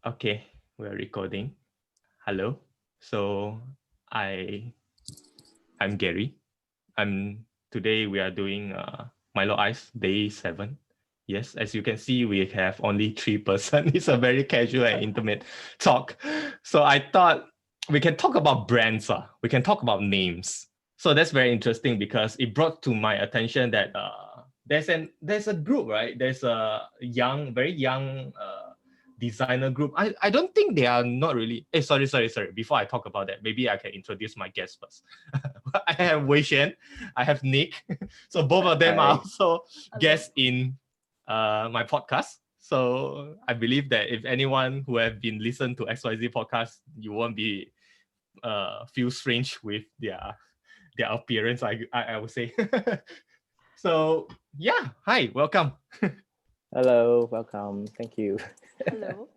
Okay, we're recording. Hello. So I'm Gary. Today we are doing miloais day 7. Yes, as you can see, we have only 3 person. It's a very casual and intimate talk. So I thought we can talk about brands. We can talk about names. So that's very interesting because it brought to my attention that there's a group, right? There's a very young designer group. I don't think they are not really. Sorry. Before I talk about that, maybe I can introduce my guests first. I have weishuen, I have Nick. So both of them are also guests in my podcast. So I believe that if anyone who have been listened to XYZ podcast, you won't be feel strange with their appearance. I would say. So yeah, hi, welcome. Hello, welcome. Thank you. Hello.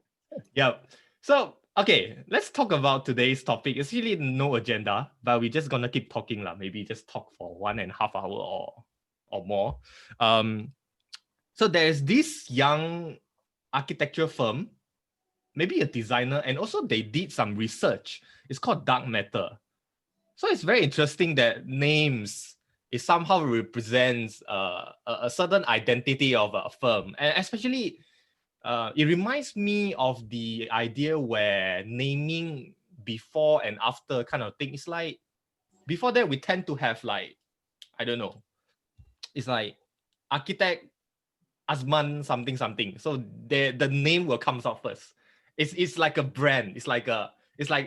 Yep. So, okay, let's talk about today's topic. It's really no agenda, but we're just gonna keep talking lah. Maybe just talk for 1.5 hours or more. So there's this young architecture firm, maybe a designer, and also they did some research. It's called Dark Matter. So it's very interesting that names it somehow represents a certain identity of a firm, and especially it reminds me of the idea where naming before and after kind of thing. It's like before that we tend to have like, I don't know, it's like architect Asman something something. So the name will come out first. It's like a brand. It's like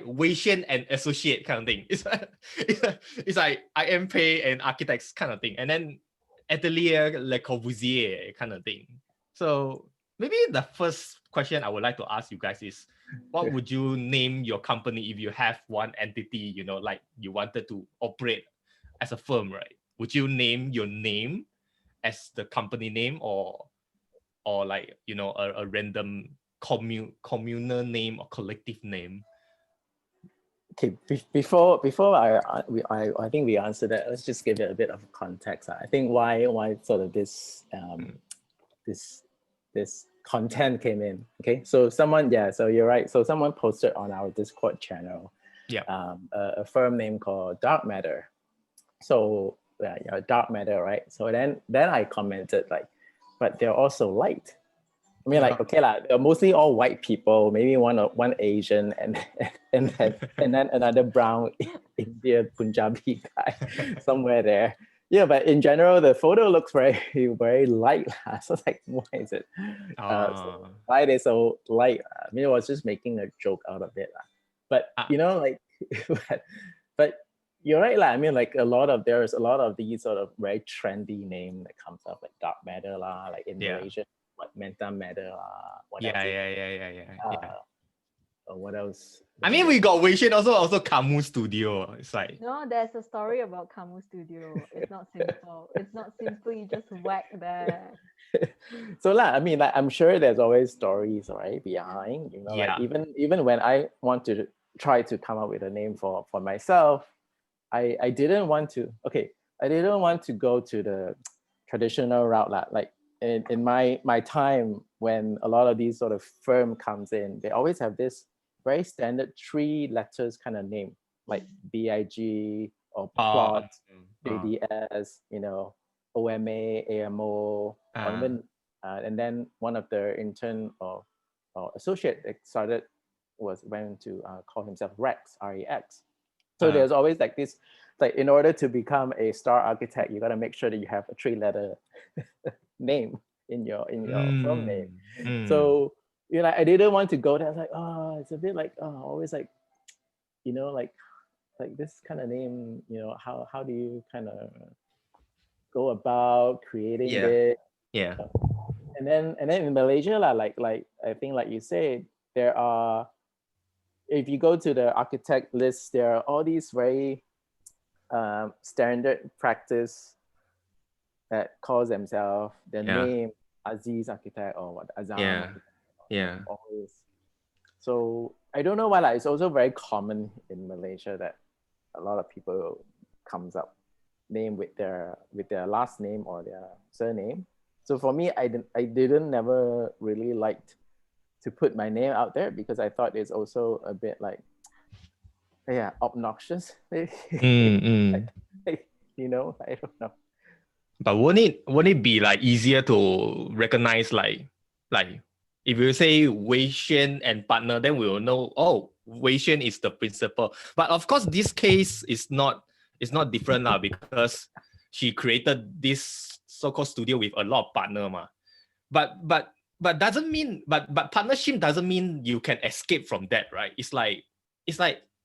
weishuen and associate kind of thing. It's like IM Pei and architects kind of thing. And then Atelier Le Corbusier kind of thing. So maybe the first question I would like to ask you guys is, what would you name your company if you have one entity, like you wanted to operate as a firm, right? Would you name your name as the company name or like, a random communal name or collective name? Okay, before I think we answered that. Let's just give it a bit of context. I think why sort of this this content came in. Okay, so so you're right. So someone posted on our Discord channel, a firm name called Dark Matter. So Dark Matter, right? So then I commented like, but they're also light. I mean, like, okay, they're mostly all white people, maybe one Asian and then another brown Indian Punjabi guy somewhere there. Yeah, but in general, the photo looks very, very light. So it's like, why is it? So why they so light? I mean, I was just making a joke out of it. But, like, but you're right. I mean, like there's a lot of these sort of very trendy name that comes up, like Dark Matter, like in Malaysia. What Mental Matter? What else? What else? I mean, we got weishuen also Kamu Studio. It's like no, there's a story about Kamu Studio. It's not simple. It's not simply just whack there. So I mean, like, I'm sure there's always stories, right, behind. Like even when I want to try to come up with a name for myself, I didn't want to. Okay, I didn't want to go to the traditional route, like. In my time, when a lot of these sort of firm comes in, they always have this very standard 3 letters kind of name, like BIG or plot, JDS, OMA, AMO, or even, and then one of the intern or associate that went to call himself Rex, REX. So there's always like this, like, in order to become a star architect, you got to make sure that you have a 3-letter name in your firm name. So I didn't want to go there. I was like, it's a bit like always like, like this kind of name. How do you kind of go about creating it? Yeah. And then in Malaysia, like I think, like you said, there are. If you go to the architect list, there are all these very standard practice that calls themselves their name Aziz Architect or what Azam Architect. Always. So I don't know why. Like, it's also very common in Malaysia that a lot of people comes up name with their last name or their surname. So for me, I didn't never really liked put my name out there because I thought it's also a bit like, obnoxious. Maybe. Like, you know, I don't know. But won't it be like easier to recognize like if you say weishuen and partner, then we will know, oh, weishuen is the principal. But of course, this case is not different lah, because she created this so-called studio with a lot of partner ma. But doesn't mean but partnership doesn't mean you can escape from that, right? It's like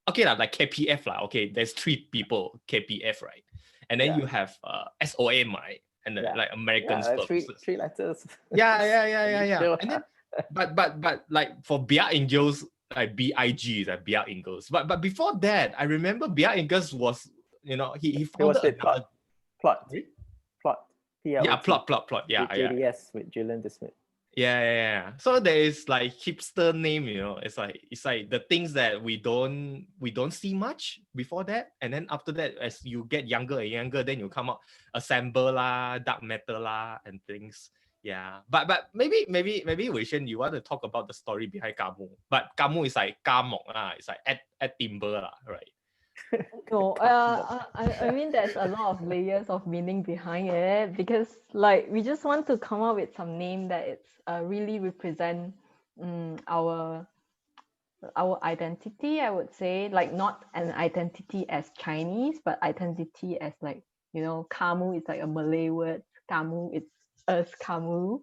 okay lah, like KPF lah. Okay, there's 3 people KPF, right? And then you have SOM, right? And like American stuff. 3 letters. Yeah. And then but like for Bia Angels, like BIG is like Bia Angels. But before that, I remember Bia Angels was, you know, he founded another plot. Yeah, plot. Yeah, with JDS, with Julian DeSmith. Yeah. So there is like hipster name, you know. It's like the things that we don't see much before that, and then after that, as you get younger and younger, then you come out Assemble lah, Dark Matter lah, and things. Yeah, but maybe Weishuen, you want to talk about the story behind Kamu, but Kamu is like Kamok lah, it's like at timber lah, right? No, I mean there's a lot of layers of meaning behind it, because like we just want to come up with some name that it's really represent our identity, I would say, like not an identity as Chinese, but identity as like, you know, Kamu is like a Malay word. Kamu, it's us, Kamu.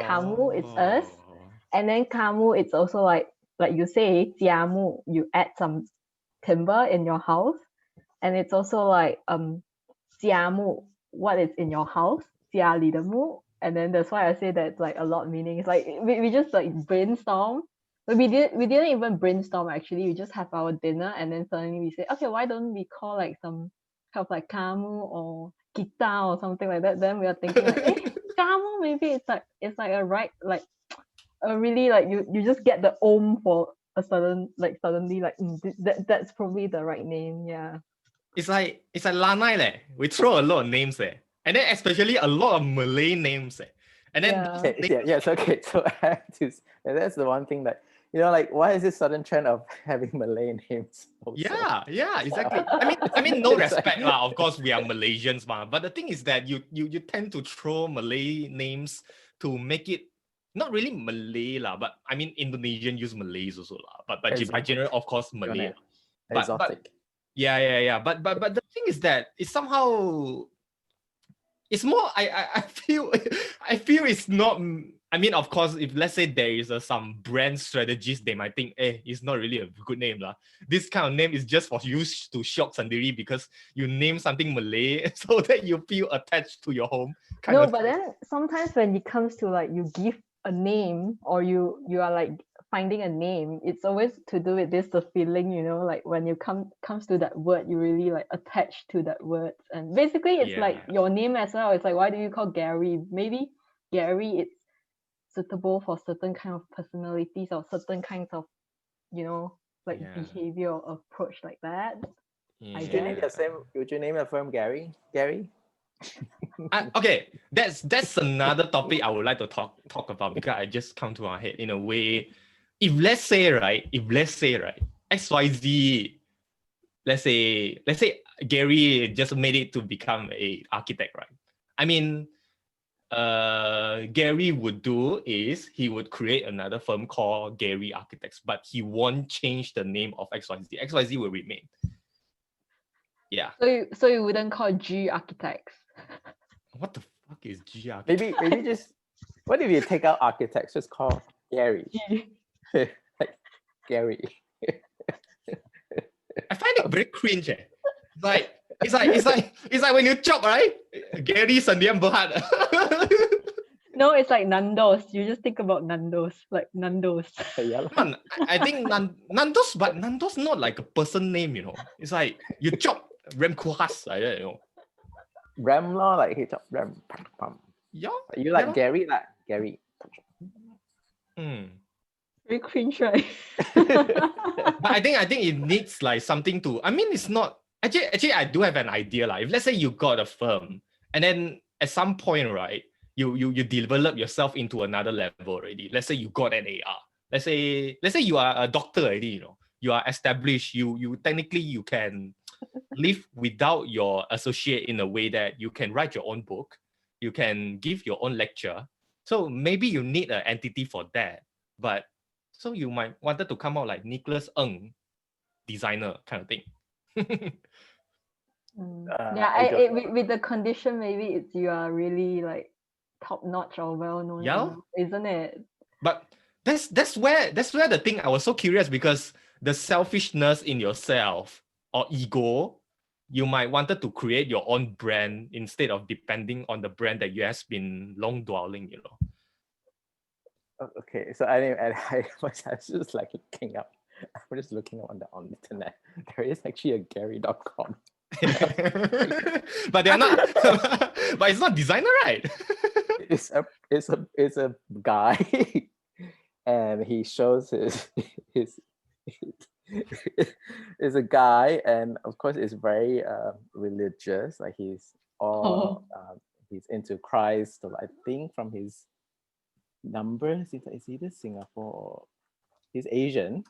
Kamu, it's us. And then Kamu, it's also like you say, Jiamu, you add some timber in your house. And it's also like Jiamu, what is in your house, Jia Li De Mu. And then that's why I say that it's like a lot of meaning. It's like we just like brainstorm. But we didn't even brainstorm actually. We just have our dinner and then suddenly we say, okay, why don't we call like some kind of like Kamu or Kita or something like that. Then we are thinking like, hey, Kamu, maybe it's like a right, like a really like you just get the for a sudden, like suddenly like that's probably the right name. Yeah. It's like Lanai leh. We throw a lot of names there. And then especially a lot of Malay names. And then yes, okay. So I have to, and that's the one thing that, you know, like why is this sudden trend of having Malay names also? Yeah, exactly. I mean no respect lah. Of course we are Malaysians, but the thing is that you tend to throw Malay names to make it not really Malay lah, but I mean Indonesian use Malays also lah. But by general, of course, Malay. Exotic. Yeah. But the thing is that it's somehow, it's more. I feel it's not. I mean, of course, if let's say there is some brand strategies, they might think, it's not really a good name lah. This kind of name is just for you to shock sendiri because you name something Malay so that you feel attached to your home. But then sometimes when it comes to like you give a name or you are like finding a name, it's always to do with the feeling, you know, like when you comes to that word, you really like attached to that word. And basically it's like your name as well. It's like, why do you call Gary? Maybe Gary, it's suitable for certain kind of personalities or certain kinds of, you know, like behavior or approach like that. Would you name your firm Gary? Okay, that's another topic I would like to talk about, because I just come to my head in a way. If let's say XYZ, let's say Gary just made it to become a architect, right? I mean, Gary would do is he would create another firm called Gary Architects, but he won't change the name of XYZ. XYZ will remain. Yeah. So you wouldn't call G Architects? What the fuck is G Architects? Maybe just, what if you take out architects, just call Gary? Like Gary. I find it very cringe. It's like when you chop, right? Gary Sandiam Berhad. No, it's like Nando's. You just think about Nando's, like Nando's. Man, I think Nando's, but Nando's not like a person name, you know. It's like you chop Rem Kuhas, like that, you know. Rem law, like he chop Rem. Yeah. You like Gary, like Gary. Very cringe, right? But I think it needs like something to. I mean, it's not actually. I do have an idea. Like, if let's say you got a firm, and then at some point, right, you develop yourself into another level already. Let's say you got an AR, let's say you are a doctor already, you know, you are established, you technically you can live without your associate in a way that you can write your own book, you can give your own lecture. So maybe you need an entity for that. But so you might wanted to come out like Nicholas Ng, designer kind of thing. Yeah, I don't know. with the condition, maybe it's you are really like top notch or well known, Yeah. isn't it? But that's where the thing I was so curious, because the selfishness in yourself or ego, you might wanted to create your own brand instead of depending on the brand that you has been long dwelling, you know. Okay, so I was just like looking up. I'm just looking on the internet. There is actually a Gary.com. But they are not. But it's not designer, right? It's a guy, and he shows his is a guy, and of course it's very religious. Like he's he's into Christ. So I think from his numbers, it's either Singapore or he's Asian.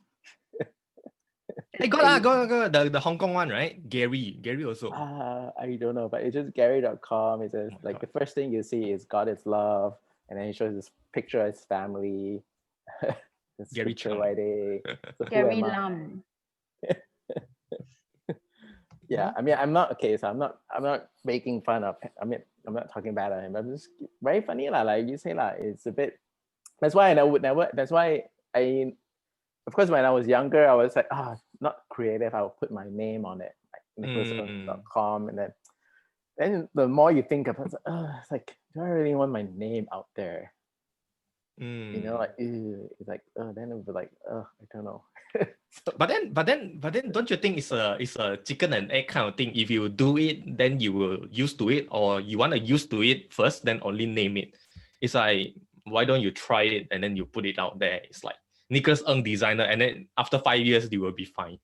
Hey, got the Hong Kong one, right? Gary also. I don't know, but it's just Gary.com. It's just like the first thing you see is God is love, and then he shows this picture of his family. Gary picture Chung. writing. So Gary Lam. Yeah, I mean, I'm not okay. So I'm not making fun of. I mean, I'm not talking bad on him. I'm just very funny lah. Like you say lah, it's a bit. That's why I would never. That's why I. Of course, when I was younger, I was like, not creative. I would put my name on it, like nicholasng.com, and then the more you think about it, it's like, do I really want my name out there? You know, like it's like, then it would be like, I don't know. So, but then, don't you think it's a chicken and egg kind of thing? If you do it, then you will used to it, or you want to used to it first, then only name it. It's like, why don't you try it and then you put it out there? It's like Nicholas Ng designer, and then after 5 years you will be fine.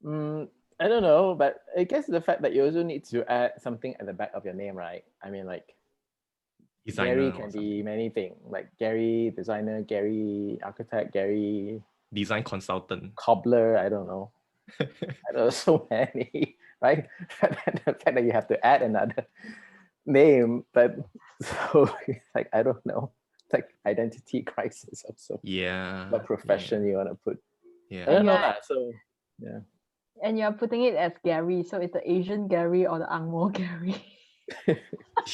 I don't know, but I guess the fact that you also need to add something at the back of your name, right? I mean, like designer Gary can be many things, like Gary designer, Gary architect, Gary design consultant, cobbler. I don't know. I don't know, so many, right? The fact that you have to add another name, but so it's like, I don't know. It's like identity crisis also. Yeah. What profession you want to put? Yeah. I don't know that. So yeah. And you're putting it as Gary, so it's the Asian Gary or the Angmo Gary.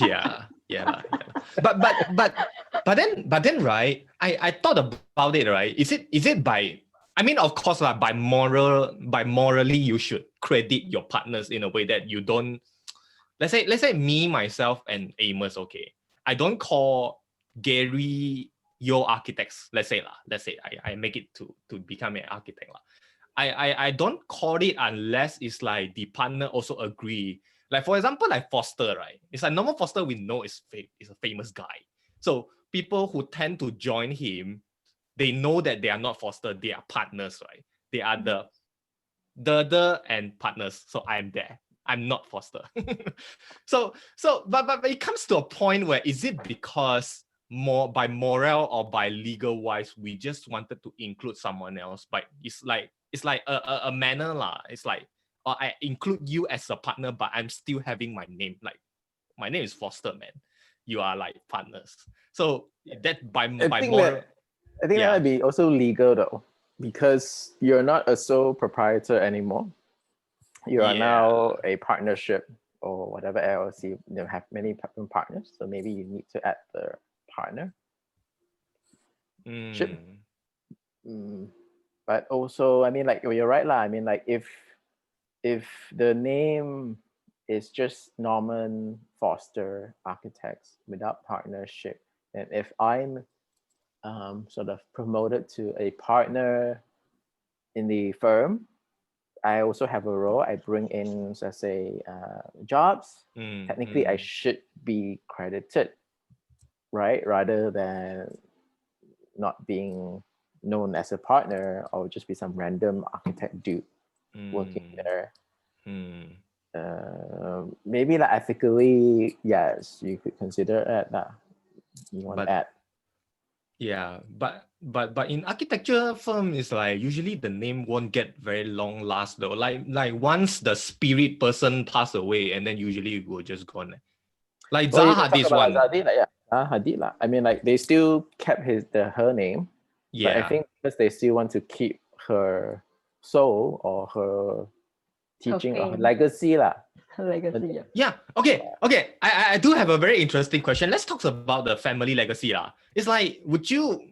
yeah. But then right, I thought about it, right? Is it by, I mean, of course, by morally you should credit your partners in a way that you don't, let's say me, myself, and Amos, okay, I don't call Gary your architects. Let's say I make it to become an architect. I don't call it unless it's like the partner also agree. Like for example, like Foster, right? It's like normal Foster we know is a famous guy. So people who tend to join him, they know that they are not Foster, they are partners, right? They are the and partners. So I'm there. I'm not Foster. But it comes to a point where, is it because more by moral or by legal wise, we just wanted to include someone else? But it's like a manner lah. It's like, I include you as a partner, but I'm still having my name. Like my name is Foster, man. You are like partners. So that by moral. I think that would be also legal though, because you're not a sole proprietor anymore. You are now a partnership or whatever LLC. They have many partners, so maybe you need to add the partner. But also, I mean, like you're right lah. I mean, like if the name is just Norman Foster Architects without partnership, and if I'm sort of promoted to a partner in the firm, I also have a role. I bring in, let's say, jobs. Technically, I should be credited, right? Rather than not being known as a partner, or just be some random architect dude working there. Maybe like ethically, yes, you could consider that. You want to add. Yeah, but in architecture firm, it's like usually the name won't get very long last though. Like once the spirit person pass away, and then usually it will just gone. Like Well, you Zaha, can talk this about one. Azadi, like, yeah, Hadid lah. I mean, like they still kept her name, but I Yeah. think because they still want to keep her soul or her teaching or her fame. legacy lah. Legacy, yeah. Yeah. Okay. I do have a very interesting question. Let's talk about the family legacy lah. It's like, would you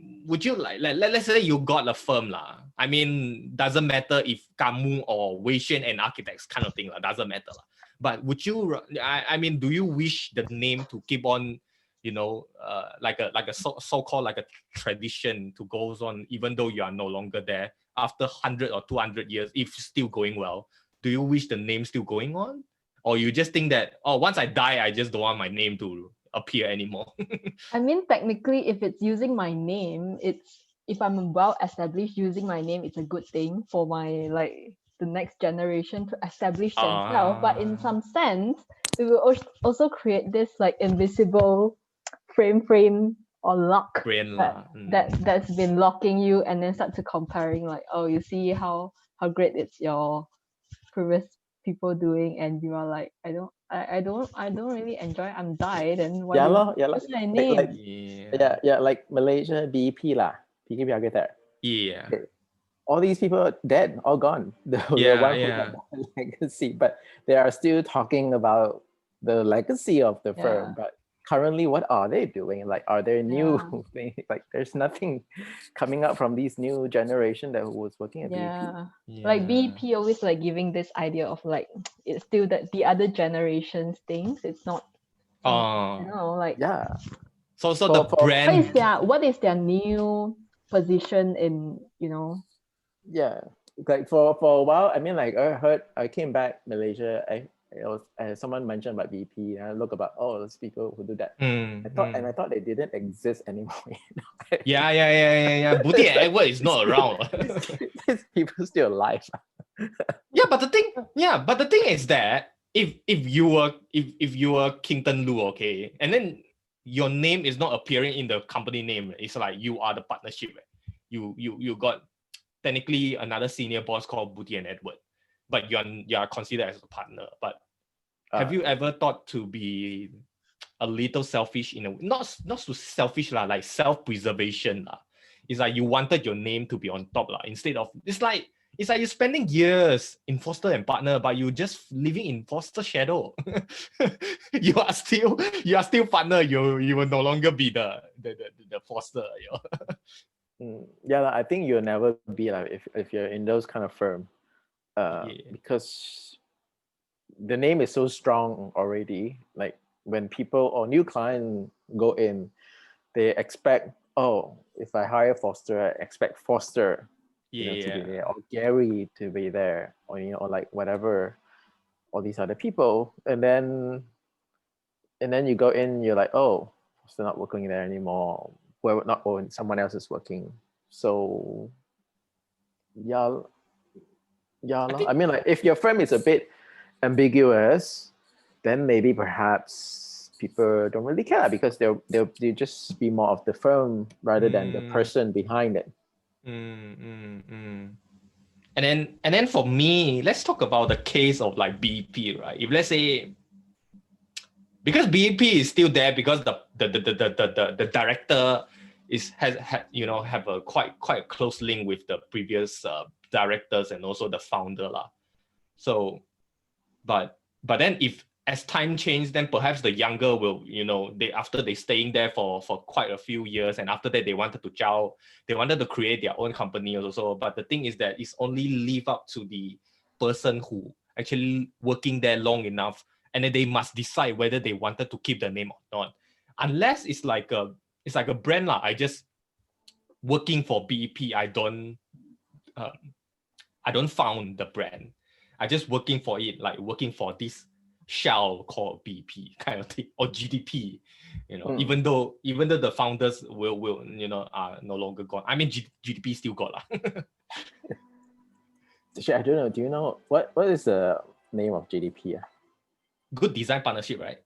like let's say you got a firm lah. I mean, doesn't matter if kamu or weishuen and architects kind of thing lah. Doesn't matter lah. But would you? I mean, do you wish the name to keep on, like a so-called like a tradition to goes on, even though you are no longer there after 100 or 200 years, if still going well? Do you wish the name still going on? Or you just think that, oh, once I die, I just don't want my name to appear anymore? I mean, technically, if it's using my name, if I'm well established using my name, it's a good thing for my the next generation to establish themselves. But in some sense, we will also create this like invisible frame or lock that's been locking you, and then start to comparing like, oh, you see how great it's your previous people doing, and you are like, I don't really enjoy. I'm died, and why what's my name? Like Malaysia BP lah, PKP Architect. Yeah. Okay. All these people are dead, all gone. The one who got the legacy, but they are still talking about the legacy of the firm. But currently, what are they doing? Like, are there new things? Like, there's nothing coming up from these new generation that was working at BP. Like BP always like giving this idea of like it's still that the other generations things. It's not. So the brand. What is their new position in Yeah, like for a while. I mean, like I came back Malaysia. Someone mentioned about BP, and I look about those people who do that. I thought they didn't exist anymore. Yeah. Buti and Edward is not around. These people still alive. But the thing is that if you were Kington Lu, okay, and then your name is not appearing in the company name, it's like you are the partnership. You got technically another senior boss called Buti and Edward, but you are considered as a partner. But have you ever thought to be a little selfish in a not so selfish lah, like self-preservation lah? It's like you wanted your name to be on top lah, instead of it's like you're spending years in Foster and Partner, but you just living in Foster shadow. you are still partner. You will no longer be the Foster. I think you'll never be like if you're in those kind of firm, because the name is so strong already. Like when people or new clients go in, they expect, if I hire Foster, I expect Foster to be there, or Gary to be there, or or like whatever, all these other people, and then you go in, you're like, Foster not working there anymore. Someone else is working. So I mean, like if your firm is a bit ambiguous, then maybe perhaps people don't really care because they'll just be more of the firm rather than the person behind it. And then for me, let's talk about the case of like BP, right? If let's say, because BP is still there because the director have a quite close link with the previous directors and also the founder lah. So, but then if as time changes, then perhaps the younger will, after they staying there for quite a few years, and after that they wanted to create their own company also. But the thing is that it's only leave up to the person who actually working there long enough, and then they must decide whether they wanted to keep the name or not. Unless it's like a brand lah. I just working for BP. I don't found the brand. I just working for it, like working for this shell called BP kind of thing, or GDP. Even though the founders will are no longer gone. I mean, GDP still got lah. I don't know. Do you know what is the name of GDP? Good Design Partnership, right?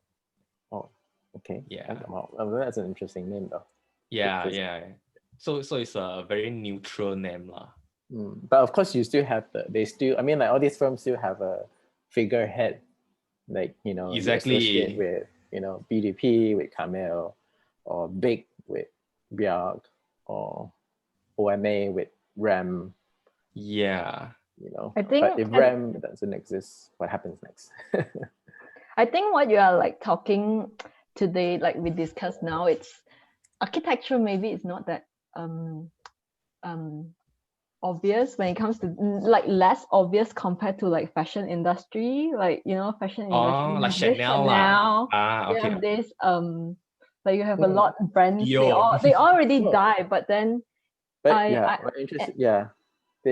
Oh, okay. Yeah. Well, that's an interesting name though. Yeah. So it's a very neutral name lah. But of course, you still have like all these firms still have a figurehead, like, you associate with, BDP with Camille, or Big with Bjarg, or OMA with Rem. Yeah. I think, but if Rem doesn't exist, what happens next? I think what you are like talking today, like we discussed now, it's architecture. Maybe it's not that obvious when it comes to like less obvious compared to like fashion industry, like fashion industry. Like Chanel. You have this like you have a lot of brands. Dior. They already die, but then they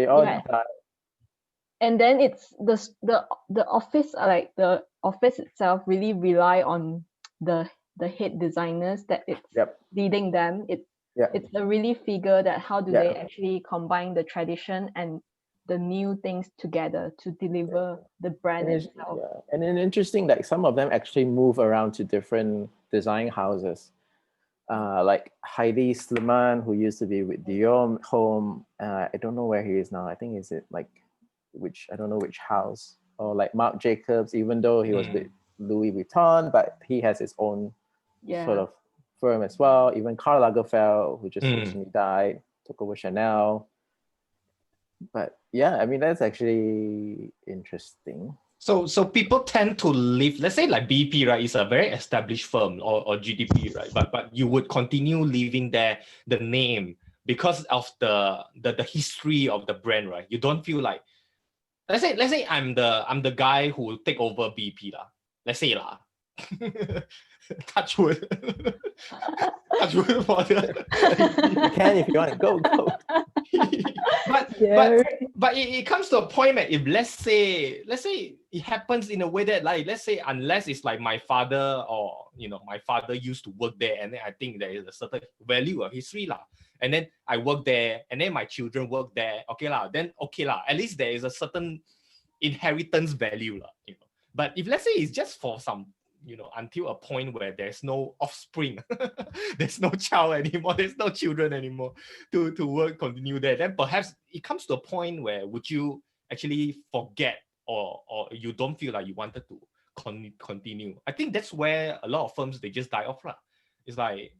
all die. And then it's the office, like the office itself really rely on the head designers that it's leading them. It's a really figure that how do they actually combine the tradition and the new things together to deliver the brand itself. And then interesting, like some of them actually move around to different design houses. Like Heidi Sleman, who used to be with Dior Home. I don't know where he is now. I think is it like I don't know which house. Or like Marc Jacobs, even though he was with Louis Vuitton, but he has his own sort of firm as well. Even Karl Lagerfeld, who just recently died, took over Chanel. But yeah, I mean, that's actually interesting. So people tend to live, let's say like BP, right, is a very established firm, or GDP, right? But you would continue leaving there the name because of the history of the brand, right? You don't feel like, let's say I'm the guy who will take over BP lah. Let's say lah. Touch wood. Touch wood for you can if you want. Go. but it comes to a point that if let's say it happens in a way that, like, let's say unless it's like my father, or my father used to work there, and then I think there is a certain value of history lah, and then I work there, and then my children work there, then at least there is a certain inheritance value lah, But if let's say it's just for some, until a point where there's no offspring, there's no child anymore, there's no children anymore to work, continue there, then perhaps it comes to a point where would you actually forget, or you don't feel like you wanted to continue. I think that's where a lot of firms, they just die off lah. It's like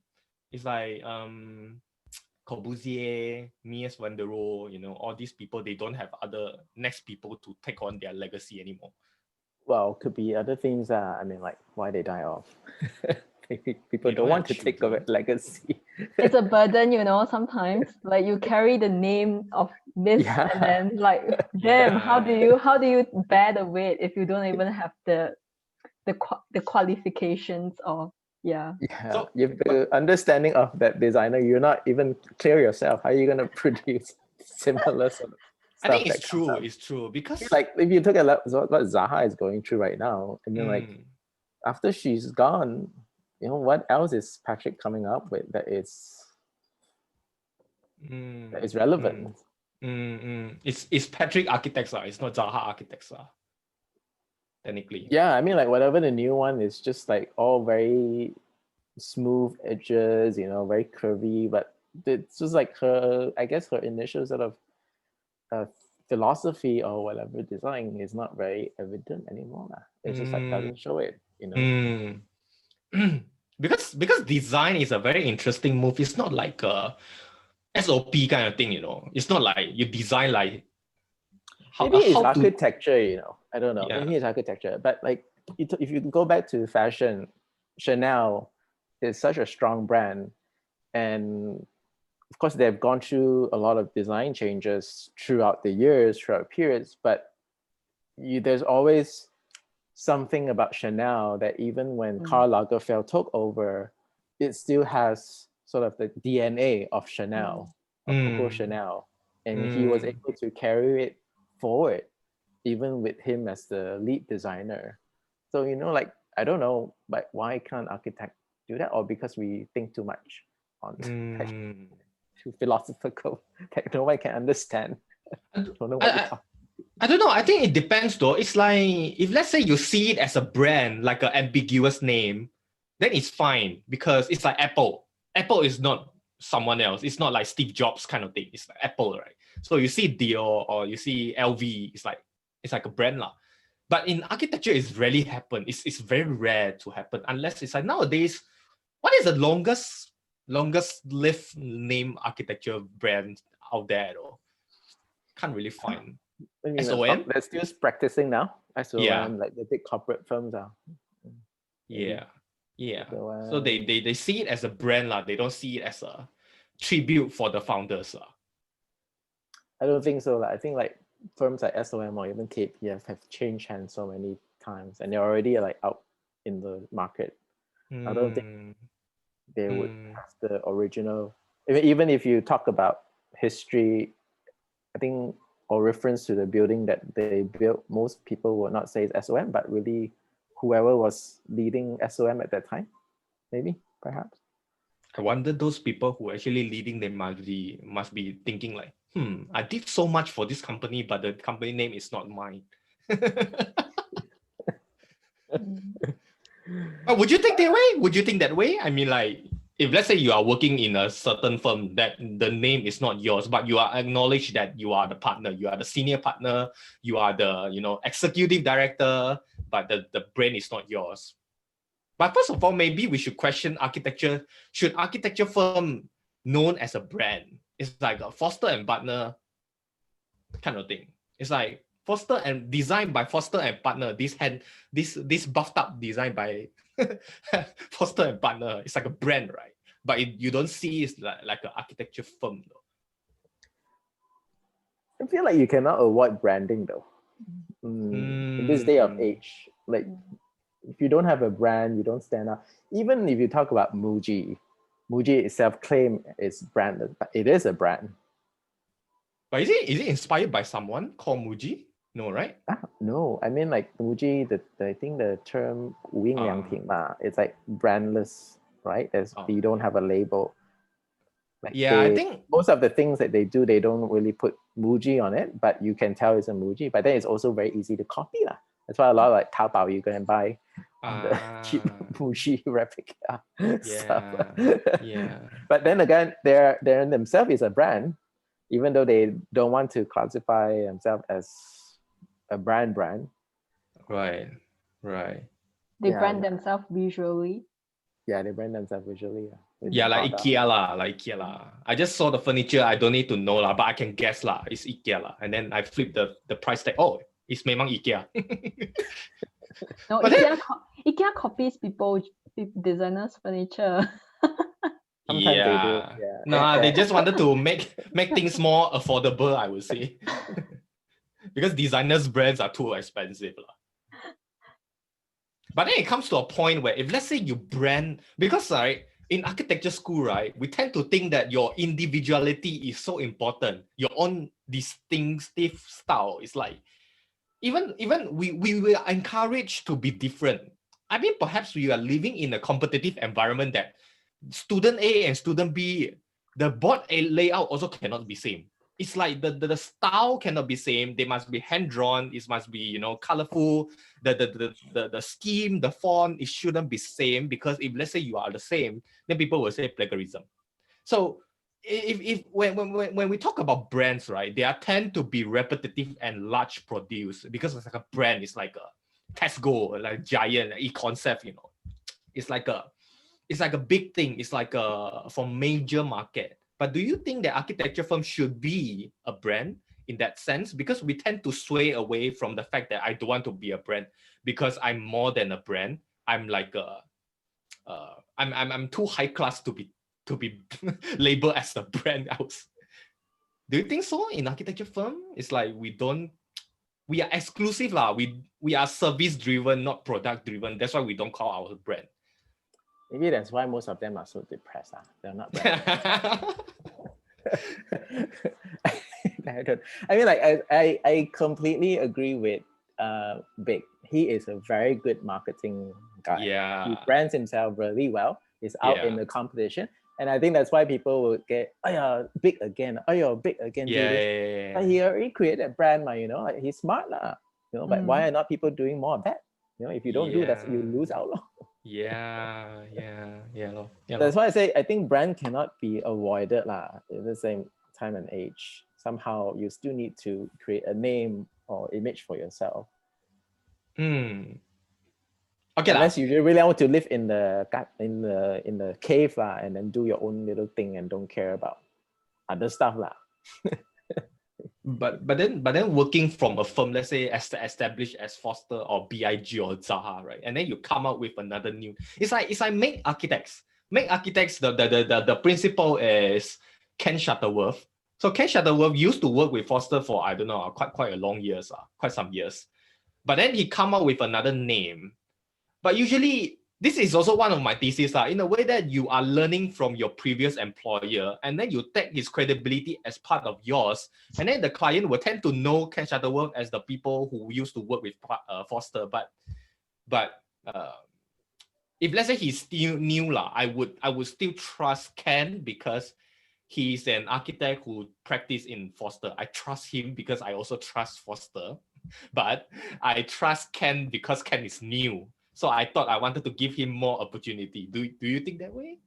Corbusier, Mies van der Rohe, all these people, they don't have other next people to take on their legacy anymore. Well, could be other things. I mean, like why they die off. People don't want to take over legacy. It's a burden, sometimes. Like you carry the name of this, and then like, damn, how do you bear the weight if you don't even have the qualifications of So, you have the understanding of that designer. You're not even clear yourself. How are you going to produce similar sort of stuff? I think it's true. It's true because, like, if you look at what Zaha is going through right now, and then like after she's gone, what else is Patrick coming up with that is relevant? It's Patrick Architects, it's not Zaha Architects. Technically. Yeah, I mean, like whatever the new one is, just like all very smooth edges, very curvy, but it's just like her initial sort of philosophy or whatever design is not very evident anymore. It's just like doesn't show it, because design is a very interesting move. It's not like a SOP kind of thing, It's not like you design like maybe it's architecture, I don't know. Maybe it's architecture, but like if you go back to fashion, Chanel is such a strong brand, and of course they've gone through a lot of design changes throughout periods, but there's always something about Chanel that even when Karl Lagerfeld took over, it still has sort of the DNA of Chanel, of Coco Chanel, and he was able to carry it forward, even with him as the lead designer. So like, I don't know, but why can't architects do that? Or because we think too much on too philosophical that no one can understand. I don't know I don't know. I think it depends though. It's like, if let's say you see it as a brand, like an ambiguous name, then it's fine, because it's like Apple. Apple is not someone else. It's not like Steve Jobs kind of thing. It's like Apple, right? So you see Dior or you see LV, it's like a brand lah. But in architecture, it's rarely happen. It's very rare to happen unless it's like nowadays. What is the longest lived name architecture brand out there though? Can't really find. I mean, SOM? they're still practicing now. SOM, Yeah. like the big corporate firms are. Yeah. SOM. So they see it as a brand lah. They don't see it as a tribute for the founders lah. I don't think so. Like, I think like firms like SOM or even KPF have changed hands so many times, and they're already like out in the market. I don't think they would have the original. Even if you talk about history, I think, or reference to the building that they built, most people would not say it's SOM, but really whoever was leading SOM at that time, maybe, perhaps. I wonder those people who actually leading them must be thinking like, I did so much for this company, but the company name is not mine. But would you think that way? Would you think that way? I mean, like, if let's say you are working in a certain firm that the name is not yours, but you are acknowledged that you are the partner, you are the senior partner, you are the executive director, but the brand is not yours. But first of all, maybe we should question architecture. Should architecture firm known as a brand? It's like a Foster and Partner kind of thing. It's like Foster and designed by Foster and Partner. This buffed up design by Foster and Partner. It's like a brand, right? But you don't see it's like an architecture firm though. I feel like you cannot avoid branding though. In this day of age, like if you don't have a brand, you don't stand out. Even if you talk about Muji itself claim it's branded, but it is a brand. But is it inspired by someone called Muji? No, right? No, I mean like Muji. I think the term 无印良品 it's like brandless, right? You don't have a label. Like I think most of the things that they do, they don't really put Muji on it, but you can tell it's a Muji. But then it's also very easy to copy lah. That's why a lot of like Taobao, you go and buy the cheap Muji replica stuff. But then again, they're themselves is a brand, even though they don't want to classify themselves as a brand. Right. They brand themselves visually. Yeah, they brand themselves visually. Yeah, like IKEA lah. I just saw the furniture. I don't need to know lah, but I can guess lah. It's IKEA lah. And then I flip the price tag. Oh, it's memang IKEA. No, IKEA copies designers' furniture. Sometimes they do. Yeah. No, they just wanted to make things more affordable, I would say. Because designers' brands are too expensive. But then it comes to a point where if let's say you brand, because in architecture school, right, we tend to think that your individuality is so important. Your own distinctive style is like, even we are encouraged to be different. I mean, perhaps we are living in a competitive environment that student A and student B, the board layout also cannot be same. It's like the style cannot be same. They must be hand drawn. It must be colorful. The scheme, the font, it shouldn't be same, because if let's say you are the same, then people will say plagiarism. So if when we talk about brands, right, they are tend to be repetitive and large produce, because it's like a brand. It's like a Tesco, like giant e-concept. It's like a big thing. It's like a for major market. But do you think that architecture firm should be a brand in that sense? Because we tend to sway away from the fact that I don't want to be a brand because I'm more than a brand. I'm like I'm too high class to be labeled as a brand house. Do you think so in architecture firm? It's like we are exclusive lah. We are service driven, not product driven. That's why we don't call our brand. Maybe that's why most of them are so depressed. They're not. I mean, like I completely agree with Big. He is a very good marketing guy. Yeah. He brands himself really well. He's out in the competition. And I think that's why people will get, oh yeah, Big again. Oh yeah, Big again. Yeah. But he already created a brand, like he's smart lah. But why are not people doing more of that? If you don't do that, you lose out. lor. That's why I say I think brand cannot be avoided lah. At the same time and age, somehow you still need to create a name or image for yourself. Okay Unless you really want to live in the cave lah, and then do your own little thing and don't care about other stuff lah. But then working from a firm, let's say as established as Foster or BIG or Zaha, right? And then you come up with another new. It's like Make Architects. Make Architects, the principal is Ken Shuttleworth. So Ken Shuttleworth used to work with Foster for I don't know quite a long years, quite some years. But then he come up with another name. But usually, this is also one of my thesis, in a way that you are learning from your previous employer, and then you take his credibility as part of yours, and then the client will tend to know Ken Shuttleworth as the people who used to work with Foster. But if let's say he's still new, I would still trust Ken because he's an architect who practiced in Foster. I trust him because I also trust Foster, but I trust Ken because Ken is new. So I thought I wanted to give him more opportunity. Do you think that way?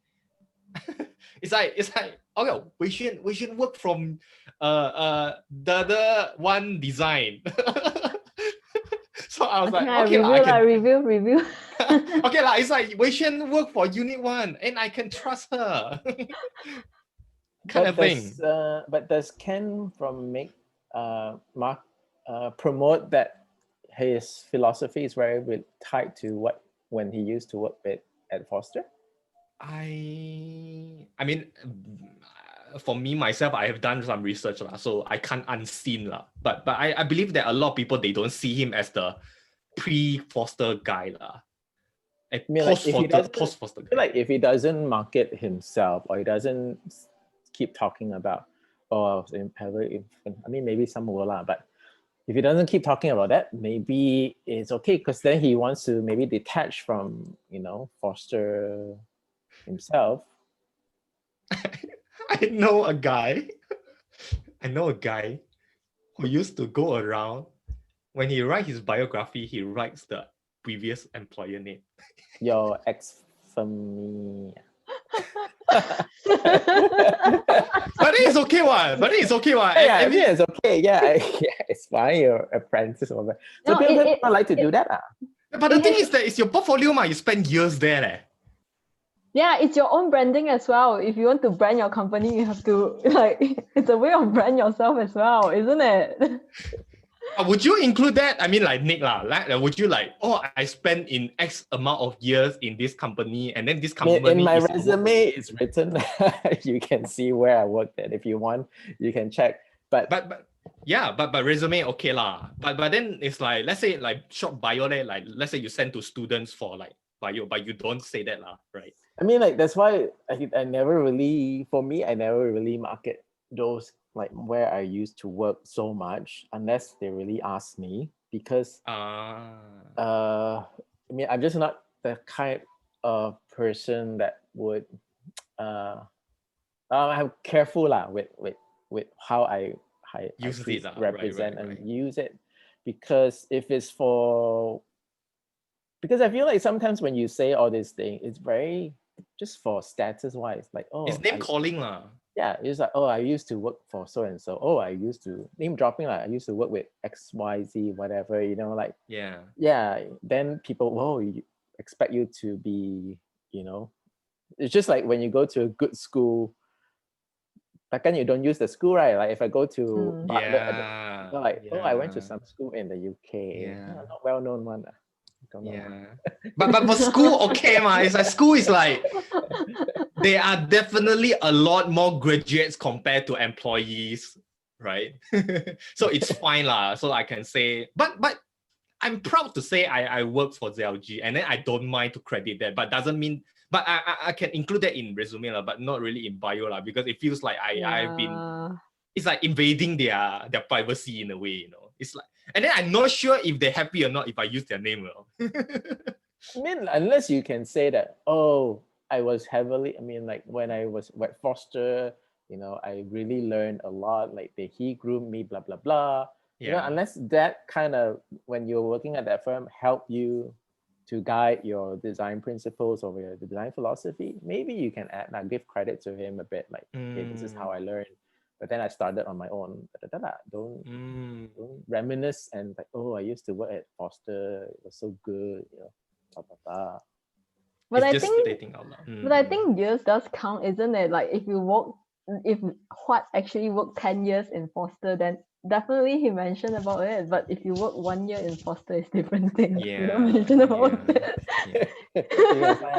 it's like okay, we should work from the other one design. So I was review. Okay, it's like we should work for Unit 1 and I can trust her. kind of thing. But does Ken from Make Mark promote that his philosophy is very tied to when he used to work at Foster? I mean, for me myself, I have done some research so I can't unseen But I believe that a lot of people, they don't see him as the pre-Foster guy Post-Foster guy. Like if he doesn't market himself or he doesn't keep talking about maybe some will but if he doesn't keep talking about that, maybe it's okay because then he wants to maybe detach from Foster himself. I know a guy who used to go around when he writes his biography, he writes the previous employer name. Your ex-family. But it's okay, what? It's okay. Yeah, it's fine. You're apprentice or whatever. So people like to do that. But the thing is that it's your portfolio, you spend years there. Yeah, it's your own branding as well. If you want to brand your company, you have to it's a way of brand yourself as well, isn't it? Would you include that? I mean, like Nick would you I spent in X amount of years in this company, and then this company in my resume it's written. You can see where I worked at. If you want, you can check. But resume okay lah. But then it's like, let's say short bio there, let's say you send to students for bio, but you don't say that right? I mean, that's why I never really market those where I used to work so much unless they really ask me, because I mean, I'm just not the kind of person that would I'm careful with how I use it, represent right. and use it, because if it's because I feel like sometimes when you say all this thing, it's very just for status wise, it's name calling Yeah, it's like, I used to work for so and so. I used to name dropping, I used to work with XYZ, whatever, yeah. Then people expect you to be, it's just like when you go to a good school, then you don't use the school, right? Like if I go to Bartlett, I went to some school in the UK, not well known one. But for school, okay, it's like school is like there are definitely a lot more graduates compared to employees, right? So it's fine so I can say, but I'm proud to say I work for ZLG, and then I don't mind to credit that, but doesn't mean, but I can include that in resume but not really in bio because it feels like I've been, it's like invading their privacy in a way, It's like, and then I'm not sure if they're happy or not if I use their name. I mean, unless you can say that, I was heavily, when I was at Foster, I really learned a lot, he groomed me, blah, blah, blah. Unless that kind of, when you're working at that firm, help you to guide your design principles or your design philosophy, maybe you can add, like, give credit to him a bit, like, okay, this is how I learned. But then I started on my own. Don't reminisce and like, oh, I used to work at Foster. It was so good, you know. Blah, blah, blah. But It's I just think, stating out loud. but I think years does count, isn't it? Like if Huat actually worked 10 years in Foster, then definitely he mentioned about it. But if you work 1 year in Foster, it's different thing. You don't mention about it.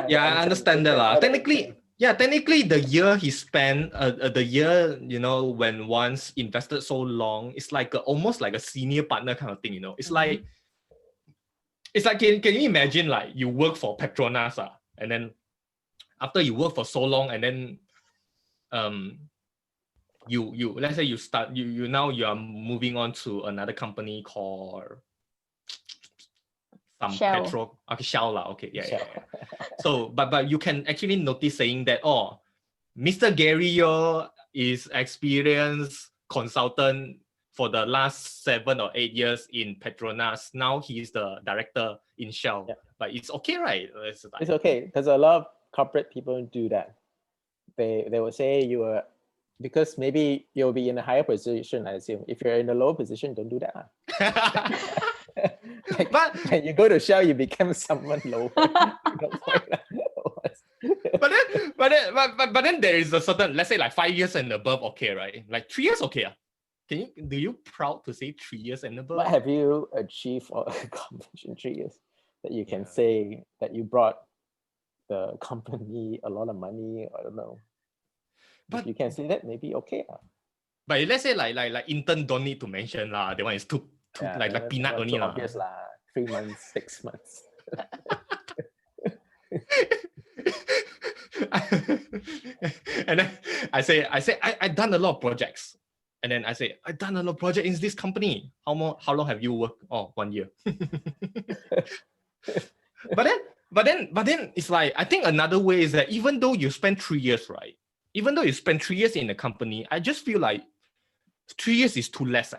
Yeah, I understand that lah. Technically, the year he spent, the year, you know, when once invested so long, it's like almost like a senior partner kind of thing, you know. It's like, can you imagine, like, you work for Petronas, and then after you work for so long, and then you let's say you start, you now you are moving on to another company called some Shell. petrol, okay, Shell lah, okay, yeah. So, but you can actually notice saying that, oh, Mr. Gary Yo is experienced consultant for the last 7 or 8 years in Petronas. Now he's the director in Shell. Yeah. But it's okay, right? It's okay, because a lot of corporate people do that. They will say you are, because maybe you'll be in a higher position, I assume. If you're in a low position, don't do that. Like, but when you go to Shell, you become someone lower. but then there is a certain, let's say like 5 years and above, okay, right? Like 3 years, okay. Do you proud to say 3 years and above? What have you achieved or accomplished in 3 years that you can say that you brought the company a lot of money? I don't know. But if you can say that, maybe okay. But let's say like intern don't need to mention lah. That one is too like peanut only lah. Obvious lah. 3 months, 6 months. And then I say I done a lot of projects, and then I say I done a lot of projects in this company. How long have you worked? Oh, 1 year. But then it's like, I think another way is that even though you spend 3 years, right? Even though you spend 3 years in a company, I just feel like 3 years is too less.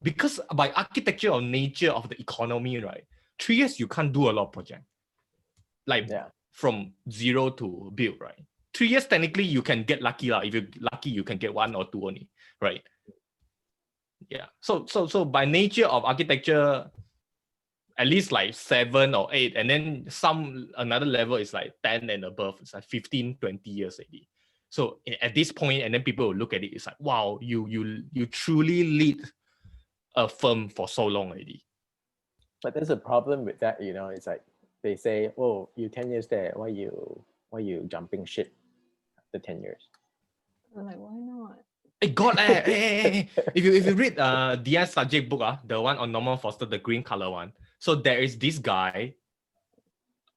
Because by architecture or nature of the economy, right? 3 years you can't do a lot of projects. Like from zero to build, right? 3 years technically you can get lucky lah. If you're lucky, you can get 1 or 2 only, right? Yeah. So by nature of architecture, at least like 7 or 8, and then another level is like 10 and above. It's like 15, 20 years already. So at this point, and then people will look at it, it's like, wow, you truly lead a firm for so long already. But there's a problem with that, you know. It's like they say, oh, you 10 years there, why you jumping ship after 10 years? I'm like, why not? Hey God, hey. If you read Dia's subject book, the one on Norman Foster, the green color one. So there is this guy.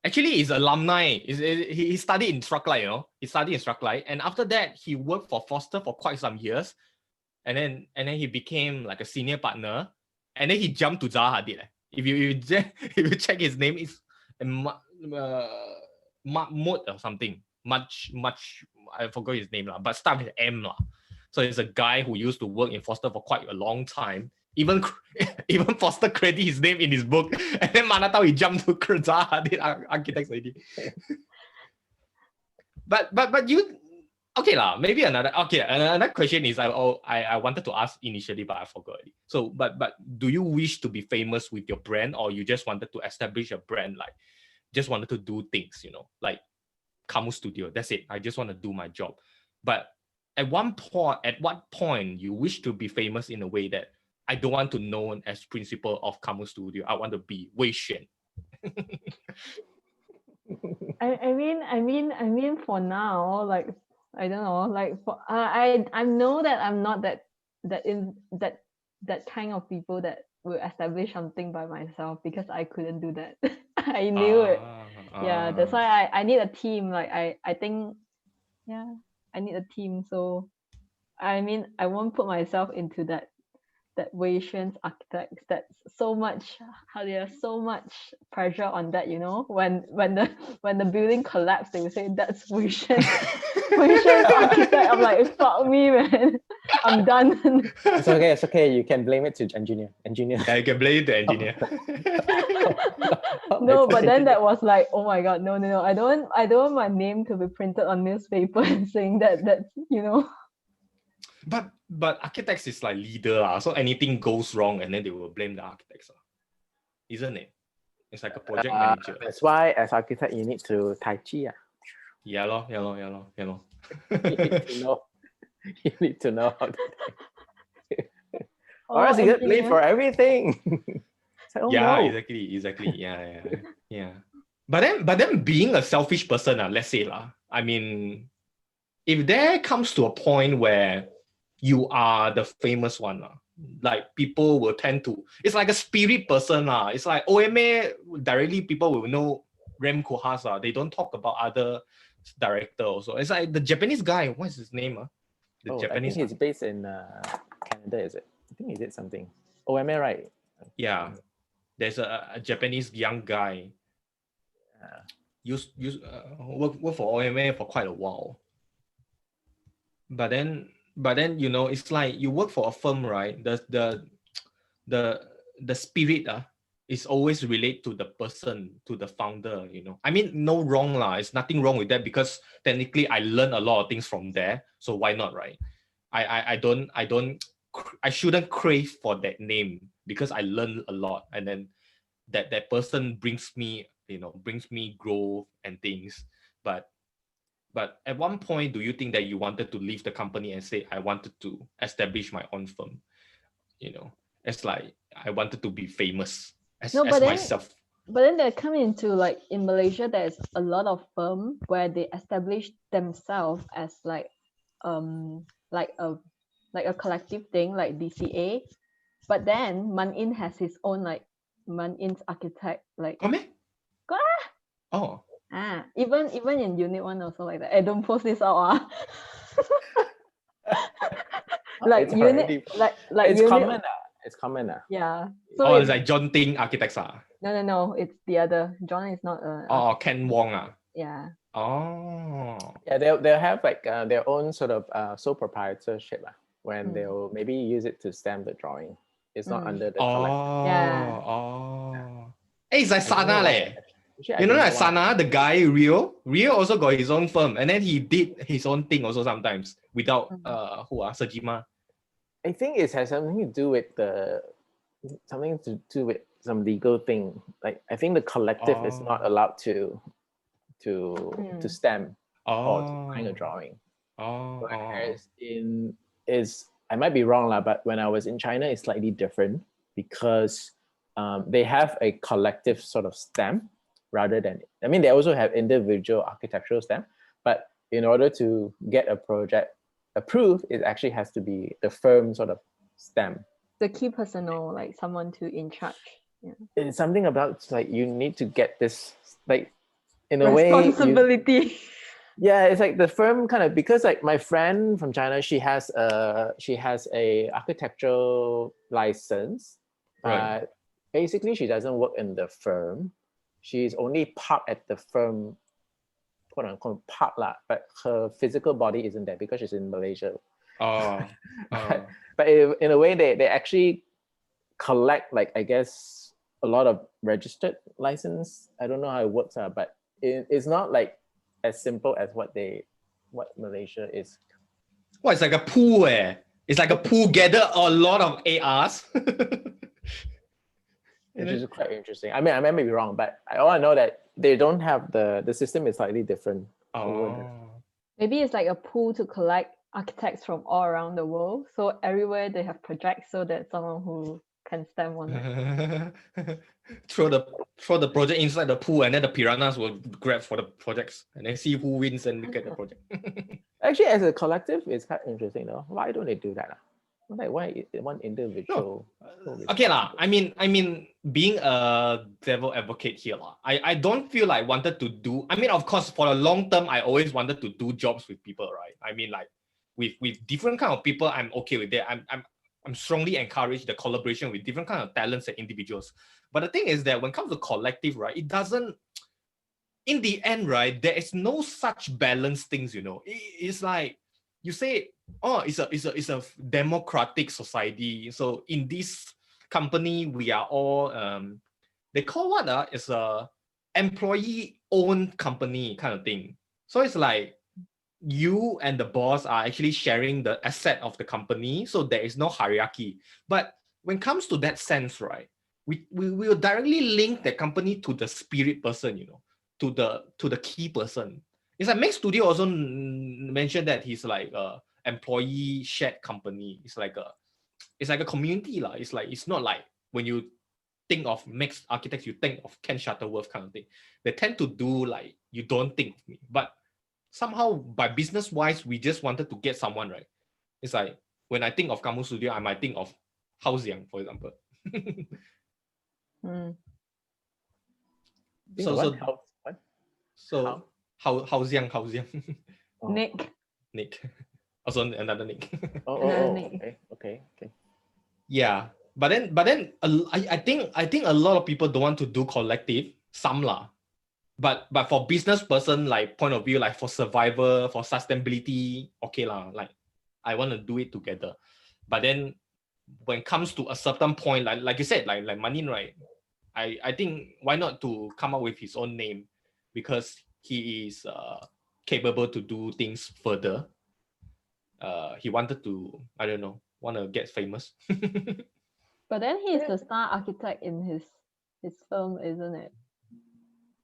Actually, he's alumni. He studied in Strathclyde, you know. He studied in Strathclyde, and after that, he worked for Foster for quite some years, and then he became like a senior partner, and then he jumped to Zaha Hadid. If you check his name, it's Mahmoud or something. Much I forgot his name but start with M . So it's a guy who used to work in Foster for quite a long time. Even Foster credit his name in his book, and then Manatau he jumped to Zaha Hadid architects already. but you okay lah. Maybe another question is I wanted to ask initially, but I forgot it. So but do you wish to be famous with your brand, or you just wanted to establish a brand, like just wanted to do things, you know, like Kamu Studio? That's it. I just want to do my job. But at what point you wish to be famous in a way that I don't want to be known as principal of Kamu Studio. I want to be weishuen. I mean for now, like I don't know, like for I know that I'm not that kind of people that will establish something by myself, because I couldn't do that. I knew it. Yeah, that's why I need a team. Like I think I need a team. So I mean I won't put myself into that weishuen architects. That's so much, there's so much pressure on that, you know. When the building collapsed, they would say that's weishuen architect. I'm like, fuck me, man. I'm done. It's okay. You can blame it to engineer. Yeah, you can blame it to engineer. No, but then that was like, oh my god, no. I don't want my name to be printed on newspaper and saying that's But architects is like leader, so anything goes wrong and then they will blame the architects, isn't it? It's like a project manager. That's why as architect you need to Tai Chi. Yeah, lor. You need to know. You need to know how to or else you get blamed for everything. Like, oh, yeah, no. exactly. Yeah. But then being a selfish person, let's say I mean, if there comes to a point where you are the famous one, like people will tend to, it's like a spirit person. It's like OMA directly people will know Rem Koolhaas. They don't talk about other director also. It's like the Japanese guy, what's his name? Japanese I think he's based in Canada, is it? I think he did something. OMA, right? Yeah. There's a Japanese young guy. Used work for OMA for quite a while. But then it's like you work for a firm, right? The spirit is always relate to the person, to the founder, I mean, no wrong it's nothing wrong with that, because technically I learned a lot of things from there, so why not, right? I shouldn't crave for that name, because I learned a lot, and then that person brings me growth and things. But at one point, do you think that you wanted to leave the company and say, I wanted to establish my own firm? It's like I wanted to be famous as myself. But then they come into, like, in Malaysia, there's a lot of firm where they establish themselves as like a collective thing, like DCA. But then Man In has his own, like, Man In's architect, like. Oh. Even in Unit 1 also like that. I don't post this out. Like it's unit, already, like it's unit, common. It's common. Yeah. So it's like John Ting Architects. No. It's the other. John is not a. Ken Wong. Yeah. Oh. Yeah, they'll have like their own sort of sole proprietorship when they'll maybe use it to stamp the drawing. It's not under the collective. Yeah. Oh. Hey, it's like Sana leh. Actually, like Sana, the guy Rio also got his own firm, and then he did his own thing also sometimes without Sejima. I think it has something to do with some legal thing. Like I think the collective is not allowed to stamp or to sign a drawing. Whereas I might be wrong but when I was in China, it's slightly different, because they have a collective sort of stamp rather than, I mean, they also have individual architectural stamp, but in order to get a project approved, it actually has to be the firm sort of stamp. The key personnel, like someone to in charge. Yeah. It's something about like you need to get this, like, in a responsibility. Yeah, it's like the firm kind of, because like my friend from China, she has a architectural license, right. But basically she doesn't work in the firm. She's only part at the firm, quote unquote part but her physical body isn't there because she's in Malaysia. But in a way, they actually collect, like, I guess, a lot of registered license. I don't know how it works, but it's not like as simple as what Malaysia is. Well, it's like a pool. It's like a pool, gather a lot of ARs. Which is quite interesting. I mean, I may be wrong, but all I know that they don't have the system is slightly different. Maybe it's like a pool to collect architects from all around the world. So everywhere they have projects, so that someone who can stamp on it. throw the project inside the pool, and then the piranhas will grab for the projects, and then see who wins and get the project. Actually, as a collective, it's quite interesting though. Why don't they do that? Like, why one individual? No. Okay lah. I mean, being a devil advocate here lah. I don't feel like wanted to do. I mean, of course, for the long term, I always wanted to do jobs with people, right? I mean, like with different kind of people, I'm okay with that. I'm strongly encourage the collaboration with different kind of talents and individuals. But the thing is that when it comes to collective, right, it doesn't. In the end, right, there is no such balanced things. It's like you say, it's a democratic society. So in this company, we are all they call what it's a employee-owned company kind of thing. So it's like you and the boss are actually sharing the asset of the company, so there is no hierarchy. But when it comes to that sense, right, we will directly link the company to the spirit person, to the key person. It's like Make Studio also mentioned that he's like a employee shared company. It's like a community lah. It's not like when you think of Max Architects, you think of Ken Shuttleworth kind of thing. They tend to do like you don't think of me, but somehow by business wise, we just wanted to get someone, right? It's like when I think of Kamu Studio, I might think of Hao Xiang, for example. So Hao Xiang. Nick. Also another Nick. Okay. Yeah, but then I think a lot of people don't want to do collective. Some lah. But for business person, like point of view, like for survival, for sustainability, okay lah. Like I want to do it together. But then when it comes to a certain point, like you said, like Manin, right? I think why not to come up with his own name, because he is capable to do things further. He wanted to, I don't know, want to get famous. But then he's the star architect in his firm, isn't it?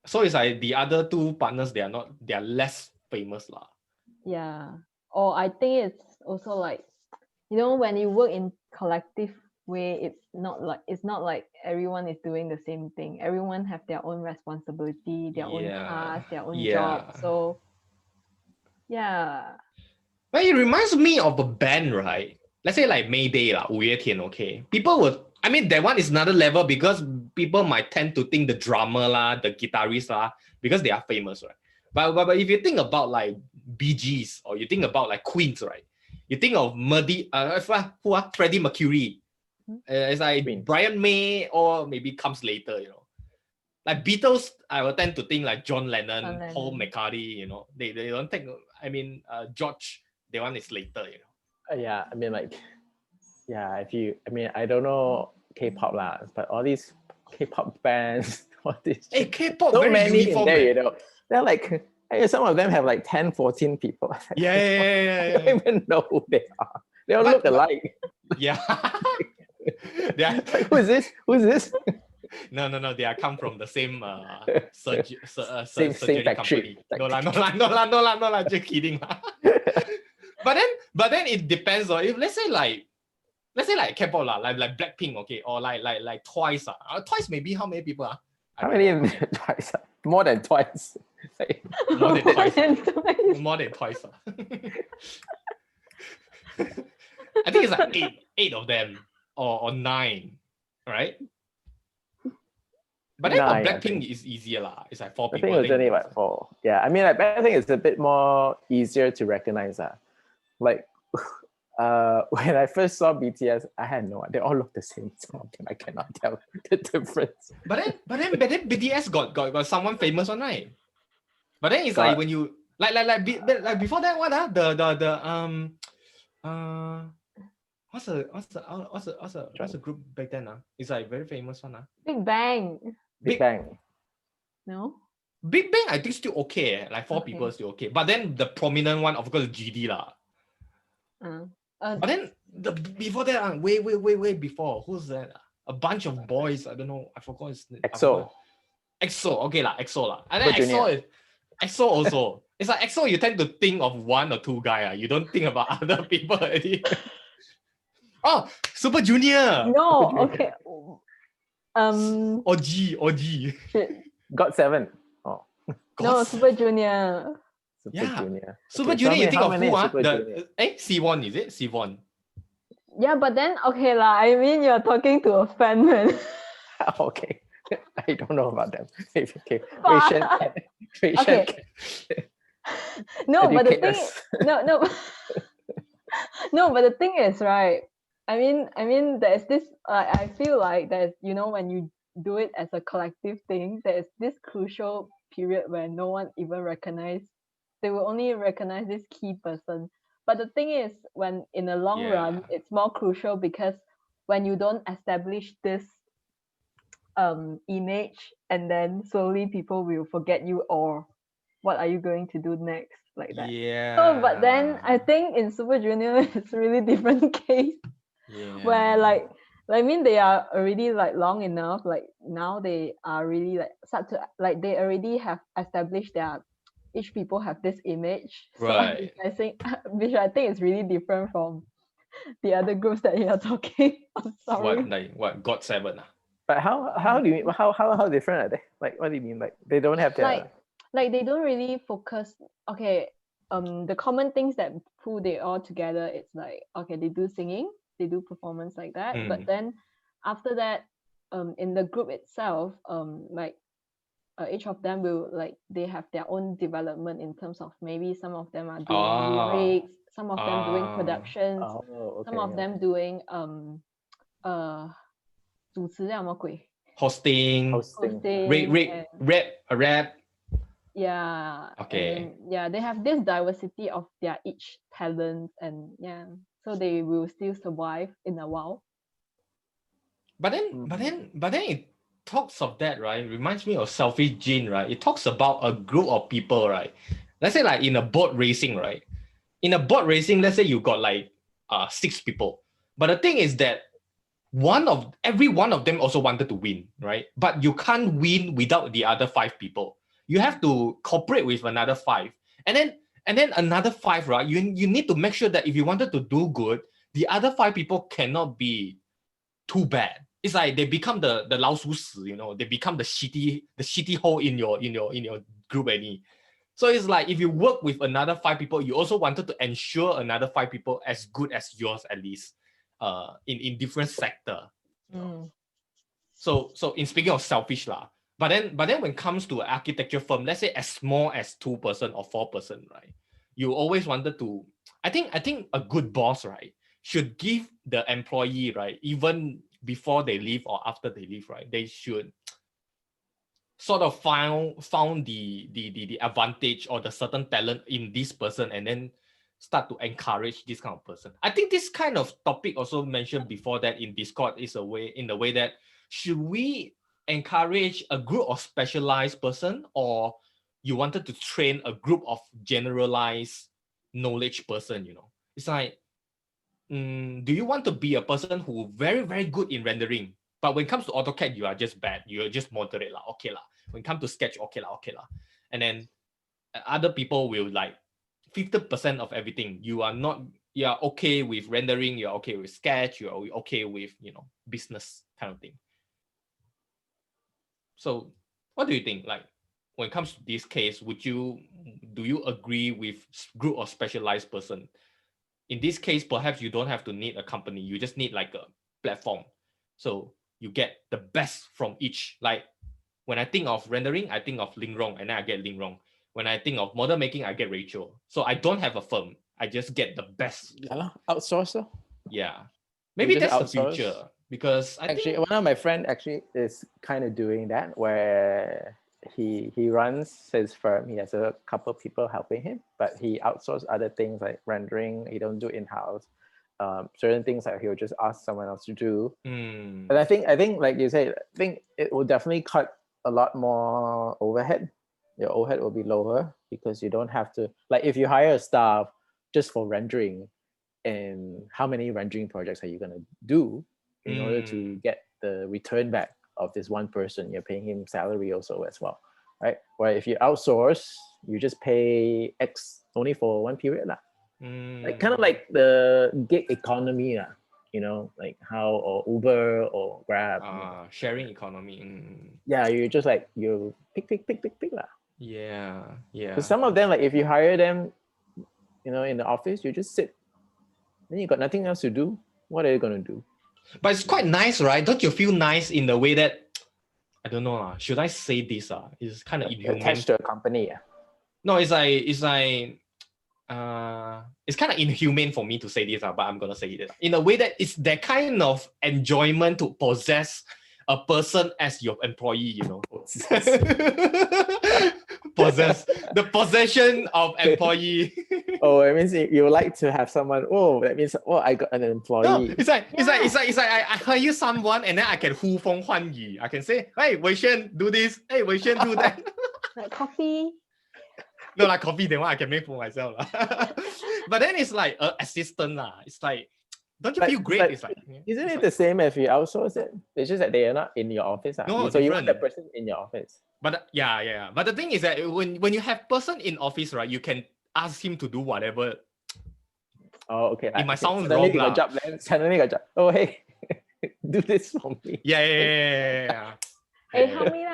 So it's like the other two partners, they are less famous lah. Yeah. Or I think it's also like, when you work in collective way, it's not like everyone is doing the same thing. Everyone have their own responsibility, their own task, their own job. So yeah. Well, it reminds me of a band, right? Let's say like Mayday lah, 五月天, okay? People would, I mean, that one is another level because people might tend to think the drummer lah, the guitarist lah, because they are famous, right? But if you think about like Bee Gees, or you think about like Queens, right? You think of Freddie Mercury. It's like Queen. Brian May, or maybe comes later, Like Beatles, I will tend to think like John Lennon, Paul McCartney, They don't think, I mean, George, the one is later, Yeah, I mean, like, I don't know K-pop lah, but all these K-pop bands, all these. Hey, K-pop, so very many uniform, in there, They're like, some of them have like 10, 14 people. Yeah. I don't even know who they are. They all look alike. Yeah. Like, who's this? No. They are come from the same surgery same company. No lah. Just kidding. But then it depends on, if let's say like K-pop lah, like Blackpink, okay, or like Twice. Twice maybe how many people are? How many Twice? More than twice. More than twice. More than twice. I think it's like eight of them, or 9, right? But then for Blackpink is easier lah. It's like 4 people. I think it's only like 4. Yeah, I mean, like, I think it's a bit more easier to recognize that. Like, when I first saw BTS, I had no idea. They all look the same. So I cannot tell the difference. But then BTS got someone famous one, right? But then it's like when you like before that, what what's the group back then? It's like very famous one. Big Bang. Big Bang. No? Big Bang, I think still okay. Like 4 people still okay. But then the prominent one, of course, GD lah. But then before that, way before, who's that? A bunch of boys. I don't know. I forgot his name. EXO. Okay lah, EXO lah. And then EXO also. It's like EXO, you tend to think of 1 or 2 guys. You don't think about other people already. Oh, Super Junior. No, okay. OG. GOT7. Oh. No, Super Junior. Super Junior, you think of who? Siwon, is it? Siwon. Yeah, but then, okay lah. I mean, you're talking to a fan, man. Okay. I don't know about them. Okay. Weishuen. No, but the thing, no, but the thing is, right? I mean, there's this. I feel like there's, when you do it as a collective thing, there's this crucial period where no one even recognize. They will only recognize this key person. But the thing is, when in the long run, it's more crucial, because when you don't establish this image, and then slowly people will forget you, or what are you going to do next, like that. Yeah. So, but then I think in Super Junior it's really different case, where like I mean they are already like long enough, like now they are really like start to like they already have established their each people have this image. Right. So I think which I think is really different from the other groups that you are talking. I'm sorry. What GOT7? But how do you how different are they? Like what do you mean? Like they don't have their like they don't really focus. Okay, the common things that pull they all together, it's like, okay, they do singing, they do performance like that, but then after that, in the group itself, like each of them will like they have their own development in terms of maybe some of them are doing lyrics, some of them doing productions, some of them doing 主持叫什么鬼 hosting, rap. Yeah. Okay. And yeah, they have this diversity of their each talents, and yeah, so they will still survive in a while. But then it talks of that, right? It reminds me of Selfish Gene, right? It talks about a group of people, right? Let's say like in a boat racing, right? In a boat racing, let's say you got like 6 people. But the thing is that every one of them also wanted to win, right? But you can't win without the other 5 people. You have to cooperate with another 5. And then another 5, right? You need to make sure that if you wanted to do good, the other 5 people cannot be too bad. It's like they become the 老鼠屎, you know, they become the shitty hole in your group. So it's like if you work with another 5 people, you also wanted to ensure another 5 people as good as yours, at least in different sector. So in speaking of selfish lah, but then when it comes to an architecture firm, let's say as small as 2 person or 4 person, right? You always wanted to. I think a good boss, right, should give the employee, right, even before they leave or after they leave, right, they should sort of found the advantage or the certain talent in this person, and then start to encourage this kind of person. I think this kind of topic also mentioned before that in Discord is in the way that should we encourage a group of specialized person, or you wanted to train a group of generalized knowledge person, you know? It's like, do you want to be a person who very, very good in rendering, but when it comes to AutoCAD, you are just bad, you're just moderate lah, okay lah. When it comes to Sketch, okay lah. And then other people will like 50% of everything. You are okay with rendering, you're okay with Sketch, you're okay with, you know, business kind of thing. So what do you think? Like when it comes to this case, do you agree with group of specialized person? In this case, perhaps you don't have to need a company, you just need like a platform. So you get the best from each. Like when I think of rendering, I think of Ling Rong, and then I get Ling Rong. When I think of model making, I get Rachel. So I don't have a firm. I just get the best. Outsource. Yeah. Maybe that's the future. Because I think one of my friends actually is kind of doing that, where he runs his firm. He has a couple of people helping him, but he outsources other things like rendering. He don't do in-house. Certain things that he'll just ask someone else to do. And I think like you said, I think it will definitely cut a lot more overhead. Your overhead will be lower because you don't have to, like if you hire a staff just for rendering, and how many rendering projects are you going to do in order to get the return back of this one person? You're paying him salary also as well, right? Where if you outsource, you just pay X only for one period lah. Like kind of like the gig economy lah, you know, like how or Uber or Grab, sharing economy. Yeah, you just like you pick lah. Yeah. Because some of them, like if you hire them, you know, in the office, you just sit, then you got nothing else to do. What are you gonna do? But it's quite nice, right? Don't you feel nice in the way that, I don't know, should I say this? It's kind of inhumane. Attached to a company. No, it's kind of inhumane for me to say this, but I'm gonna say it in a way that it's that kind of enjoyment to possess a person as your employee, you know. The possession of employee. Oh, it means you like to have someone. Oh, that means I got an No, employee. it's like I hire someone and then I can 呼风唤雨. I can say, hey, weishuen, do this. Hey, weishuen, do that. Like coffee. No, like coffee, the one I can make for myself. But then it's like an assistant. It's like, don't you feel great? It's like, isn't it the same if you outsource it? It's just that they are not in your office. No, so you want the different. person in your office. But yeah. But the thing is that when you have person in office, right, you can ask him to do whatever. Oh, okay. It might sound suddenly wrong, got job, then suddenly got job. Oh, hey, do this for me. Yeah. Hey, help me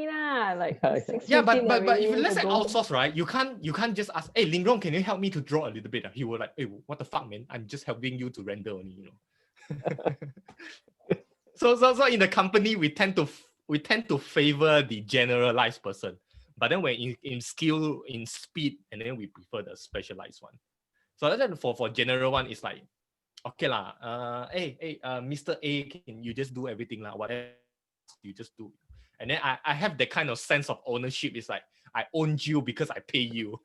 lah. Like Yeah, but if already, let's say go. outsource, right, you can't just ask, hey, Ling Rong, can you help me to draw a little bit? He will like, hey, what the fuck, man? I'm just helping you to render only, you know. So in the company, we tend to favor the generalized person, but then when in skill, in speed, and then we prefer the specialized one. So then for general one, it's like, okay lah, hey, Mr. A, can you just do everything lah? Whatever you just do. And then I have that kind of sense of ownership. It's like I own you because I pay you.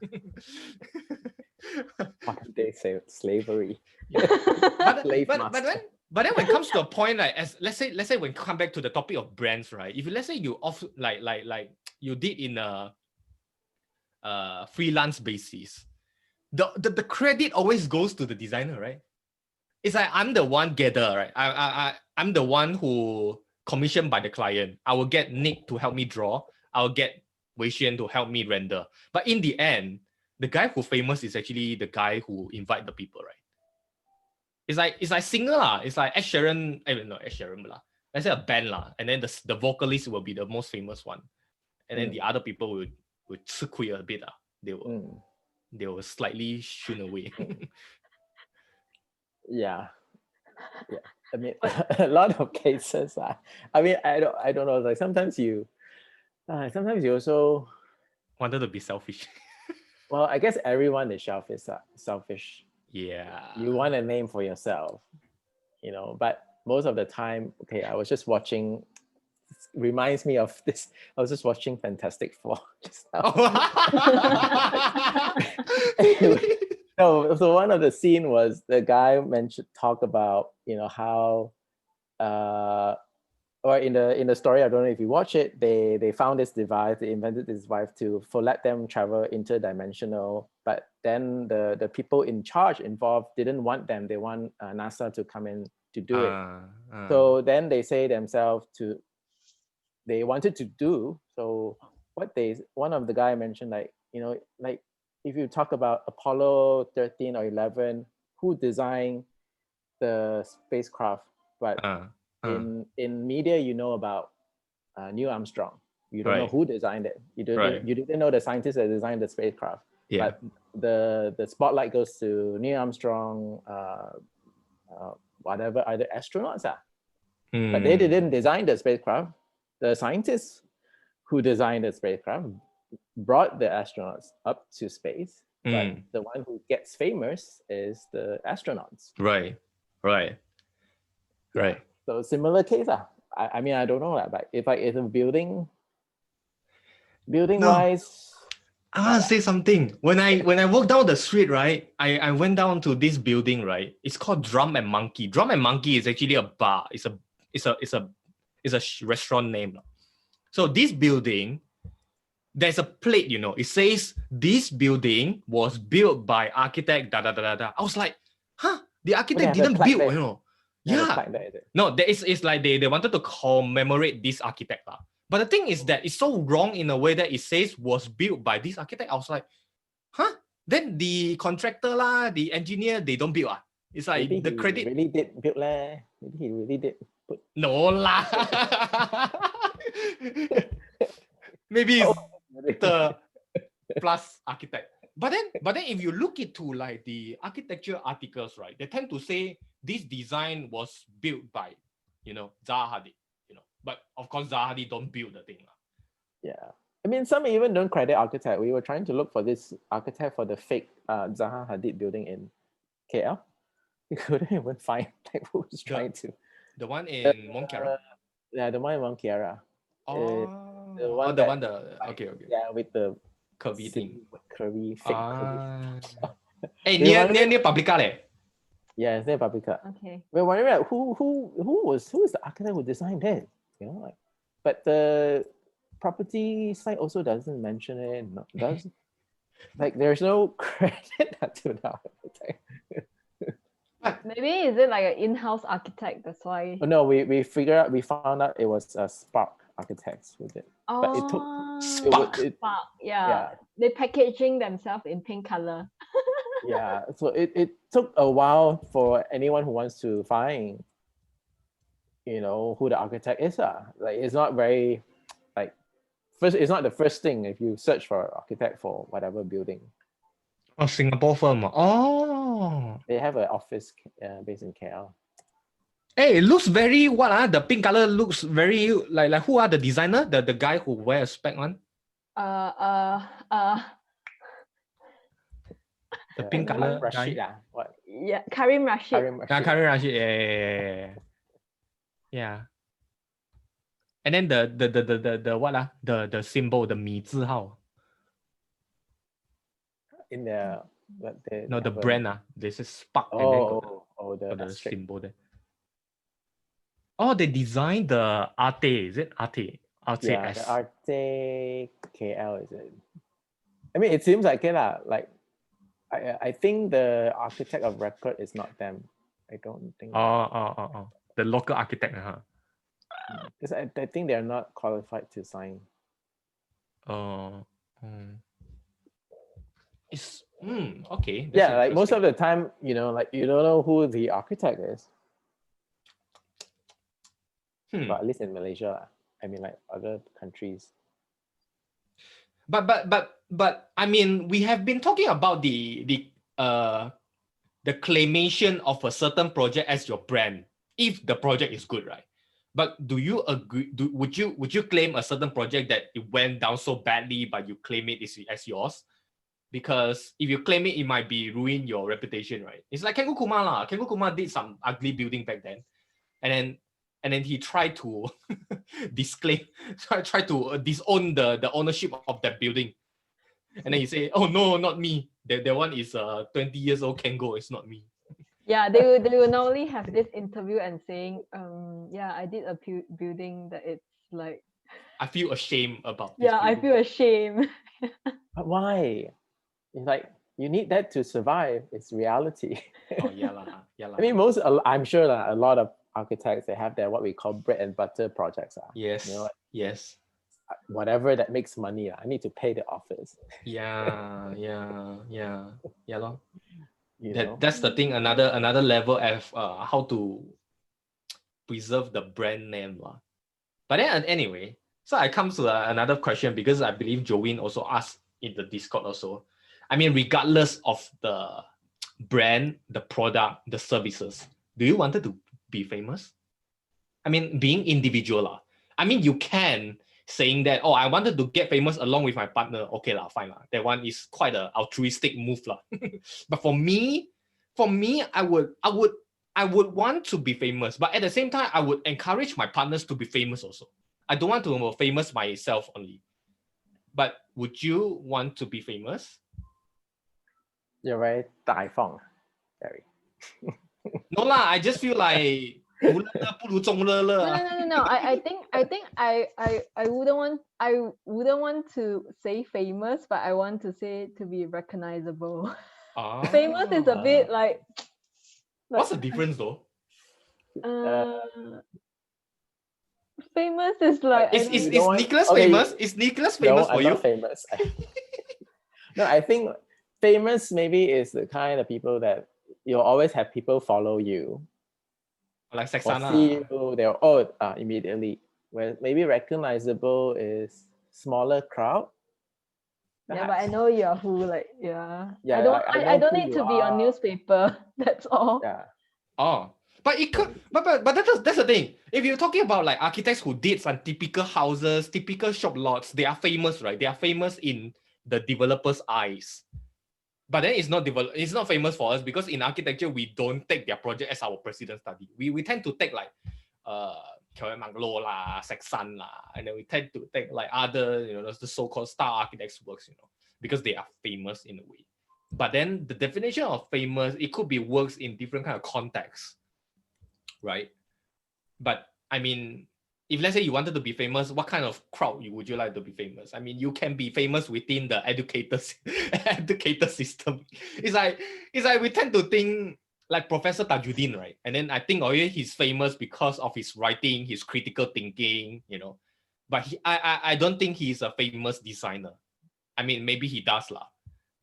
What they say, slavery. Yeah. Slave but master. then when it comes to a point, like, as let's say when come back to the topic of brands, right? If let's say you off like you did in a freelance basis, the credit always goes to the designer, right? It's like I'm the one getter, right? I'm the one who commissioned by the client. I will get Nick to help me draw. I'll get Weishuen to help me render. But in the end, the guy who famous is actually the guy who invite the people, right? It's like singer lah. It's like Ed Sheeran, not Ed Sheeran lah. Let's say a band lah, and then the vocalist will be the most famous one, and then the other people will 吃亏 a bit lah. They will slightly shun away. Yeah. I mean, a lot of cases. I mean, I don't know. Like sometimes you also wanted to be selfish. Well, I guess everyone is selfish. Yeah. You want a name for yourself, you know. But most of the time, okay, I was just watching. Reminds me of this. I was just watching Fantastic Four just now. So one of the scene was the guy talk about, you know, how or in the story, I don't know if you watch it, they found this device, they invented this device for let them travel interdimensional, but then the people in charge involved didn't want them. They want NASA to come in to do it. So then they say themselves they wanted to do, so one of the guy mentioned, like, you know, like, if you talk about Apollo 13 or 11, who designed the spacecraft? But in media, you know about Neil Armstrong. You don't know who designed it. You didn't know the scientists that designed the spacecraft. Yeah. But the spotlight goes to Neil Armstrong, whatever other astronauts are. But they didn't design the spacecraft. The scientists who designed the spacecraft brought the astronauts up to space, but the one who gets famous is the astronauts. Right. So similar case. I mean, I don't know that, but if it's a building wise, I want to say something. When I walk down the street, right, I went down to this building, right? It's called Drum and Monkey. Drum and Monkey is actually a bar. It's a restaurant name. So this building, there's a plate, you know, it says this building was built by architect da da da da. I was like, huh? The architect didn't build, you know. Yeah. No, it's like they wanted to commemorate this architect. But the thing is that it's so wrong in a way that it says was built by this architect. I was like, huh? Then the contractor the engineer, they don't build. It's like maybe the credit. Really did build Maybe he really did put. No lah. Maybe it's the plus architect. But then if you look into like the architecture articles, right, they tend to say this design was built by, you know, Zaha Hadid, you know. But of course Zaha Hadid don't build the thing. Yeah. I mean, some even don't credit architect. We were trying to look for this architect for the fake Zaha Hadid building in KL. We couldn't even find like who was trying to. The one in Mont Kiara? Yeah, the one in Mont Kiara. Okay. Yeah, with the curvy thing. Curvy, fake curvy. Hey, We're near Paprika leh. Yeah, it's near Paprika. Okay. We're wondering like, who was the architect who designed it? You know, like, but the property site also doesn't mention it. Does like there's no credit to the architect. Maybe is it like an in-house architect? That's why. Oh, no, we found out it was a Spark Architects who did. But it took Spark. Spark, yeah. They packaging themselves in pink color. Yeah, so it took a while for anyone who wants to find, you know, who the architect is. Like it's not very like first. It's not the first thing if you search for an architect for whatever building. Oh, Singapore firm. Oh. They have an office based in KL. Hey, it looks very what? The pink color looks very like who are the designer? The guy who wear a spec one? The pink color Rashid, guy. what? Yeah, Karim Rashid. Karim Rashid. Yeah. And then the what? The symbol, the 米字号. In the the brand this is Spark. The symbol there. Oh, they designed the Arte. Is it Arte? Yeah, the Arte KL, is it? I mean, it seems like it like I think the architect of record is not them. I don't think. The local architect, Because I think they're not qualified to sign. It's okay. Yeah, like most of the time, you know, like you don't know who the architect is. But at least in Malaysia, I mean, like other countries. But I mean, we have been talking about the claimation of a certain project as your brand, if the project is good, right? But do you agree? Would you claim a certain project that it went down so badly, but you claim it as yours? Because if you claim it, it might be ruin your reputation, right? It's like Kengo Kumar lah. Kengo Kumar did some ugly building back then, and then he tried to try to disown the ownership of that building, and then he say, "Oh no, not me. That one is 20 years old Kengo. It's not me." Yeah, they will normally have this interview and saying, yeah, I did a building that it's like. I feel ashamed about. Yeah, I feel ashamed. But why? It's like you need that to survive. It's reality. Yeah. I mean, I'm sure that a lot of architects, they have their what we call bread and butter projects. Yes. You know, like, yes. Whatever that makes money, I need to pay the office. Yeah. Lor. That's the thing. Another level of how to preserve the brand name, lah. But then anyway, so I come to another question, because I believe Jolene also asked in the Discord also. I mean, regardless of the brand, the product, the services, do you want to be famous? I mean, being individual. I mean, you can saying that, I wanted to get famous along with my partner. Okay, fine. That one is quite an altruistic move. But for me, I would want to be famous. But at the same time, I would encourage my partners to be famous also. I don't want to be famous myself only. But would you want to be famous? You're very 大方, very. No lah, I just feel like no. I think I wouldn't want to say famous, but I want to say to be recognizable. Famous is a bit like what's the difference though? Famous is like is Nicholas famous? Is Nicholas famous for I'm you? Not famous. No, I think famous maybe is the kind of people that you'll always have people follow you. Like Saxana. See you, they'll immediately. Where maybe recognizable is smaller crowd. Perhaps. Yeah, but I know you're who, like, yeah. I don't need to be on newspaper. That's all. Yeah. Oh. But it could, but that's the thing. If you're talking about like architects who did some typical houses, typical shop lots, they are famous, right? They are famous in the developer's eyes. But then it's not famous for us, because in architecture we don't take their project as our precedent study. We tend to take like Manglo lah, Saxon lah, and then we tend to take like other, the so-called star architects works, because they are famous in a way. But then the definition of famous, it could be works in different kind of contexts, right? But I mean, if let's say you wanted to be famous, what kind of crowd would you like to be famous? I mean, you can be famous within the educator system. It's like we tend to think like Professor Tajuddin, right? And then I think he's famous because of his writing, his critical thinking, But I don't think he's a famous designer. I mean, maybe he does lah.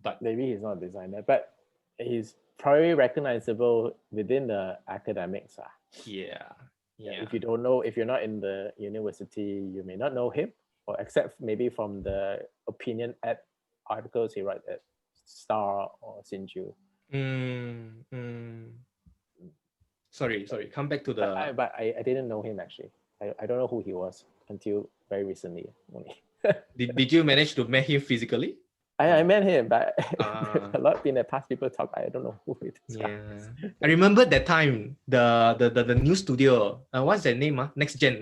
But maybe he's not a designer, but he's probably recognizable within the academics. Yeah. If you don't know, if you're not in the university, you may not know him, or except maybe from the opinion at articles he wrote at Star or Sinju. Sorry. Come back to the. But I didn't know him actually. I don't know who he was until very recently only. Did you manage to meet him physically? I met him, but a lot in the past people talk. I don't know who it is. Yeah, I remember that time the new studio. What's their name? Next Gen.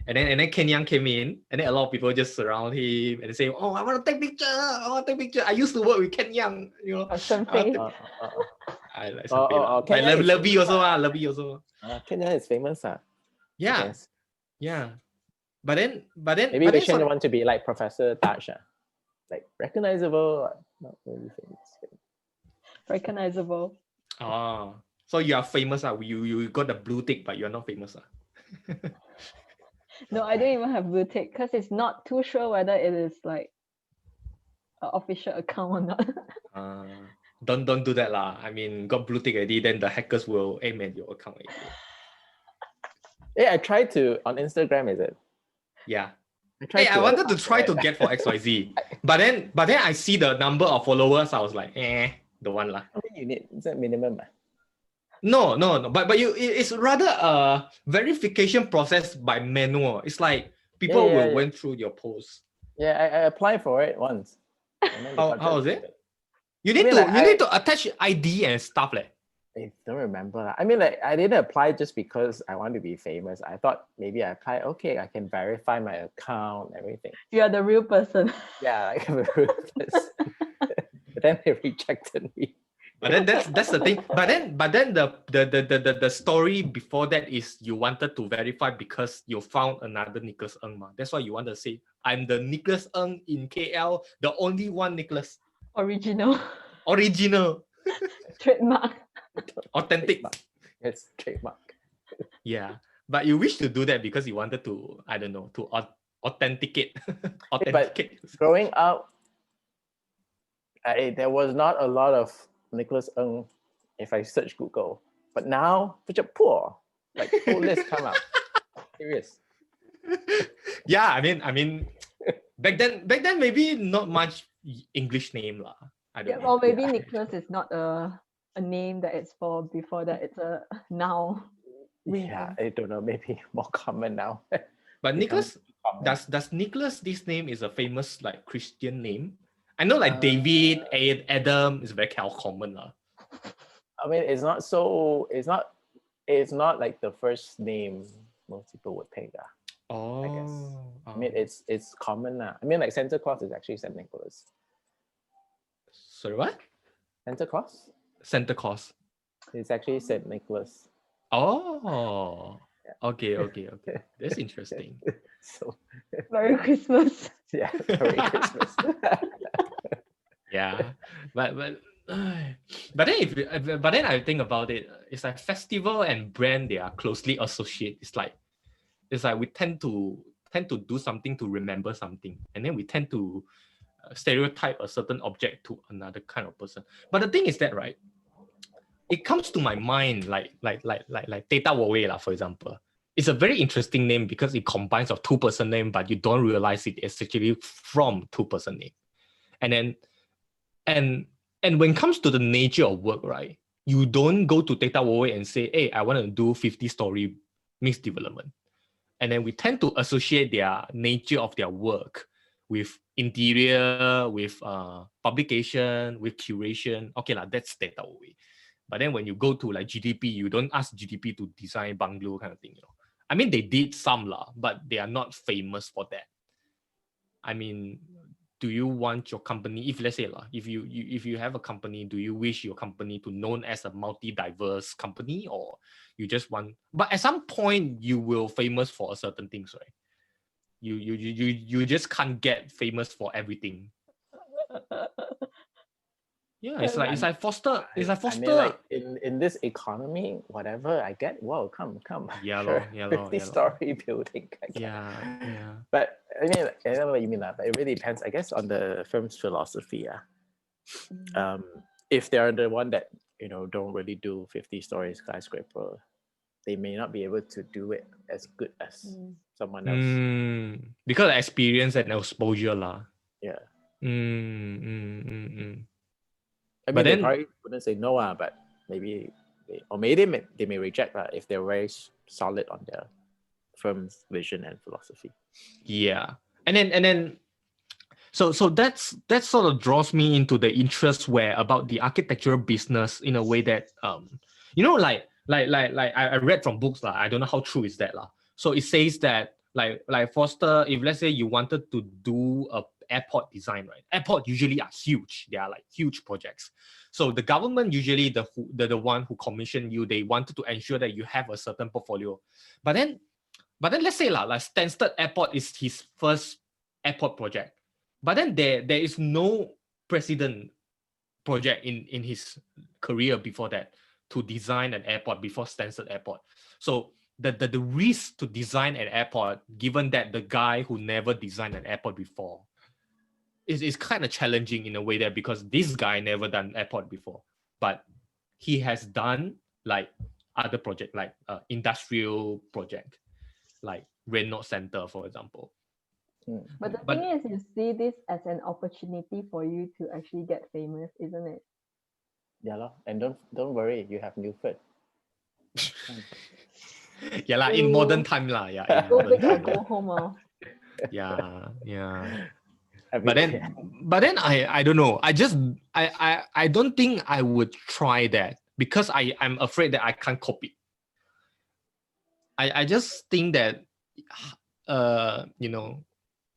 And then Ken Yang came in, and then a lot of people just surround him and say, "Oh, I want to take picture. I used to work with Ken Yang. I like something. Levy also. Ken Yang is famous. Yeah. But then maybe weishuen want to be like Professor Taj. Like recognizable, not really famous. Recognizable. So you are famous. You got the blue tick, but you're not famous. No, I don't even have blue tick because it's not too sure whether it is like an official account or not. Don't do that lah. I mean, got blue tick already, then the hackers will aim at your account already. Yeah, I tried to on Instagram. Is it? Yeah. I wanted to try to get for XYZ, but then I see the number of followers. I was like, the one lah. How many you need? Is that minimum? No. But it's rather a verification process by manual. It's like people will went through your post. Yeah, I applied for it once. How is it? You need to attach ID and stuff like. I don't remember. I mean, like I didn't apply just because I want to be famous. I thought maybe I applied. Okay, I can verify my account, everything. You are the real person. Yeah, I am a real person. But then they rejected me. But then that's the thing. But then the story before that is you wanted to verify because you found another Nicholas Ng. That's why you want to say I'm the Nicholas Ng in KL, the only one Nicholas. Original. Trademark. Authentic. Yes, trademark. Yeah, but you wish to do that because you wanted to, I don't know, to authenticate. But growing up, there was not a lot of Nicholas Ng if I search Google. But now, poor, like full list come out. Serious. Yeah, I mean, back then maybe not much English name lah. I don't know. Or maybe Nicholas is not a name that it's for. Before that, it's a now. Yeah, I don't know. Maybe more common now. But Nicholas, does Nicholas, this name is a famous like Christian name? I know like David, Adam is very common lah. I mean, it's not like the first name most people would take. I guess. I mean, it's common now. I mean, like Santa Claus is actually Saint Nicholas. Sorry, what? Santa Claus? Santa Claus. It's actually Saint Nicholas. Oh. Yeah. Okay. That's interesting. So Merry Christmas. Yeah, Merry Christmas. Yeah, but then I think about it. It's like festival and brand, they are closely associated. It's like we tend to do something to remember something, and then we tend to stereotype a certain object to another kind of person. But the thing is that, right, it comes to my mind like Data Wowe, for example. It's a very interesting name because it combines of two-person name, but you don't realize it is actually from two-person name. And then and when it comes to the nature of work, right, you don't go to Data Wowe and say, hey, I want to do 50-story mixed development. And then we tend to associate their nature of their work with interior, with publication, with curation. Okay, that's Data Wowe. But then when you go to like GDP, you don't ask GDP to design bungalow kind of thing. I mean, they did some but they are not famous for that. I mean, do you want your company, if let's say if you have a company, do you wish your company to known as a multi-diverse company, or you just want, but at some point you will famous for certain things, right? You just can't get famous for everything. Yeah, it's like Foster. It's like Foster. I mean, like in this economy, whatever I get, whoa, come. Yeah, sure. yeah, 50-story building. Yeah. But I mean, I know what you mean, but it really depends, I guess, on the firm's philosophy. If they're the one that don't really do 50-story skyscraper, they may not be able to do it as good as someone else. Because experience and exposure lah. Yeah. I But mean, they then, probably wouldn't say no, but maybe they may reject if they're very solid on their firm's vision and philosophy. Yeah, and then, so that's sort of draws me into the interest about the architectural business in a way that like I read from books lah. I don't know how true is that lah. So it says that like Foster, if let's say you wanted to do a airport design, right? Airport usually are huge. They are like huge projects. So the government usually the one who commissioned you, they wanted to ensure that you have a certain portfolio. But then let's say like Stansted Airport is his first airport project. But then there is no precedent project in his career before that to design an airport before Stansted Airport. So the risk to design an airport, given that the guy who never designed an airport before, is kind of challenging in a way that because this guy never done airport before, but he has done like other project, like industrial project, like Renault Center, for example. But the thing is, you see this as an opportunity for you to actually get famous, isn't it? Yeah, and don't worry, you have Newford. Yeah, like in modern time lah. Yeah, go big or go home. Yeah. I mean, but then I don't know. I don't think I would try that because I'm afraid that I can't copy. I just think that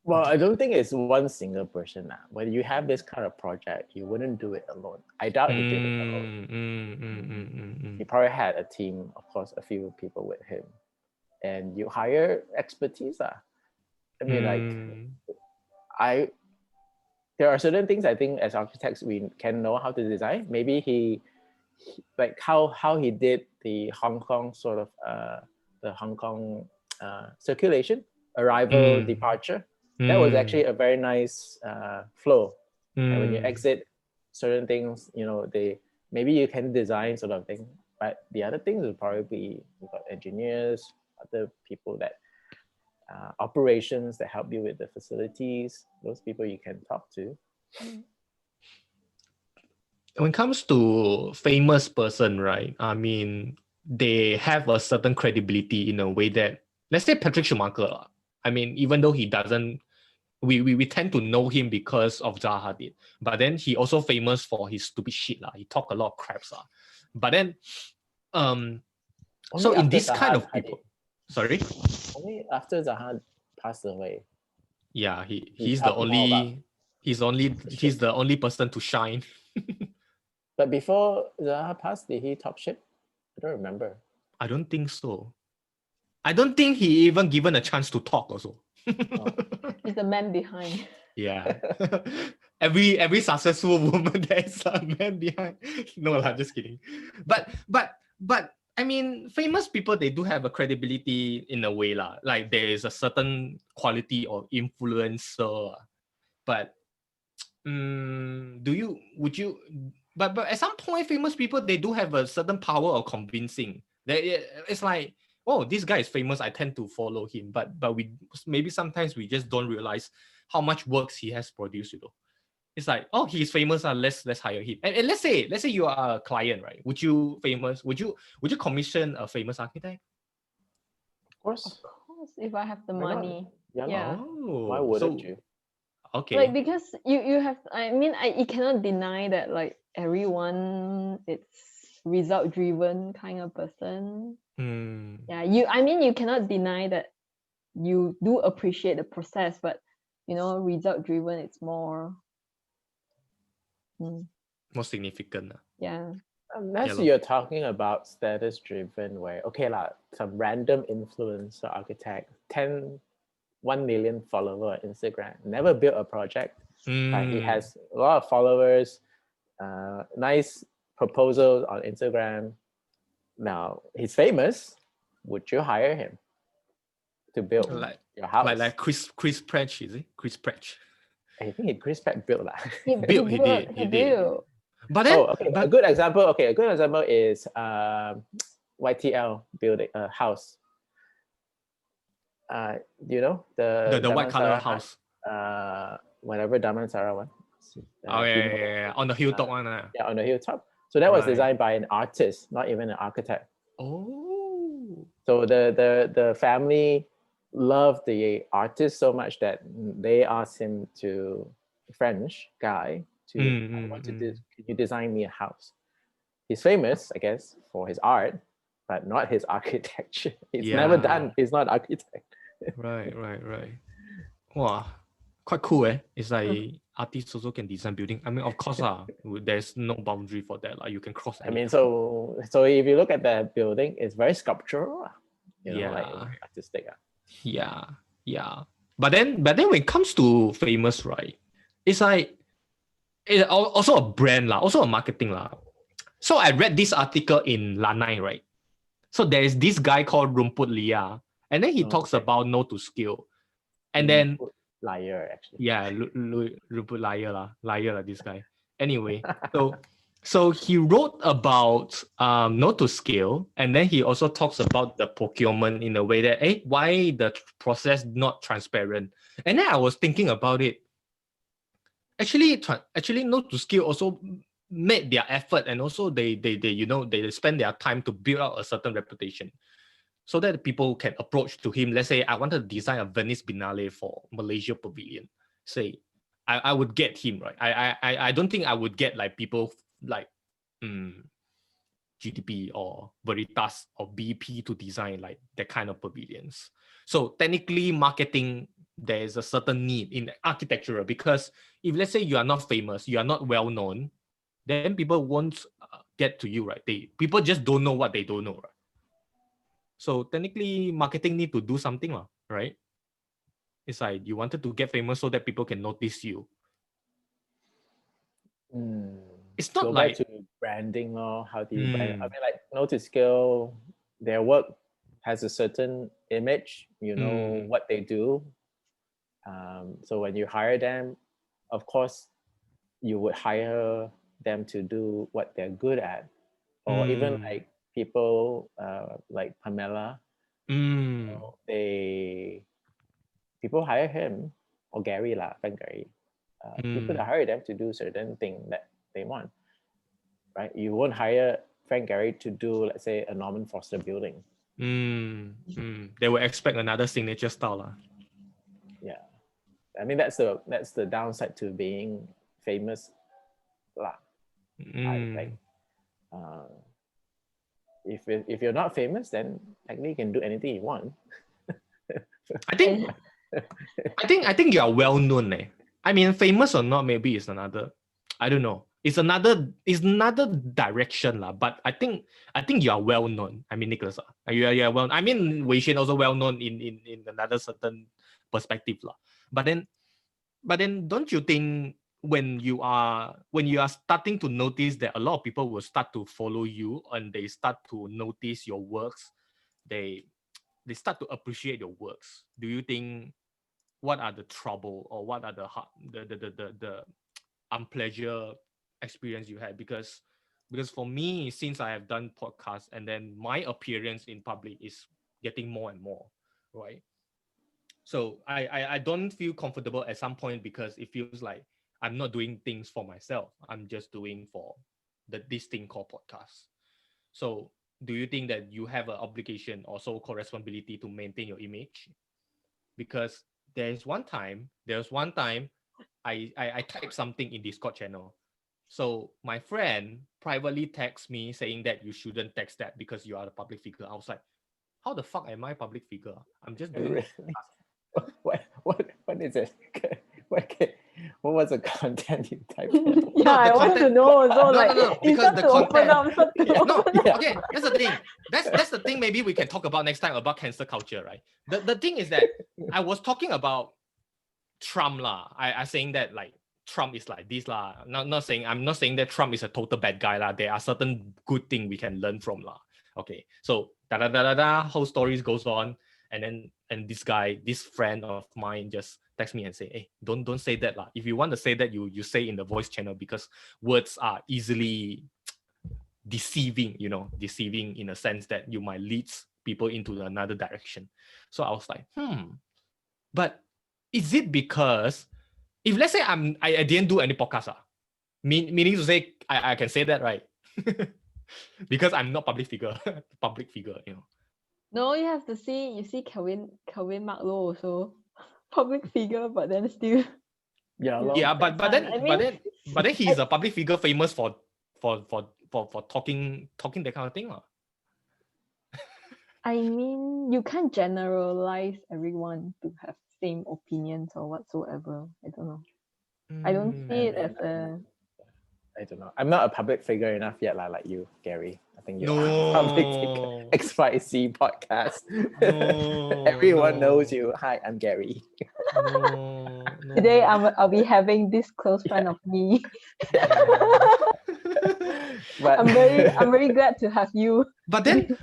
Well, I don't think it's one single person now. When you have this kind of project, you wouldn't do it alone. I doubt he did it alone. He probably had a team, of course, a few people with him, and you hire expertise. I mean, there are certain things I think as architects we can know how to design. Maybe he like how he did the Hong Kong sort of the Hong Kong circulation, arrival, departure. That was actually a very nice flow. And when you exit certain things, maybe you can design sort of thing. But the other things will probably be you've got engineers, other people that operations that help you with the facilities. Those people you can talk to. When it comes to famous person, right? I mean, they have a certain credibility in a way that, let's say Patrick Schumacher. I mean, even though he doesn't, we tend to know him because of Zaha Hadid, but then he also famous for his stupid shit lah. He talk a lot of craps lah. But then, so in this kind of people, sorry, only after Zaha passed away. Yeah, he's the only person to shine. But before Zaha passed, did he top ship? I don't remember. I don't think so. I don't think he even given a chance to talk also. He's the man behind. Yeah. Every successful woman, there is a man behind. No lah, just kidding. But I mean, famous people, they do have a credibility in a way lah. Like there is a certain quality of influencer. But but at some point, famous people, they do have a certain power of convincing. It's like, oh, this guy is famous, I tend to follow him. But we maybe sometimes we just don't realize how much works he has produced, It's like, oh, he's famous, let's hire him. And let's say you are a client, right? Would you commission a famous architect? Of course, if I have the money. Yeah. Oh, why wouldn't you? Okay. Like, because you have, you cannot deny that like everyone, it's result driven kind of person. Yeah, you cannot deny that you do appreciate the process, but result driven. It's more more significant. Yeah. Unless you're talking about status driven, where okay some random influencer architect, 1 million follower on Instagram, never built a project, but he has a lot of followers, nice proposals on Instagram. Now he's famous. Would you hire him to build your house? Like Chris Pratt, is it? Chris Pratt. I think Chris Pratt built that. He did. But then, a good example. Okay, a good example is YTL building a house. You know the white color house. Whatever Damansara one. Yeah. On the hilltop one. Yeah, on the hilltop. So that was designed by an artist, not even an architect. Oh. So the family loved the artist so much that they asked him to, French guy, I want to can you design me a house? He's famous, I guess, for his art, but not his architecture. He's never done. He's not architect. Right. Wow, quite cool, eh? It's like artists also can design building. I mean, of course, there's no boundary for that. Like you can cross. I mean, so if you look at the building, it's very sculptural. Like artistic. Yeah. But then when it comes to famous, right? It's like it's also a brand, also a marketing. So I read this article in Lanai, right? So there is this guy called Rumput Lia, and then he talks about no to skill. And then liar, actually. Yeah, Rumput liar, this guy. Anyway, so he wrote about no to scale, and then he also talks about the procurement in a way that why the process not transparent. And then I was thinking about it. Actually, no to scale also made their effort, and also they spend their time to build out a certain reputation, so that people can approach to him. Let's say I wanted to design a Venice Biennale for Malaysia Pavilion. Say I would get him, right? I don't think I would get like people like GDP or Veritas or BP to design like that kind of pavilions. So technically marketing, there is a certain need in architecture, because if let's say you are not famous, you are not well known, then people won't get to you, right? People just don't know what they don't know, right? So technically marketing need to do something, right? It's like you wanted to get famous so that people can notice you. It's not go like back to branding, or how do you brand? I mean, like Notice Scale, their work has a certain image. You know what they do. So when you hire them, of course, you would hire them to do what they're good at, or even like people like Pamela. People hire him, or Gary Frank Gary. People hire them to do certain thing that they want, right? You won't hire Frank Gary to do, let's say, a Norman Foster building. They will expect another signature style. Yeah, I mean that's the downside to being famous. I think. If you're not famous, then technically you can do anything you want. I think you are well known. I mean, famous or not, maybe it's another. I don't know. It's another direction, but I think you are well known. I mean, Nicholas, you are well. I mean, Weishuen also well known in another certain perspective, But then, don't you think when you are starting to notice that a lot of people will start to follow you and they start to notice your works, they start to appreciate your works. Do you think what are the trouble, or what are the unpleasant experience you had? Because for me, since I have done podcasts, and then my appearance in public is getting more and more, right? So I don't feel comfortable at some point, because it feels like I'm not doing things for myself. I'm just doing for this thing called podcast. So do you think that you have an obligation or so-called responsibility to maintain your image? Because there's one time I typed something in Discord channel. So my friend privately texts me saying that you shouldn't text that because you are a public figure. I was like, how the fuck am I a public figure? I'm just doing what is it? What was the content you typed in? Yeah, I want to know also. No, because the content. No, Yeah. okay, that's the thing. That's the thing. Maybe we can talk about next time about cancel culture, right? The thing is that I was talking about Trump lah. I saying that like Trump is like this lah. I'm not saying that Trump is a total bad guy lah. There are certain good things we can learn from lah. Okay, so whole stories goes on, and this guy, this friend of mine, just text me and say, hey, don't say that lah. If you want to say that, you say in the voice channel, because words are easily deceiving in a sense that you might lead people into another direction. So I was like, but is it because if let's say I didn't do any podcast, meaning to say I can say that, right? Because I'm not public figure, No, you have to see. You see, Kelvin Marklow also public figure, but then still. Yeah, but then he's a public figure famous for talking that kind of thing. I mean, you can't generalize everyone to have same opinions or whatsoever. I don't know. I don't see it as a. I don't know. I'm not a public figure enough yet, like you, Gary. I think you're No. a public figure. XYZ podcast. Everyone knows you. Hi, I'm Gary. No. Today I'll be having this close friend of me. But I'm very glad to have you. But then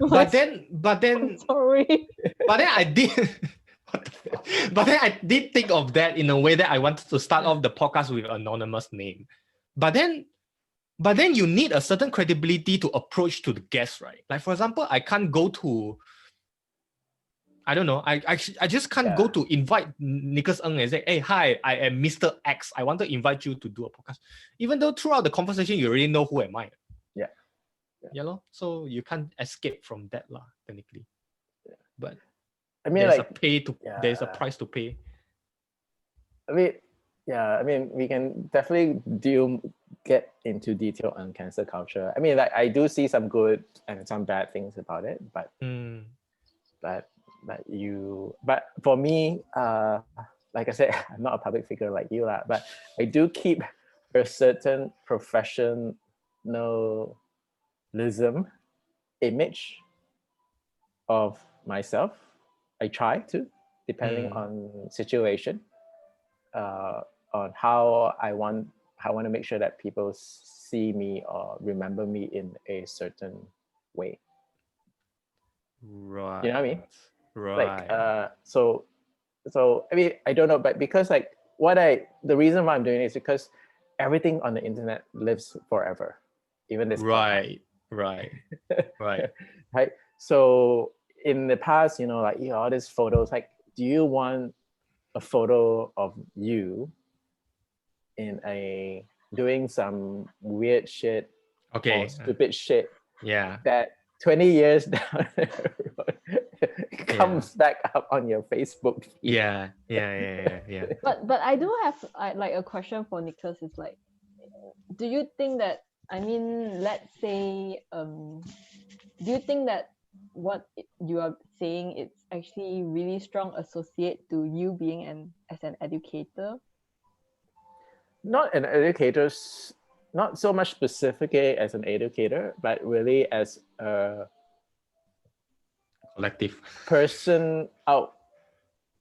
Sorry. But then I did. But then I did think of that in a way that I wanted to start off the podcast with an anonymous name. But then you need a certain credibility to approach to the guest, right? Like, for example, I can't go to, I don't know, I just can't go to invite Nicholas Ng and say, hey, hi, I am Mr. X. I want to invite you to do a podcast. Even though throughout the conversation, you already know who am I. Yeah. So you can't escape from that, technically. Yeah. But I mean, there's a price to pay. I mean, we can definitely get into detail on cancel culture. I mean, like, I do see some good and some bad things about it, but for me, like I said, I'm not a public figure like you, but I do keep a certain professionalism image of myself. I try to, depending on situation, on how I want to make sure that people see me or remember me in a certain way. Right. You know what I mean? Right. Like, so I mean, I don't know, but because like the reason why I'm doing it is because everything on the internet lives forever, even this. Right. Right. So in the past, like, all these photos, like, do you want a photo of you in doing some weird shit or stupid shit that 20 years down the road comes back up on your Facebook feed? Yeah. But I do have like a question for Nicholas. Is like, do you think that, I mean, let's say, do you think that what you are saying, it's actually really strong associate to you being as an educator? Not an educator, not so much specifically as an educator, but really as a collective person out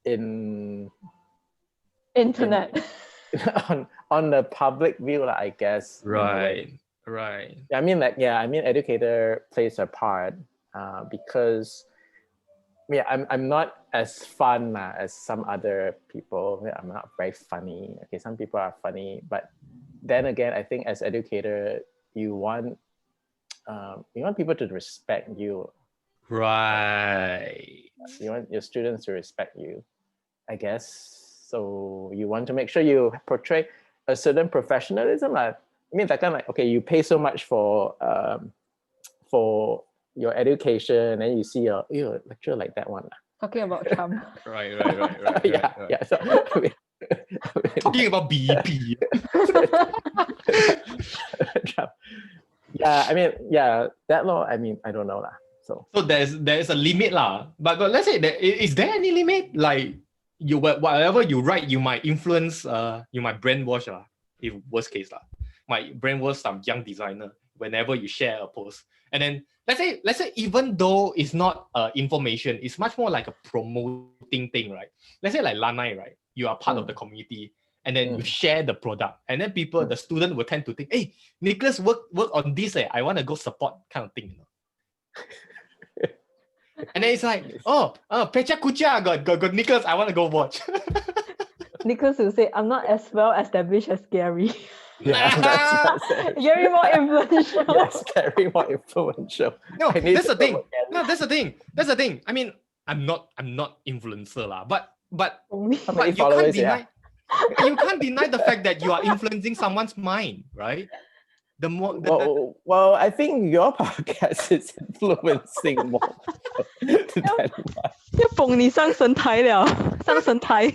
in internet. On the public view, I guess. Right. I mean, educator plays a part because I'm not as fun as some other people. I'm not very funny. Okay, some people are funny, but then again, I think as educator, you want people to respect you. Right. You want your students to respect you, I guess. So you want to make sure you portray a certain professionalism. I mean, that kind of like, okay, you pay so much for your education, and you see a lecture like that one. Talking about Trump. Right. Yeah. So, talking about BEP. Trump. Yeah, I mean, that law. I mean, I don't know . So there's a limit lah. But let's say is there any limit? Like, whatever you write, you might influence, you might brainwash, if worst case, might brainwash some young designer whenever you share a post. And then let's say even though it's not information, it's much more like a promoting thing, right? Let's say like Lanai, right? You are part of the community, and then you share the product, and then the student will tend to think, hey, Nicholas work on this, I want to go support, kind of thing, And then it's like, Pecha Kucha got Nicholas, I want to go watch. Nicholas will say, I'm not as well established as Gary. Yeah, that's Gary more influential. Yes, Gary more influential. No, that's the thing. No, that's the thing. That's the thing. I mean, I'm not influencer but you can't deny. You can't deny the fact that you are influencing someone's mind, right? The more well, I think your podcast is influencing more than mine. 要捧你上神台了，上神台。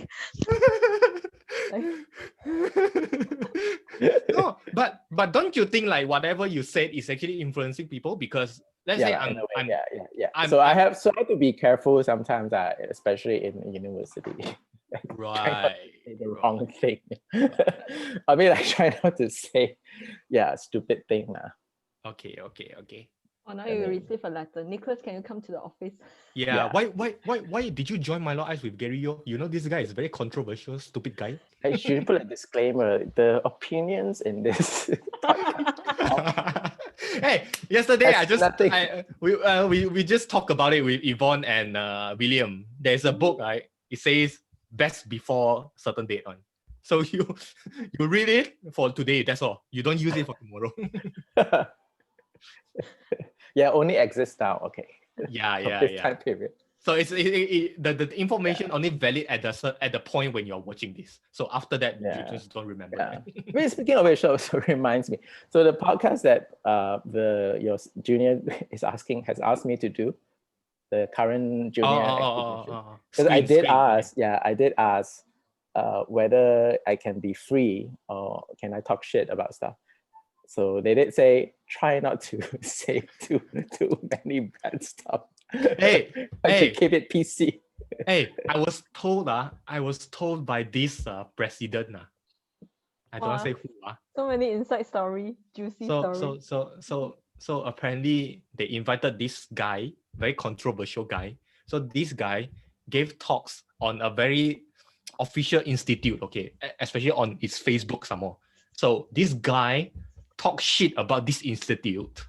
No, but don't you think like whatever you said is actually influencing people? Because let's say So I have to be careful sometimes, especially in university. Right. Say the wrong thing. I mean, I try not to say, stupid thing now. Okay. Oh, now you receive a letter. Nicholas, can you come to the office? Yeah. Why did you join Miloais with Gary Yo? You know this guy is very controversial, stupid guy. I should put a disclaimer. The opinions in this. Hey, yesterday we just talked about it with Yvonne and William. There's a book, right? It says best before certain date on. So you read it for today. That's all. You don't use it for tomorrow. Yeah, only exists now. Okay. Yeah. Time period. So the information only valid at the point when you're watching this. So after that, you just don't remember. Yeah. I mean, speaking of which, also reminds me. So the podcast that your junior has asked me to do, the current junior, because I did ask whether I can be free or can I talk shit about stuff. So they did say, try not to say too many bad stuff. Hey, keep it PC. Hey, I was told by this president. I don't want to say who. So many inside story, juicy story. So apparently they invited this guy, very controversial guy. So this guy gave talks on a very official institute, okay, especially on its Facebook some more. So this guy talk shit about this institute.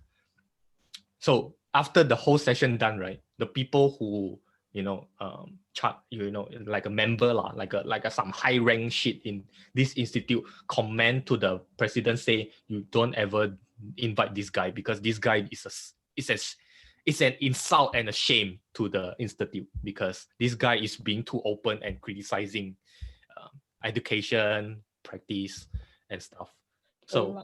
So after the whole session done, right, the people who like a member like a some high rank shit in this institute comment to the president, say you don't ever invite this guy because this guy is an insult and a shame to the institute because this guy is being too open and criticizing education practice and stuff. So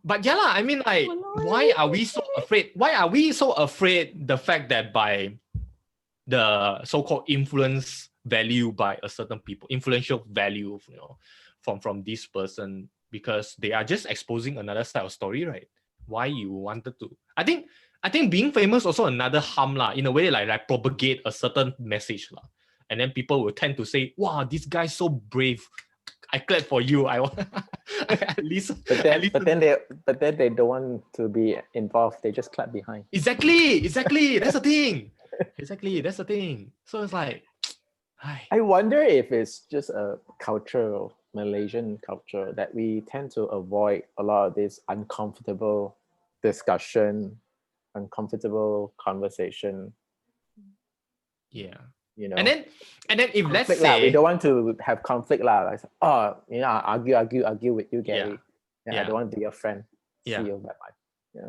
but yeah, I mean, like, why are we so afraid? Why are we so afraid the fact that by the so-called influence value by a certain people, influential value, from this person, because they are just exposing another side of story, right? Why you wanted to? I think being famous also another harm in a way, like propagate a certain message and then people will tend to say, wow, this guy's so brave. I clap for you. I want at least. But then they don't want to be involved. They just clap behind. Exactly. That's the thing. That's the thing. So it's like, I wonder if it's just a cultural Malaysian culture that we tend to avoid a lot of this uncomfortable discussion, uncomfortable conversation. Yeah. And then if conflict, let's say we don't want to have conflict like, argue with you, Gary. I don't want to be your friend. See you, bye-bye.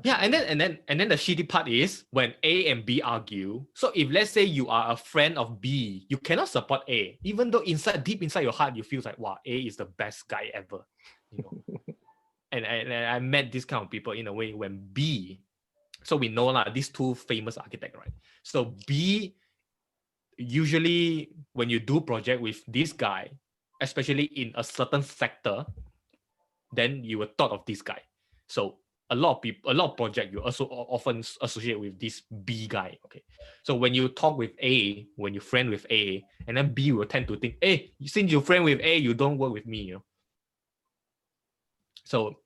And then the shitty part is when A and B argue. So if let's say you are a friend of B, you cannot support A, even though deep inside your heart you feel like, wow, A is the best guy ever. And I met this kind of people in a way when B. So we know these two famous architects, right? So B. Usually when you do project with this guy, especially in a certain sector, then you will thought of this guy. So a lot of people, a lot of projects you also often associate with this B guy. Okay, so when you talk with A, when you friend with A, and then B will tend to think, hey, since you friend with A, you don't work with me, So,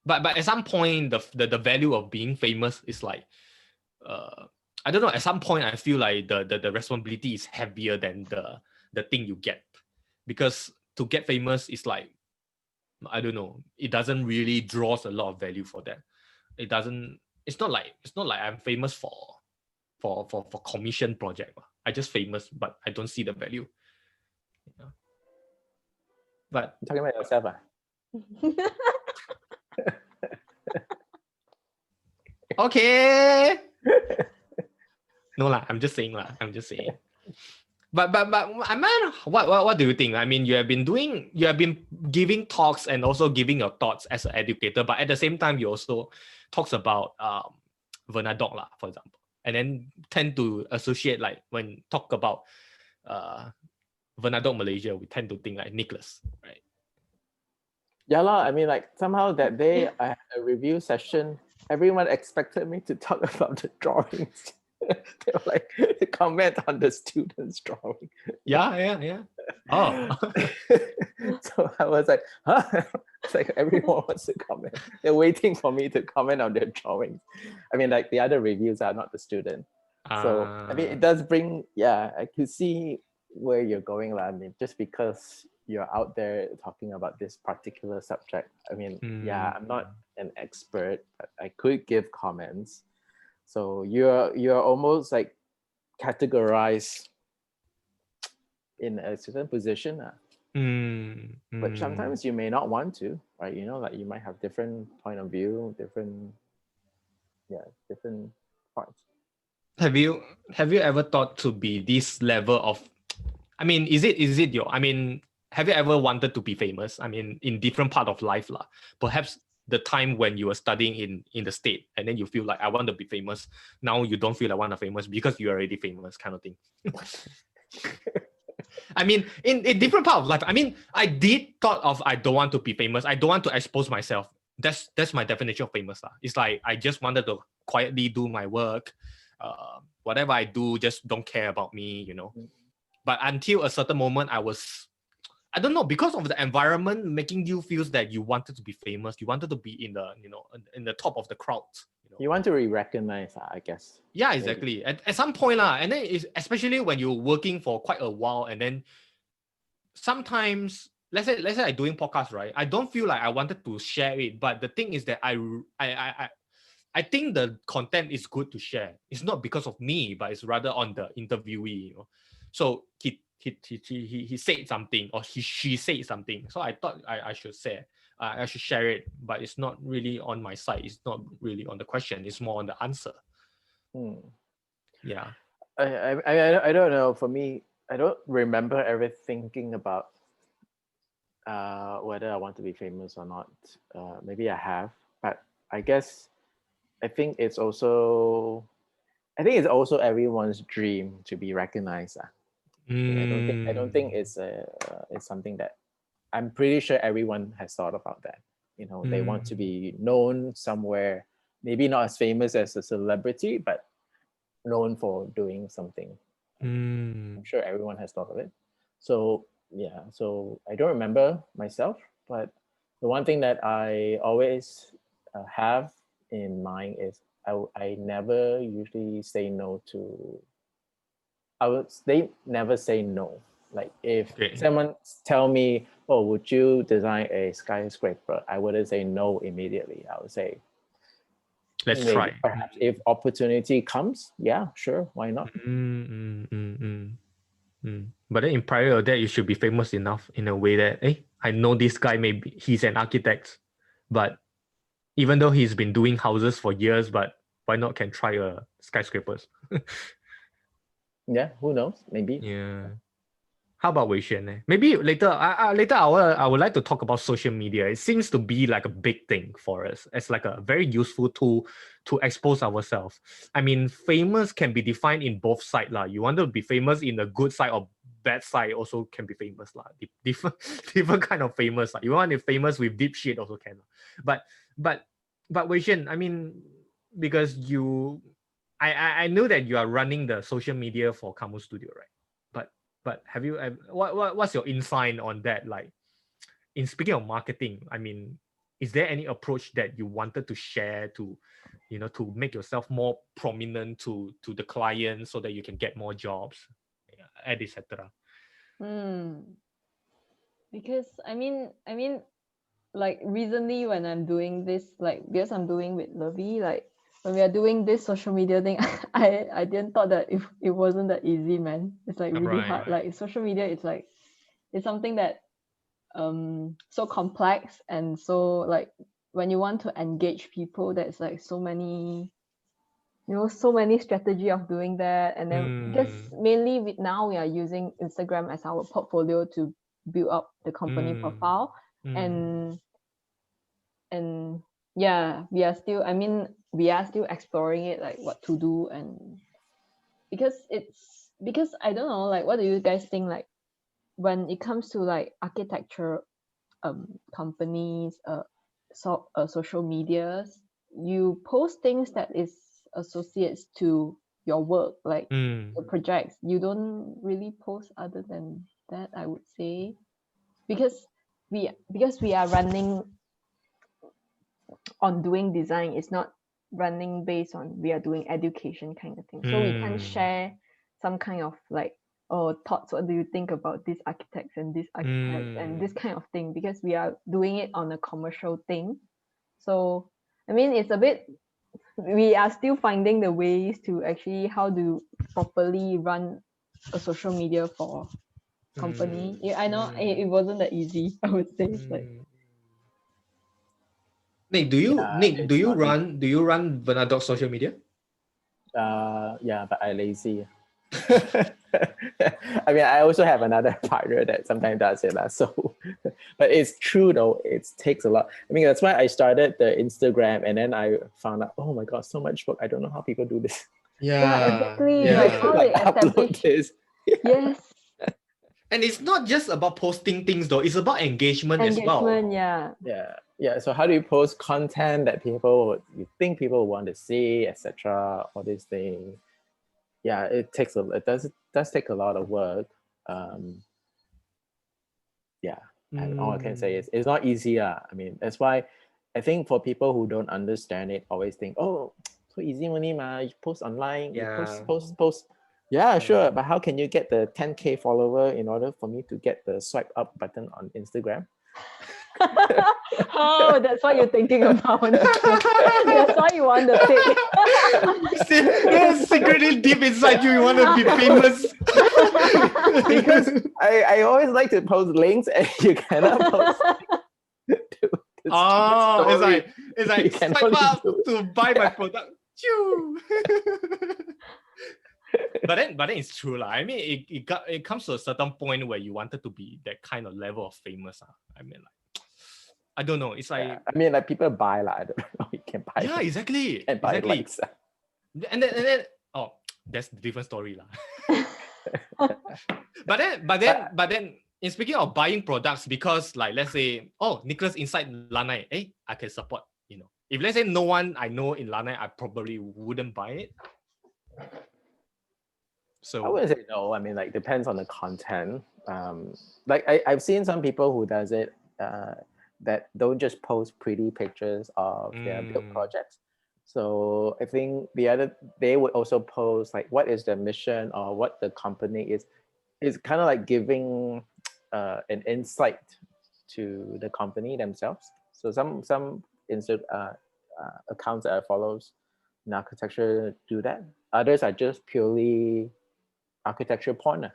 but at some point, the value of being famous is like, I don't know. At some point, I feel like the responsibility is heavier than the thing you get, because to get famous is like, I don't know. It doesn't really draws a lot of value for that. It doesn't. It's not like I'm famous for commission project. I just famous, but I don't see the value. But you're talking about yourself, okay. No lah, I'm just saying. But I mean, what do you think? I mean, you have been giving talks and also giving your thoughts as an educator, but at the same time, you also talks about Vernadot lah, for example, and then tend to associate, like when talk about Vernadot Malaysia, we tend to think like Nicholas, right? Yeah lah. I mean, like somehow that day I had a review session. Everyone expected me to talk about the drawings. They were like, comment on the student's drawing. Yeah. Oh. So I was like, huh? It's like everyone wants to comment. They're waiting for me to comment on their drawings. I mean, like the other reviews are not the student. So I mean, it does bring, I could see where you're going. I mean, just because you're out there talking about this particular subject. I mean, I'm not an expert, but I could give comments. So you're almost like categorized in a certain position, but sometimes you may not want to, right? Like you might have different point of view, different parts. Have you ever thought to be this level of? I mean, is it your? I mean, have you ever wanted to be famous? I mean, in different part of life, lah. Perhaps the time when you were studying in the state, and then you feel like I want to be famous. Now you don't feel like I want to famous because you're already famous, kind of thing. I mean, in different part of life. I mean, I did thought of I don't want to be famous. I don't want to expose myself. That's my definition of famous, lah. It's like I just wanted to quietly do my work. Whatever I do, just don't care about me, But until a certain moment, I don't know, because of the environment making you feel that you wanted to be famous, you wanted to be in the, in the top of the crowd. You want to be recognized, I guess. Yeah, exactly. At some point, and then especially when you're working for quite a while, and then sometimes, let's say I'm doing podcast, right? I don't feel like I wanted to share it, but the thing is that I think the content is good to share. It's not because of me, but it's rather on the interviewee. So he said something, or she said something. So I thought I should say, I should share it, but it's not really on my side. It's not really on the question. It's more on the answer. Yeah. I don't know. For me, I don't remember ever thinking about whether I want to be famous or not. Maybe I have, but I think it's also everyone's dream to be recognized. I don't think it's something that I'm pretty sure everyone has thought about that. They want to be known somewhere, maybe not as famous as a celebrity, but known for doing something. I'm sure everyone has thought of it. So I don't remember myself, but the one thing that I always have in mind is I never usually say no to. Never say no. Like if someone tell me, "Oh, would you design a skyscraper?" I wouldn't say no immediately. I would say, let's try. Perhaps if opportunity comes, yeah, sure, why not? But then in prior to that, you should be famous enough in a way that, I know this guy, maybe he's an architect, but even though he's been doing houses for years, but why not can try skyscrapers? Yeah, who knows? Maybe. Yeah. How about weishuen? Maybe later I would like to talk about social media. It seems to be like a big thing for us. It's like a very useful tool to expose ourselves. I mean, famous can be defined in both sides. You want to be famous in the good side or bad side also can be famous. Different kind of famous. You want to be famous with deep shit also can. But but weishuen, I mean, because I know that you are running the social media for Kamu Studio, right? But have you what's your insight on that? Like, in speaking of marketing, I mean, is there any approach that you wanted to share to, to make yourself more prominent to the client so that you can get more jobs, etc. Because I mean, like recently when I'm doing this, like because I'm doing with Lovey, like when we are doing this social media thing, I didn't thought that it wasn't that easy, man. It's like really hard. Like social media, it's something that so complex, and so like when you want to engage people, there's like so many strategy of doing that. And then just mainly now we are using Instagram as our portfolio to build up the company profile. And yeah, we are still exploring it, like what to do. And because I don't know, like what do you guys think, like when it comes to like architecture companies, social medias, you post things that is associates to your work, like the projects. You don't really post other than that, I would say, because we are running on doing design. It's not running based on we are doing education kind of thing. So we can share some kind of like, thoughts, what do you think about these architects and this architect and this kind of thing, because we are doing it on a commercial thing. So I mean, it's a bit, we are still finding the ways to actually how to properly run a social media for company. I know it wasn't that easy, I would say. It's like, Nick, do you run Bernardo's social media? Yeah, but I lazy. I mean, I also have another partner that sometimes does it. So, but it's true though, it takes a lot. I mean, that's why I started the Instagram, and then I found out, oh my God, so much work. I don't know how people do this. Yeah, exactly. Like how they establish this. Yes. And it's not just about posting things though, it's about engagement as well. Yeah. So how do you post content that you think people want to see, etc., all these things? Yeah, it does take a lot of work. And all I can say is it's not easy. I mean, that's why I think for people who don't understand it, always think, oh, so easy money, ma. You post online, you post. Yeah, sure. But how can you get the 10K follower in order for me to get the swipe up button on Instagram? Oh, that's what you're thinking about. That's why you want the tip. Secretly deep inside you want to be famous. Because I always like to post links, and you cannot post. It's like swipe up to buy my product. But then it's true lah. I mean, it comes to a certain point where you wanted to be that kind of level of famous. I mean, like, I don't know. It's like, I mean, like people buy lah. I don't know. You can buy. Yeah, exactly. And buy likes. And then that's a different story lah. But then in speaking of buying products, because like let's say, Nicholas inside Lanai, I can support. If let's say no one I know in Lanai, I probably wouldn't buy it. So I wouldn't say no. I mean, like depends on the content. Like I've seen some people who does it that don't just post pretty pictures of their build projects. So I think they would also post like what is their mission or what the company is. It's kind of like giving an insight to the company themselves. So some accounts that I follow in architecture do that. Others are just purely architecture porn,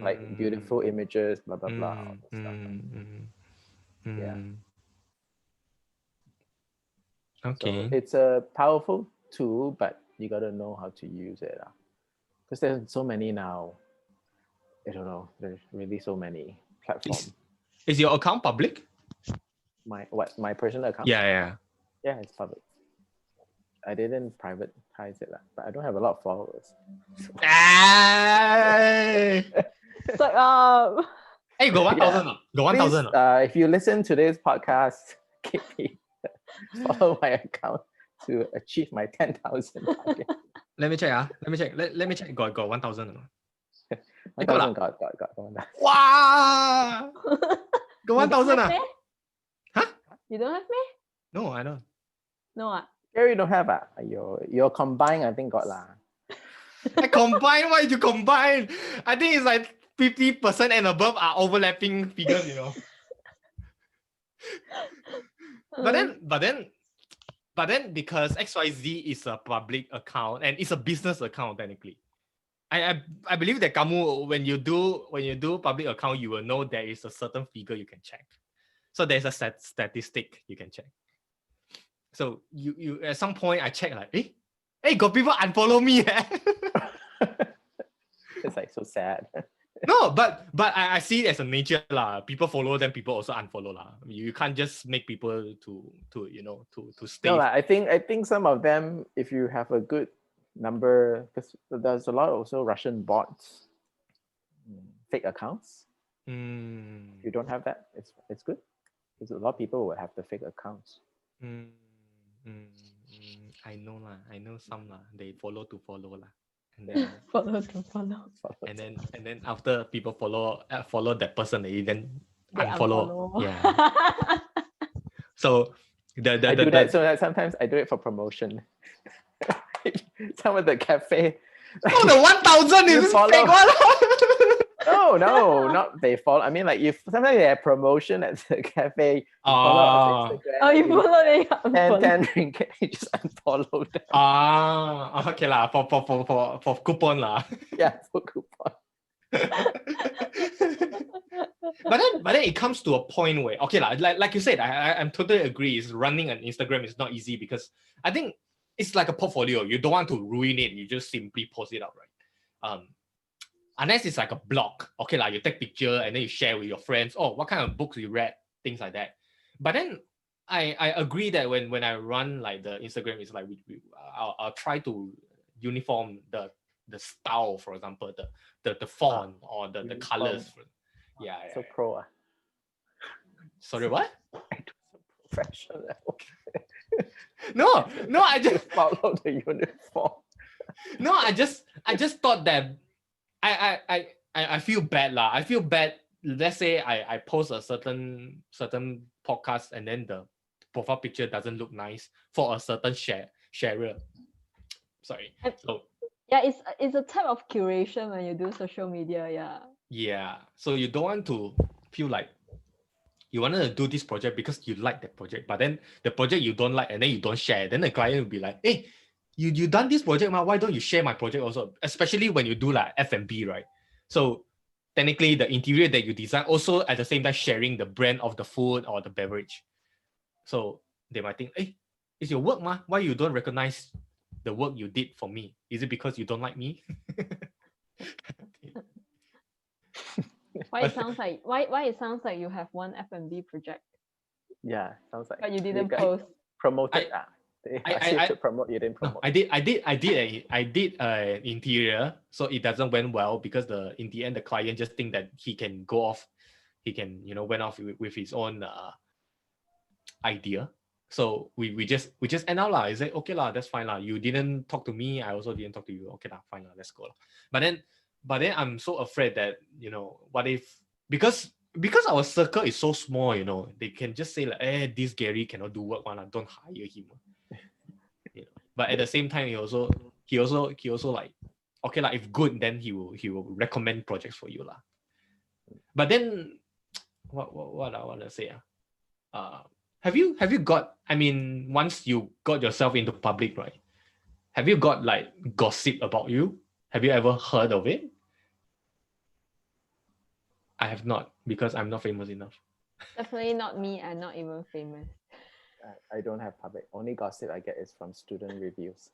like beautiful images, blah blah blah, all this stuff. Yeah. Okay. So it's a powerful tool, but you gotta know how to use it. Because there's so many now. I don't know. There's really so many platforms. Is your account public? My personal account? Yeah, it's public. I didn't privatize it, but I don't have a lot of followers. Hey, go 1,000. Go 1,000. If you listen to this podcast, give me follow my account to achieve my 10,000 target. Let me check. Let me check. Let me check. Got 1,000 or not? 1,000 got. Wow! Got 1,000 ah? Huh? You don't have me? No, I don't. No. Gary don't have your combined I think got lah. I combine. Why did you combine? I think it's like 50% and above are overlapping figures, you know. But then because XYZ is a public account and it's a business account technically. I believe that Kamu, when you do public account, you will know there is a certain figure you can check. So there's a statistic you can check. So you at some point I check like, hey, got people unfollow me. It's like so sad. No, but I see it as a nature lah. People follow, then people also unfollow lah. You can't just make people to stay. No, I think some of them, if you have a good number, because there's a lot also Russian bots, fake accounts. If you don't have that, it's good. Because a lot of people will have the fake accounts. I know lah. I know some lah. They follow to follow lah. And then follow to follow. And then after people follow that person, they then They unfollow. unfollow. Yeah. So I do that. So that sometimes I do it for promotion. Some of the cafe. Oh, the 1,000 is fake one. No, not they follow. I mean, like if sometimes they have promotion at the cafe, you follow us on Instagram. Oh, you follow they unfollow. 10 ringgit, you just unfollow them. Okay lah. For coupon lah. Yeah, for coupon. But then it comes to a point where okay lah, like you said, I'm totally agree. Is running an Instagram is not easy because I think it's like a portfolio. You don't want to ruin it. You just simply post it out, right? Unless it's like a blog, okay lah, you take picture and then you share with your friends. Oh, what kind of books you read, things like that. But then I agree that when I run like the Instagram, it's like I'll try to uniform the style, for example, the font or the colors. Yeah. So pro. Sorry, what? So professional. No, I just follow the uniform. No, I just thought that I feel bad lah. I feel bad. Let's say I post a certain podcast and then the profile picture doesn't look nice for a certain sharer. Sorry. So yeah, it's a type of curation when you do social media. Yeah. Yeah. So you don't want to feel like you wanted to do this project because you like that project, but then the project you don't like and then you don't share. Then the client will be like, hey, you done this project, why don't you share my project also? Especially when you do like F&B, right? So technically the interior that you design also at the same time sharing the brand of the food or the beverage. So they might think, hey, it's your work, ma. Why you don't recognize the work you did for me? Is it because you don't like me? Why it sounds like you have one F&B project? Yeah, sounds like. But you didn't post. Promoted. They asked you to promote, you didn't promote. No, I did interior, so it doesn't went well because in the end the client just think that he can go off, he can went off with his own idea. So we just end out lah. Is it okay lah? That's fine lah. You didn't talk to me, I also didn't talk to you. Okay lah, fine lah. Let's go lah. But then I'm so afraid that what if because our circle is so small, they can just say like, this Gary cannot do work one, don't hire him. But at the same time, he also like, okay lah, if good, then he will recommend projects for you lah. But then what I want to say have you got, I mean, once you got yourself into public, right, have you got like gossip about you? Have you ever heard of it? I have not, because I'm not famous enough. Definitely not me. I'm not even famous. I don't have public. Only gossip I get is from student reviews.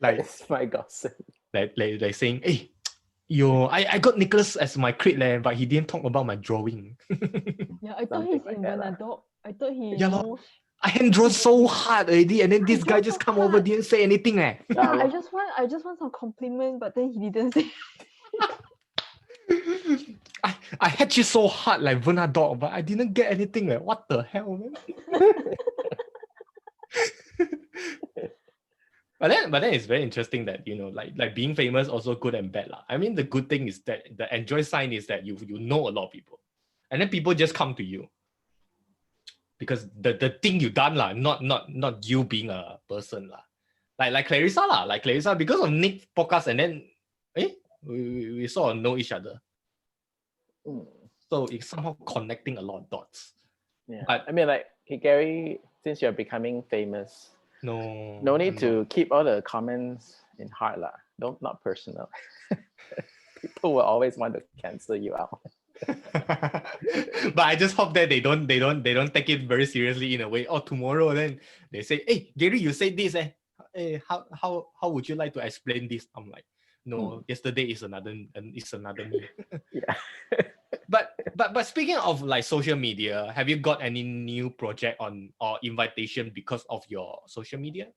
Like it's my gossip. Like saying, hey, I got Nicholas as my crit but he didn't talk about my drawing. Yeah, I thought he's in Bernadette. I thought he knows. I hand drawn so hard already, and then this guy just come over, didn't say anything. Yeah, I just want some compliment, but then he didn't say. I had you so hard like Verna dog, but I didn't get anything. Like, what the hell, man? But then it's very interesting that, you know, like being famous also good and bad lah. I mean, the good thing is that the enjoy sign is that you know a lot of people, and then people just come to you because the thing you done lah, not you being a person lah. Like Clarissa lah, because of Nick podcast, and then we sort of know each other. So it's somehow connecting a lot of dots. Yeah, but I mean, like, hey Gary, since you're becoming famous, no need to keep all the comments in heart lah. Not personal. People will always want to cancel you out. But I just hope that they don't take it very seriously in a way. Oh, tomorrow then they say, hey Gary, you said this hey, how would you like to explain this? I'm like, no, yesterday is another me. Yeah. But speaking of like social media, have you got any new project on or invitation because of your social media?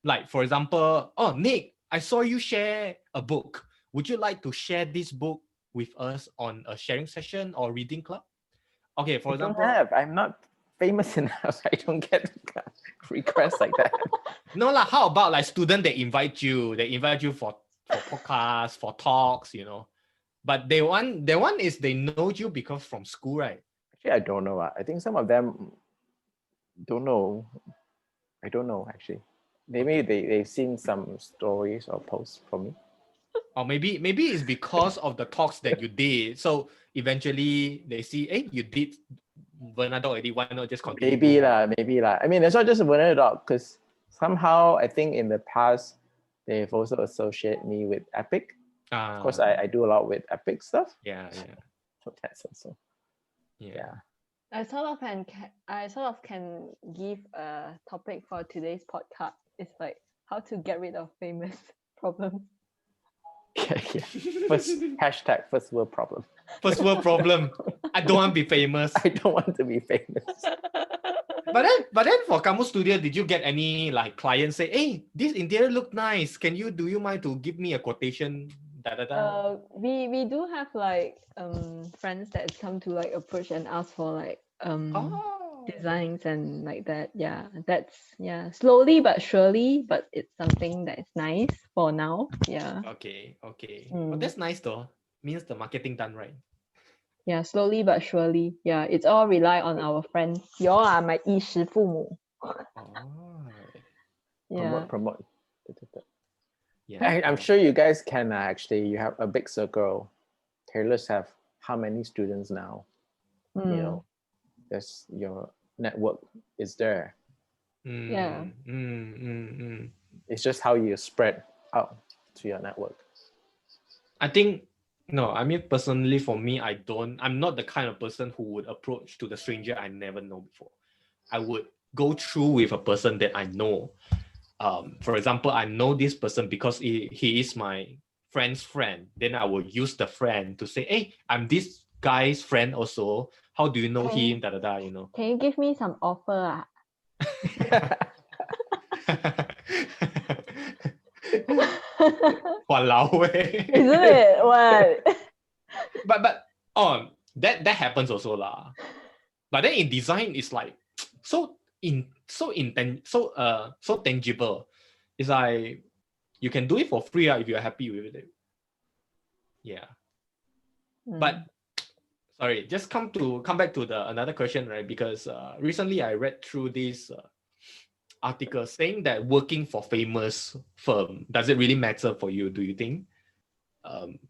Like, for example, oh Nick, I saw you share a book. Would you like to share this book with us on a sharing session or reading club? Okay, for example, I'm not famous enough. I don't get requests like that. No lah. How about like students that invite you? They invite you for podcasts, for talks, you know. But they want is they know you because from school, right? Actually, I don't know. I think some of them don't know. I don't know actually. Maybe they've seen some stories or posts from me. Or maybe it's because of the talks that you did. So eventually they see, hey, you did Bernardo already. Why not just continue? Maybe lah. I mean, it's not just Bernardo because somehow I think in the past they've also associated me with Epic. Of course, I do a lot with Epic stuff. Yeah. So that's also. Yeah. I sort of can give a topic for today's podcast. It's like how to get rid of famous problems. Yeah. Hashtag first world problem. First world problem. I don't want to be famous. I don't want to be famous. But then for Kamu Studio, did you get any like clients say, hey, this interior look nice. Do you mind to give me a quotation? We do have like friends that come to like approach and ask for like designs and like that. Yeah, that's slowly but surely, but it's something that is nice for now. Yeah. Okay. But that's nice though. Means the marketing done right. Yeah, slowly but surely. Yeah, it's all rely on our friends. You all are my 衣食父母. Yeah. Promote. Yeah. I'm sure you guys can actually. You have a big circle. Careless have how many students now? You know, there's your network is there. Yeah. It's just how you spread out to your network. I think personally for me, I'm not the kind of person who would approach to the stranger I never know before. I would go through with a person that I know. For example, I know this person because he is my friend's friend. Then I will use the friend to say, hey, I'm this guy's friend also. How do you know him? You know. Can you give me some offer? Walao Isn't it? What? But that happens also lah. But then in design, it's like so tangible. It's like you can do it for free if you're happy with it. Yeah. But sorry, just come back to the another question, right? Because recently I read through this article saying that working for famous firm, does it really matter for you, do you think?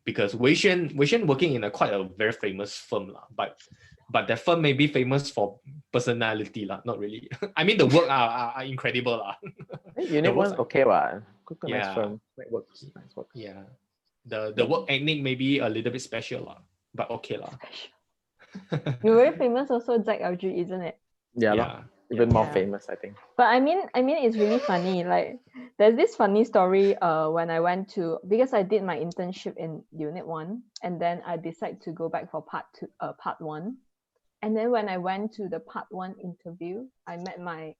Because weishuen working in a very famous firm lah, but the firm may be famous for personality lah, not really. I mean the work are incredible lah. Unit was okay wa. Yeah. Nice firm. Nice work. Yeah. The work ethic may be a little bit special lah, but okay lah. You're very famous also, ZLG, isn't it? Yeah. Even more famous, I think. But I mean it's really funny. Like there's this funny story when I went to, because I did my internship in unit 1 and then I decided to go back for part 1. And then when I went to the part 1 interview, I met my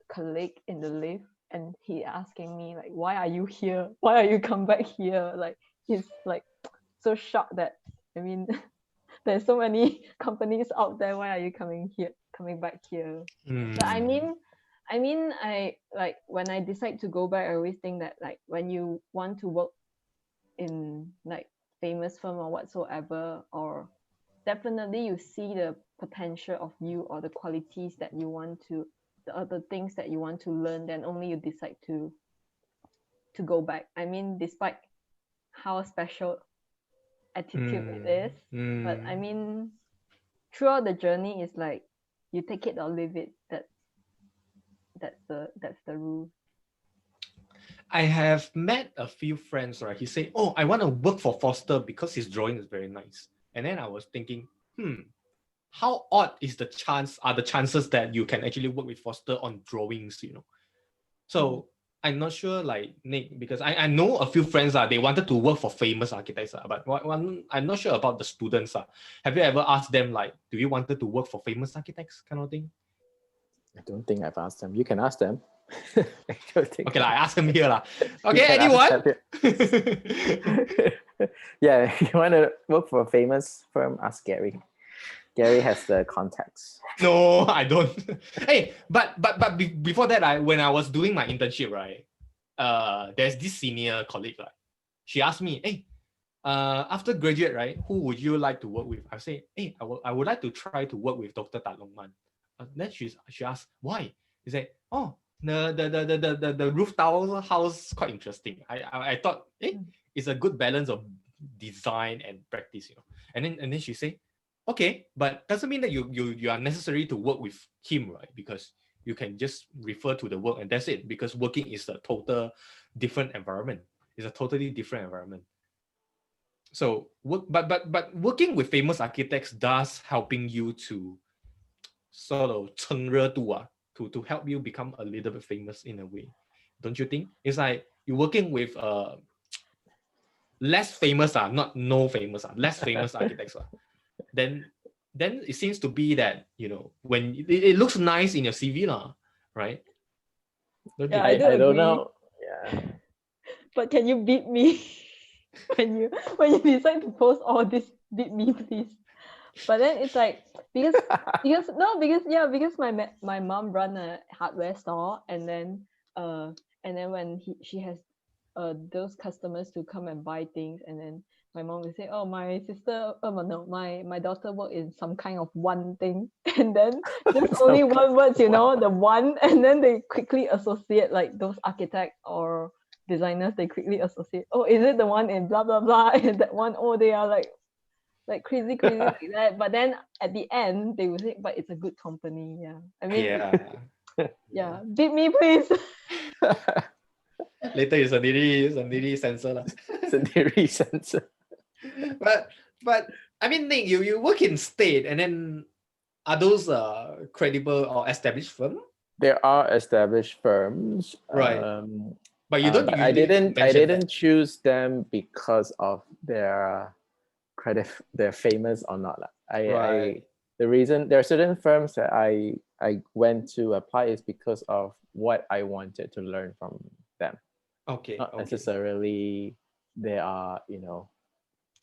colleague in the lift and he asking me like, why are you here? Why are you come back here? Like he's like so shocked that there's so many companies out there. Why are you coming back here? But I like when I decide to go back, I always think that like when you want to work in like famous firm or whatsoever, or definitely you see the potential of you or the qualities that you want to, the other things that you want to learn, then only you decide to go back. I mean, despite how special attitude it is, but I mean, throughout the journey is like you take it or leave it. That's the rule. I have met a few friends, right? He said, "Oh, I want to work for Foster because his drawing is very nice." And then I was thinking, how odd are the chances that you can actually work with Foster on drawings, you know? So I'm not sure, like Nick, because I know a few friends they wanted to work for famous architects, but I'm not sure about the students. Have you ever asked them, like, do you wanted to work for famous architects kind of thing? I don't think I've asked them. You can ask them. Okay, I ask them here. Okay, anyone? Yeah, you want to work for a famous firm, ask Gary. Gary has the contacts. No, I don't. Hey, but before that, when I was doing my internship, right, there's this senior colleague, right? She asked me, hey, after graduate, right, who would you like to work with? I say, hey, I would like to try to work with Dr. Tat Long Man. Then she asked, why? He said, oh, the roof tower house quite interesting. I thought, it's a good balance of design and practice, you know. And then she said, okay, but doesn't mean that you are necessary to work with him, right? Because you can just refer to the work and that's it. Because working is a total different environment. It's a totally different environment. So but working with famous architects does helping you to sort of 蹭热度 to help you become a little bit famous in a way. Don't you think? It's like you're working with less famous, not no famous, less famous architects. Then it seems to be that, you know, when it looks nice in your CV, right? I don't know. Yeah. But can you beat me when you decide to post all this? Beat me, please. But then it's like because my mom run a hardware store, and then when she has those customers to come and buy things, and then my mom will say, oh, my sister, no, my daughter work in some kind of one thing, and then there's only one word, you know, the one, and then they quickly associate, like those architects or designers, they quickly associate, oh, is it the one in blah blah blah, and that one, oh, they are like crazy like that. But then at the end they will say, but it's a good company. Yeah, I mean, yeah, beat me, please. Later it's a needy sensor. It's a needy sensor. But I mean, Nick, you work in state, and then are those credible or established firms? There are established firms, right? But you don't. But I didn't choose them because of their credit, they're famous or not. The reason there are certain firms that I went to apply is because of what I wanted to learn from them. Okay. Not necessarily they are, you know,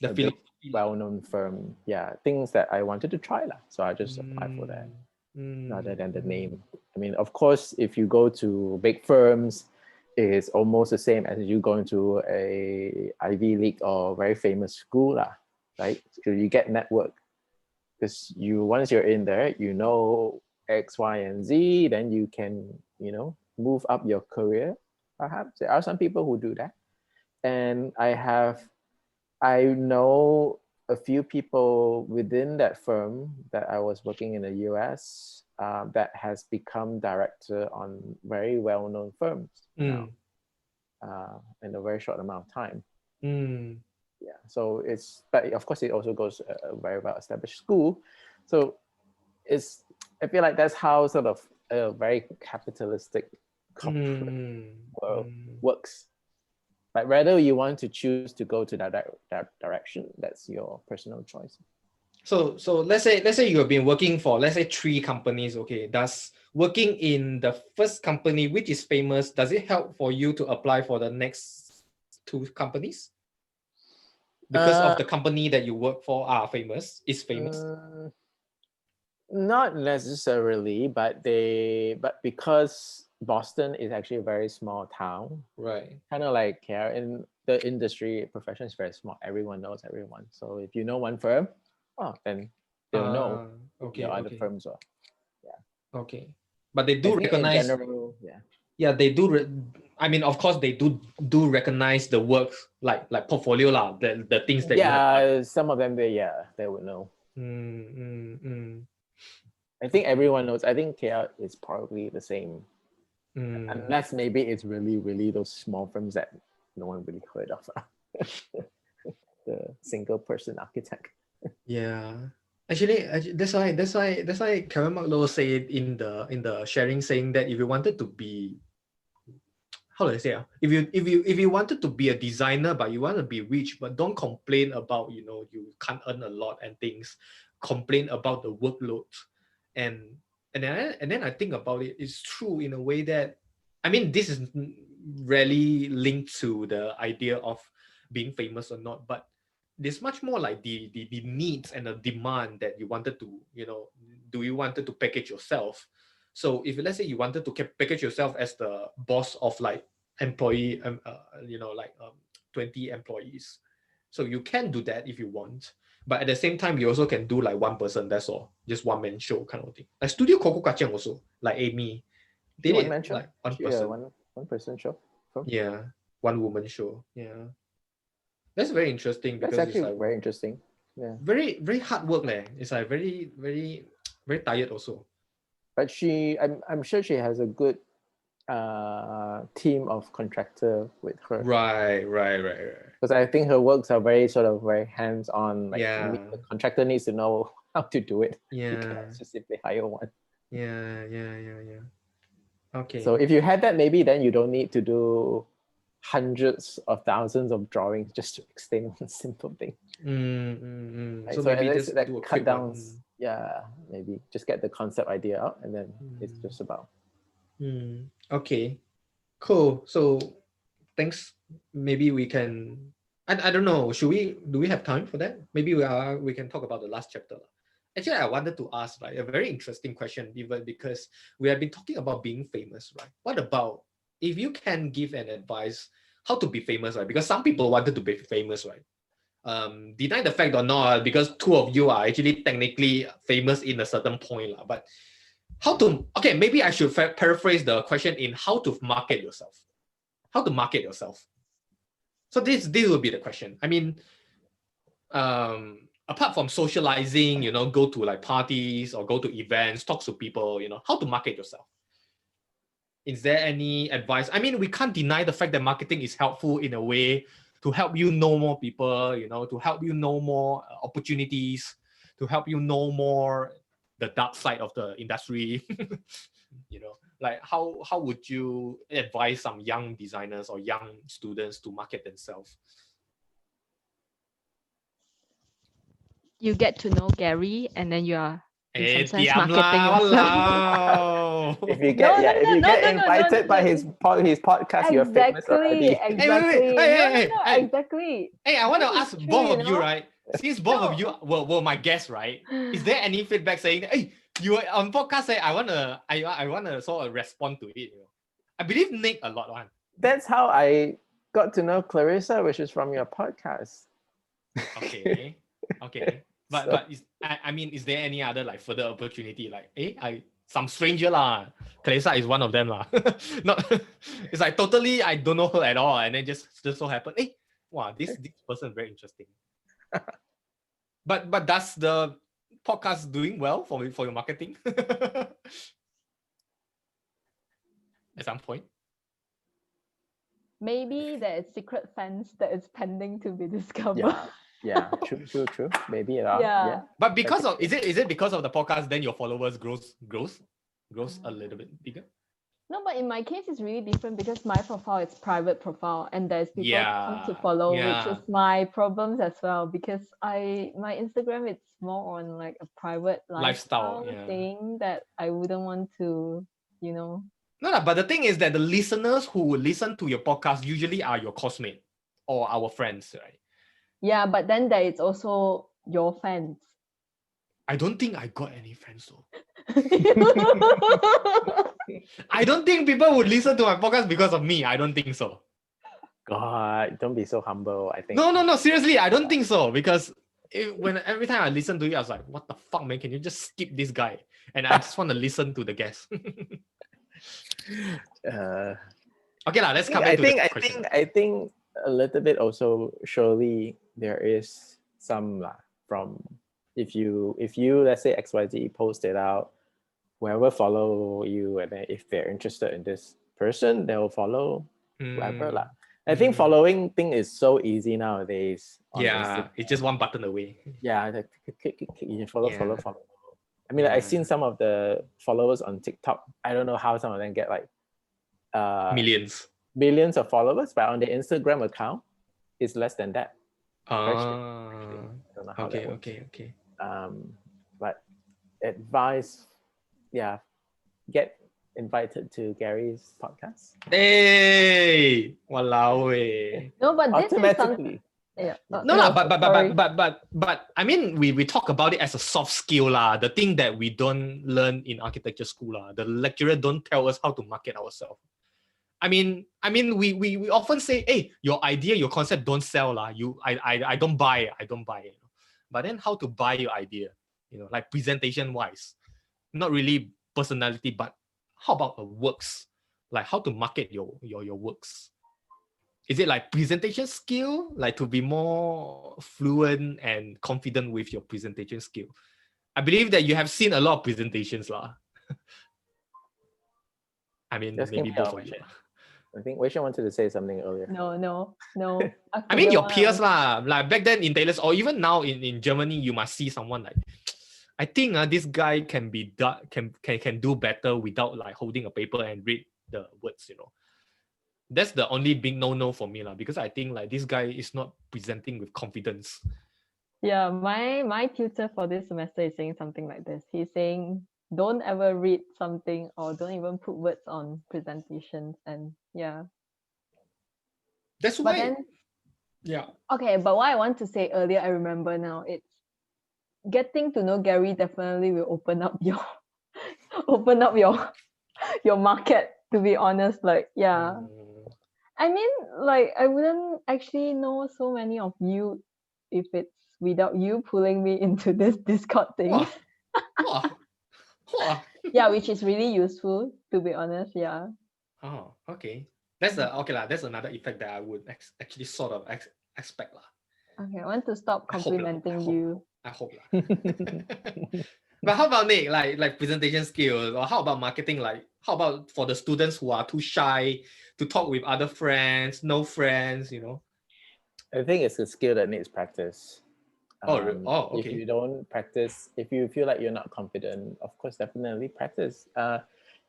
the well-known firm. Yeah, things that I wanted to try. So I just applied for that rather than the name. I mean, of course, if you go to big firms, it's almost the same as you going to a Ivy League or very famous school, right? So you get network because once you're in there, you know X, Y, and Z, then you can, you know, move up your career. Perhaps there are some people who do that, and I know a few people within that firm that I was working in the US that has become director on very well-known firms now, in a very short amount of time. Yeah, so but of course it also goes a very well-established school. So I feel like that's how sort of a very capitalistic corporate world works. But whether you want to choose to go to that direction, that's your personal choice. So let's say you have been working for, let's say, 3 companies. Okay, does working in the first company, which is famous, does it help for you to apply for the next 2 companies? because of the company that you work for are famous? Is famous? Not necessarily, but because Boston is actually a very small town, Right. kind of like here in the industry, profession is very small. Everyone knows everyone. So if you know one firm, then they'll know your other firms. Or okay, but they I do think in recognize. general, Yeah, they do. I mean, of course, they do recognize the work, like portfolio lah, the things that you have done. some of them they would know. Mm. I think everyone knows. I think KL is probably the same, unless maybe it's really, really those small firms that no one really heard of. The single person architect. Yeah, actually, that's why Karen Marlowe said in the sharing, saying that if you wanted to be, how do I say, if you wanted to be a designer but you want to be rich, but don't complain about you can't earn a lot and things, complain about the workload, and then I think about it, it's true in a way that, I mean, this is rarely linked to the idea of being famous or not, but there's much more like the needs and the demand that you wanted to, do you wanted to package yourself. So if let's say you wanted to package yourself as the boss of like employee, 20 employees, so you can do that if you want. But at the same time, you also can do like one person, that's all, just one man show kind of thing. Like Studio Coco Kacang also, like Amy, they did like one person. One person show. Yeah, one woman show. Yeah, that's very interesting because that's actually it's like very interesting. Yeah, very very hard work leh. It's like very very very tired also. But I'm sure she has a good team of contractor with her. Right. Because I think her works are very hands-on. Like the contractor needs to know how to do it. Yeah. You cannot just simply hire one. Yeah. Okay. So if you had that, maybe then you don't need to do hundreds of thousands of drawings just to explain one simple thing. Right? So maybe just like cut down. Yeah, maybe just get the concept idea out, and then it's just about. Okay, cool. So thanks. Maybe we can. I don't know. Do we have time for that? Maybe we can talk about the last chapter. Actually, I wanted to ask a very interesting question, even because we have been talking about being famous, right? What about if you can give an advice how to be famous, right? Because some people wanted to be famous, right? Deny the fact or not, because two of you are actually technically famous in a certain point, but how to, okay, maybe I should paraphrase the question in how to market yourself. How to market yourself. So this will be the question. I mean, apart from socializing, go to like parties or go to events, talk to people, how to market yourself. Is there any advice? I mean, we can't deny the fact that marketing is helpful in a way to help you know more people, to help you know more opportunities, to help you know more the dark side of the industry. Like how would you advise some young designers or young students to market themselves? You get to know Gary, and then you are in some sense Diam marketing lah, yourself. If you get invited by his podcast, you're famous already. Exactly. Hey, I want to This is ask true, both of you, right? Since both of you were my guests, right? Is there any feedback saying, hey, you were on podcast, I wanna sort of respond to it? I believe Nick a lot one. That's how I got to know Clarissa, which is from your podcast. Okay. But is there any other like further opportunity? Like, some stranger lah. Clarissa is one of them lah. Not, it's like totally I don't know her at all, and then just so happened. Wow, this person is very interesting. But does the podcast doing well for your marketing? At some point. Maybe there is secret fans that is pending to be discovered. Yeah, true. Maybe yeah. But because of is it because of the podcast then your followers grows a little bit bigger? No, but in my case it's really different because my profile is private profile and there's people come to follow, which is my problems as well because my Instagram it's more on like a private lifestyle thing that I wouldn't want to, No, but the thing is that the listeners who listen to your podcast usually are your classmates or our friends, right? Yeah, but then there is also your fans. I don't think I got any fans though. I don't think people would listen to my podcast because of me. I don't think so. God, don't be so humble. I think No. Seriously, I don't think so because when every time I listen to it, I was like, "What the fuck, man? Can you just skip this guy?" And I just want to listen to the guest. Okay, lah. Let's come back to the question. I think a little bit also. Surely there is some from if you let's say XYZ post it out, whoever follow you, and then if they're interested in this person, they'll follow whoever lah. I think following thing is so easy nowadays. Yeah, it's just one button away. Yeah, you follow. I mean, I've seen some of the followers on TikTok. I don't know how some of them get like millions of followers, but on the Instagram account, it's less than that. Okay. But advice, get invited to Gary's podcast. Hey, walao eh. No, but this is something. Yeah. But I mean, we talk about it as a soft skill lah. The thing that we don't learn in architecture school lah. The lecturer don't tell us how to market ourselves. I mean, we often say, hey, your idea, your concept don't sell lah. I don't buy it. But then how to buy your idea? Like presentation wise, not really personality, but how about the works? Like how to market your works? Is it like presentation skill, like to be more fluent and confident with your presentation skill? I believe that you have seen a lot of presentations lah. I mean, just maybe both of you. I think weishuen wanted to say something earlier. No. I mean, your peers lah, like back then in Taylor's, or even now in Germany, you must see someone like, I think this guy can do better without like holding a paper and read the words. That's the only big no for me lah, because I think like this guy is not presenting with confidence. Yeah, my tutor for this semester is saying something like this. He's saying, don't ever read something or don't even put words on presentations, and that's but why. Then, yeah. Okay, but what I want to say earlier, I remember now, it's getting to know Gary definitely will open up your your market. To be honest, like I mean, like I wouldn't actually know so many of you if it's without you pulling me into this Discord thing. Yeah, which is really useful, to be honest. Yeah. Oh, okay. That's another effect that I would actually sort of expect lah. Okay, I want to stop complimenting you. I hope lah. But how about Nick, like presentation skills, or how about marketing? Like, how about for the students who are too shy to talk with other friends, no friends, I think it's a skill that needs practice. Okay. If you don't practice, if you feel like you're not confident, of course, definitely practice.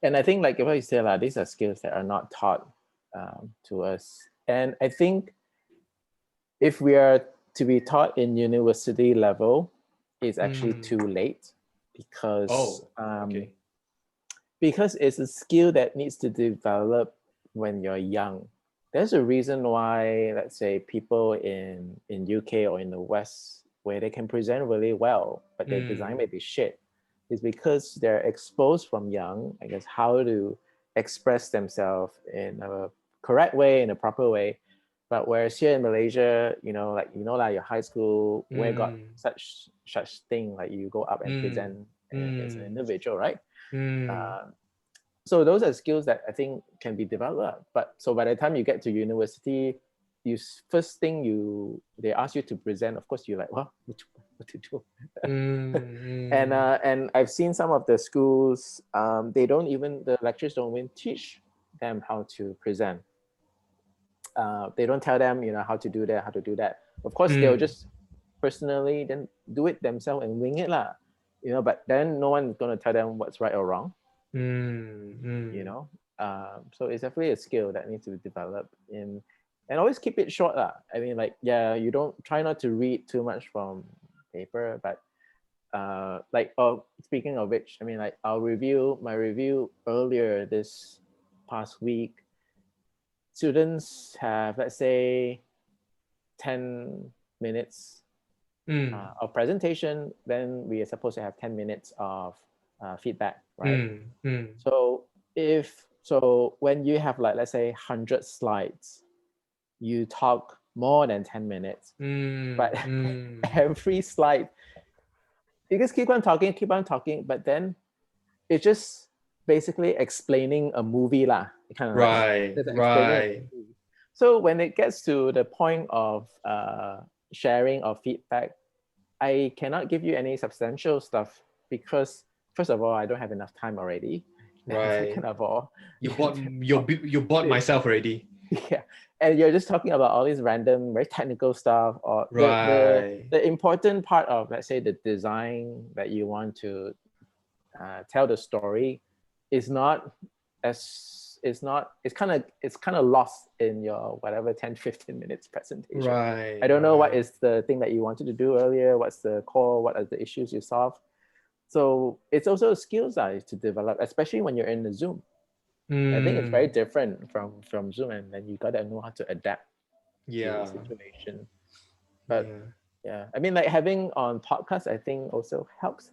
And I think like what you said, these are skills that are not taught to us. And I think if we are to be taught in university level, it's actually too late because because it's a skill that needs to develop when you're young. There's a reason why, let's say, people in UK or in the West, where they can present really well, but their design may be shit, is because they're exposed from young, I guess, how to express themselves in a correct way, in a proper way. But whereas here in Malaysia, your high school, where got such thing, like you go up and present as an individual, right? So those are skills that I think can be developed. But so by the time you get to university, first thing they ask you to present, of course you're like, what to do? And I've seen some of the schools, the lecturers don't even teach them how to present. They don't tell them, how to do that, how to do that. Of course, they'll just personally then do it themselves and wing it lah. But then no one's gonna tell them what's right or wrong. So it's definitely a skill that needs to be developed and always keep it short lah. I mean, you don't try not to read too much from paper, but speaking of which, I mean, like my review earlier this past week, students have, let's say, 10 minutes of presentation, then we are supposed to have 10 minutes of feedback, right? So when you have like, let's say 100 slides, you talk more than 10 minutes, but every slide, you just keep on talking, but then it's just basically explaining a movie lah. Kind of right. So when it gets to the point of sharing or feedback, I cannot give you any substantial stuff because first of all, I don't have enough time already. Right. Second of all, you bought myself already. Yeah, and you're just talking about all these random, very technical stuff, or the important part of, let's say, the design that you want to tell the story is not as it's kind of lost in your whatever 10-15 minutes presentation. Right. I don't know what is the thing that you wanted to do earlier. What's the core? What are the issues you solve? So it's also skills to develop, especially when you're in the Zoom. I think it's very different from Zoom, and then you gotta know how to adapt to the situation. But yeah, I mean, like having on podcasts, I think also helps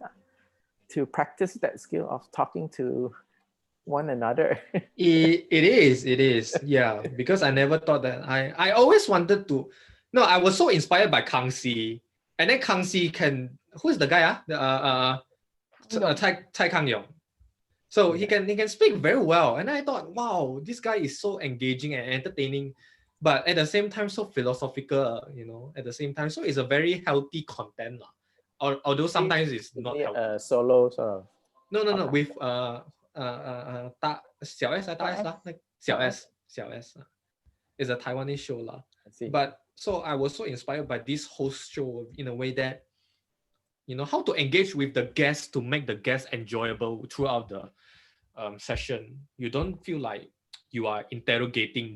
to practice that skill of talking to one another. It is. Yeah, because I never thought that. I always wanted to. No, I was so inspired by Kang Si, and then Kang Si who's the guy? Cai Kang Yong. So he can speak very well, and I thought, wow, this guy is so engaging and entertaining, but at the same time so philosophical. At the same time, so it's a very healthy content, although sometimes it's not healthy. A solo sort of. No, with Xiao S like Xiao S is a Taiwanese show lah. But so I was so inspired by this host show in a way that how to engage with the guests to make the guests enjoyable throughout the session. You don't feel like you are interrogating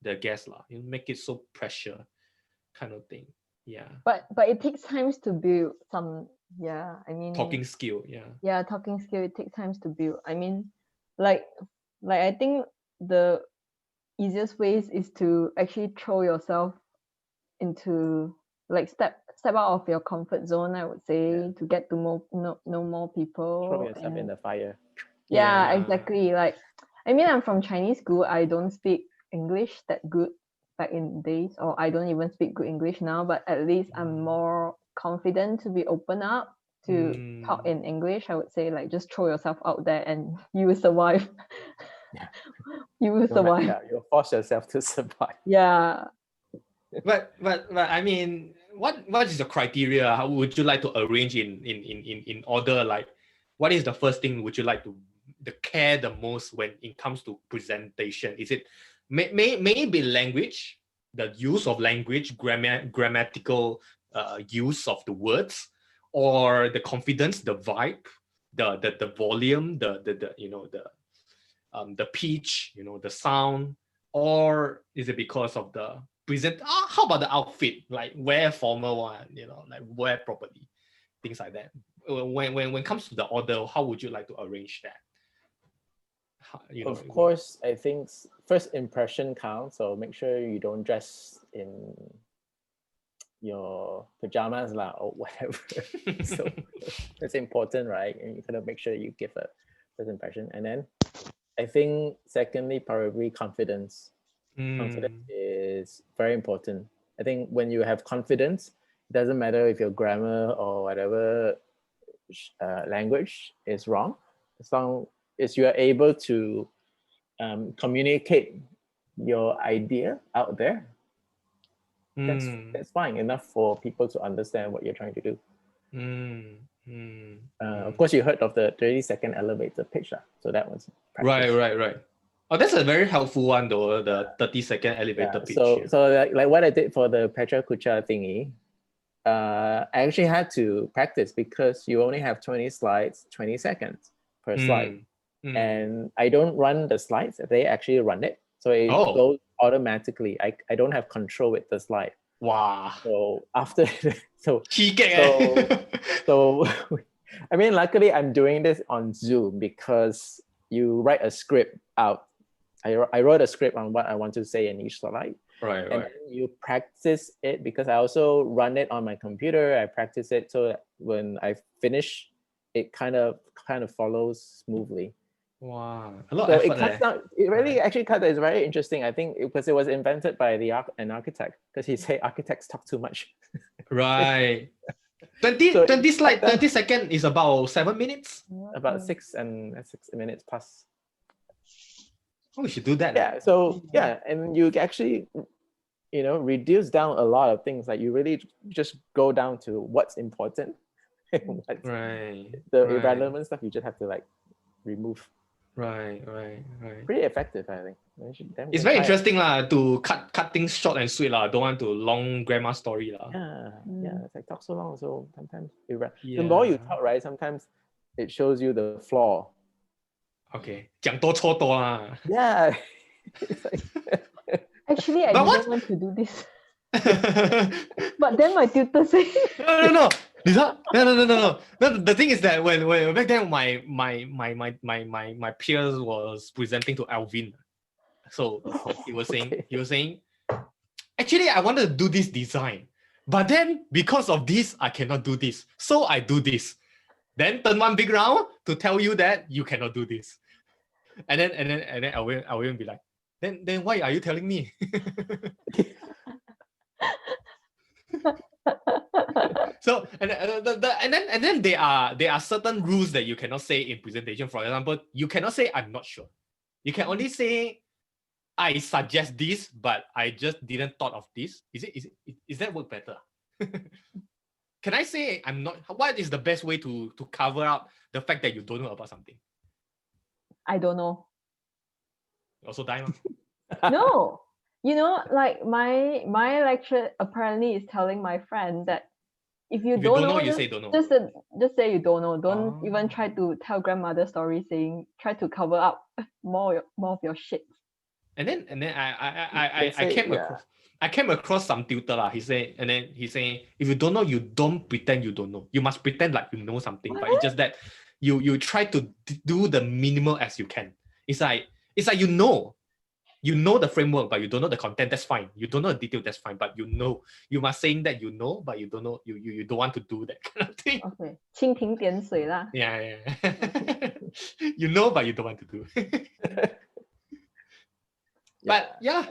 the guest lah. You make it so pressure kind of thing. Yeah. But it takes time to build some. Yeah, I mean, talking skill. Yeah, talking skill. It takes time to build. I mean, like I think the easiest ways is to actually throw yourself into, like, step out of your comfort zone, I would say, to get to know more people. Throw yourself in the fire. Yeah, exactly. Like, I mean, I'm from Chinese school. I don't speak English that good back in days, or I don't even speak good English now, but at least I'm more confident to be open up to talk in English. I would say, like, just throw yourself out there and you will survive. You will survive. Yeah, you'll force yourself to survive. Yeah. But I mean, what is the criteria? How would you like to arrange in order? Like, what is the first thing would you like to care the most when it comes to presentation? Is it maybe language, the use of language, grammatical use of the words, or the confidence, the vibe, the volume, the pitch, the sound, or is it because of the how about the outfit, like wear formal one, like wear properly, things like that. When it comes to the order, how would you like to arrange that? Of course, I think first impression counts, so make sure you don't dress in your pajamas or whatever. So that's important, right? And you kind of make sure you give a first impression. And then I think secondly, probably confidence. Confidence is very important. I think when you have confidence, it doesn't matter if your grammar or whatever language is wrong, as long as you are able to communicate your idea out there, that's fine enough for people to understand what you're trying to do. Of course, you heard of the 30-second elevator pitch, so that was practice. Right. Oh, that's a very helpful one though, the 30-second elevator pitch. So like what I did for the Petra Kucha thingy, I actually had to practice because you only have 20 slides, 20 seconds per slide. And I don't run the slides, they actually run it. So it goes automatically. I don't have control with the slide. Wow. So after, so I mean, luckily I'm doing this on Zoom because you write a script out I wrote a script on what I want to say in each slide. Right, And right. then you practice it because I also run it on my computer. I practice it so that when I finish, it kind of follows smoothly. Wow, a lot So of it effort cuts there. down. It really Right. actually cuts. It's very interesting. I think because it was invented by an architect, because he said architects talk too much. Right. 20, So 20 it slide, cut down 30 second is about 7 minutes. about 6 minutes plus. Oh, we should do that. Yeah. So yeah, and you actually reduce down a lot of things. Like you really just go down to what's important. What's Right. the Right. irrelevant stuff you just have to like remove. Right. Pretty effective, I think. It's very interesting to cut things short and sweet lah. Don't want to long grandma story lah. Yeah. It's like talk so long, so sometimes Yeah. the more you talk, right? Sometimes it shows you the flaw. Okay, 讲多错多啦。Yeah. It's like, Actually, I But didn't what? want to do this. But then my tutor said, No. Lisa, no. The thing is that when back then my peers was presenting to Alvin, so he was saying, actually I wanted to do this design, but then because of this I cannot do this, so I do this. Then turn one big round to tell you that you cannot do this, and then Alvin be like, then why are you telling me? So and then there are certain rules that you cannot say in presentation. For example, you cannot say I'm not sure. You can only say I suggest this, but I just didn't thought of this. Is that work better? Can I say I'm not? What is the best way to cover up the fact that you don't know about something? I don't know. Also die. No. Like my lecturer apparently is telling my friend that if you don't know, you just, say don't know. just say you don't know. Don't even try to tell grandmother story saying try to cover up more of your shit. And then I came across some tutor lah. He said if you don't know, you don't pretend you don't know. You must pretend like you know something. What? But it's just that you try to do the minimal as you can. It's like you know the framework, but you don't know the content. That's fine. You don't know the detail. That's fine. But you must saying that you know, but you don't know. You don't want to do that kind of thing. Okay, 蜻蜓点水 lah. Yeah. You know, but you don't want to do. But yeah.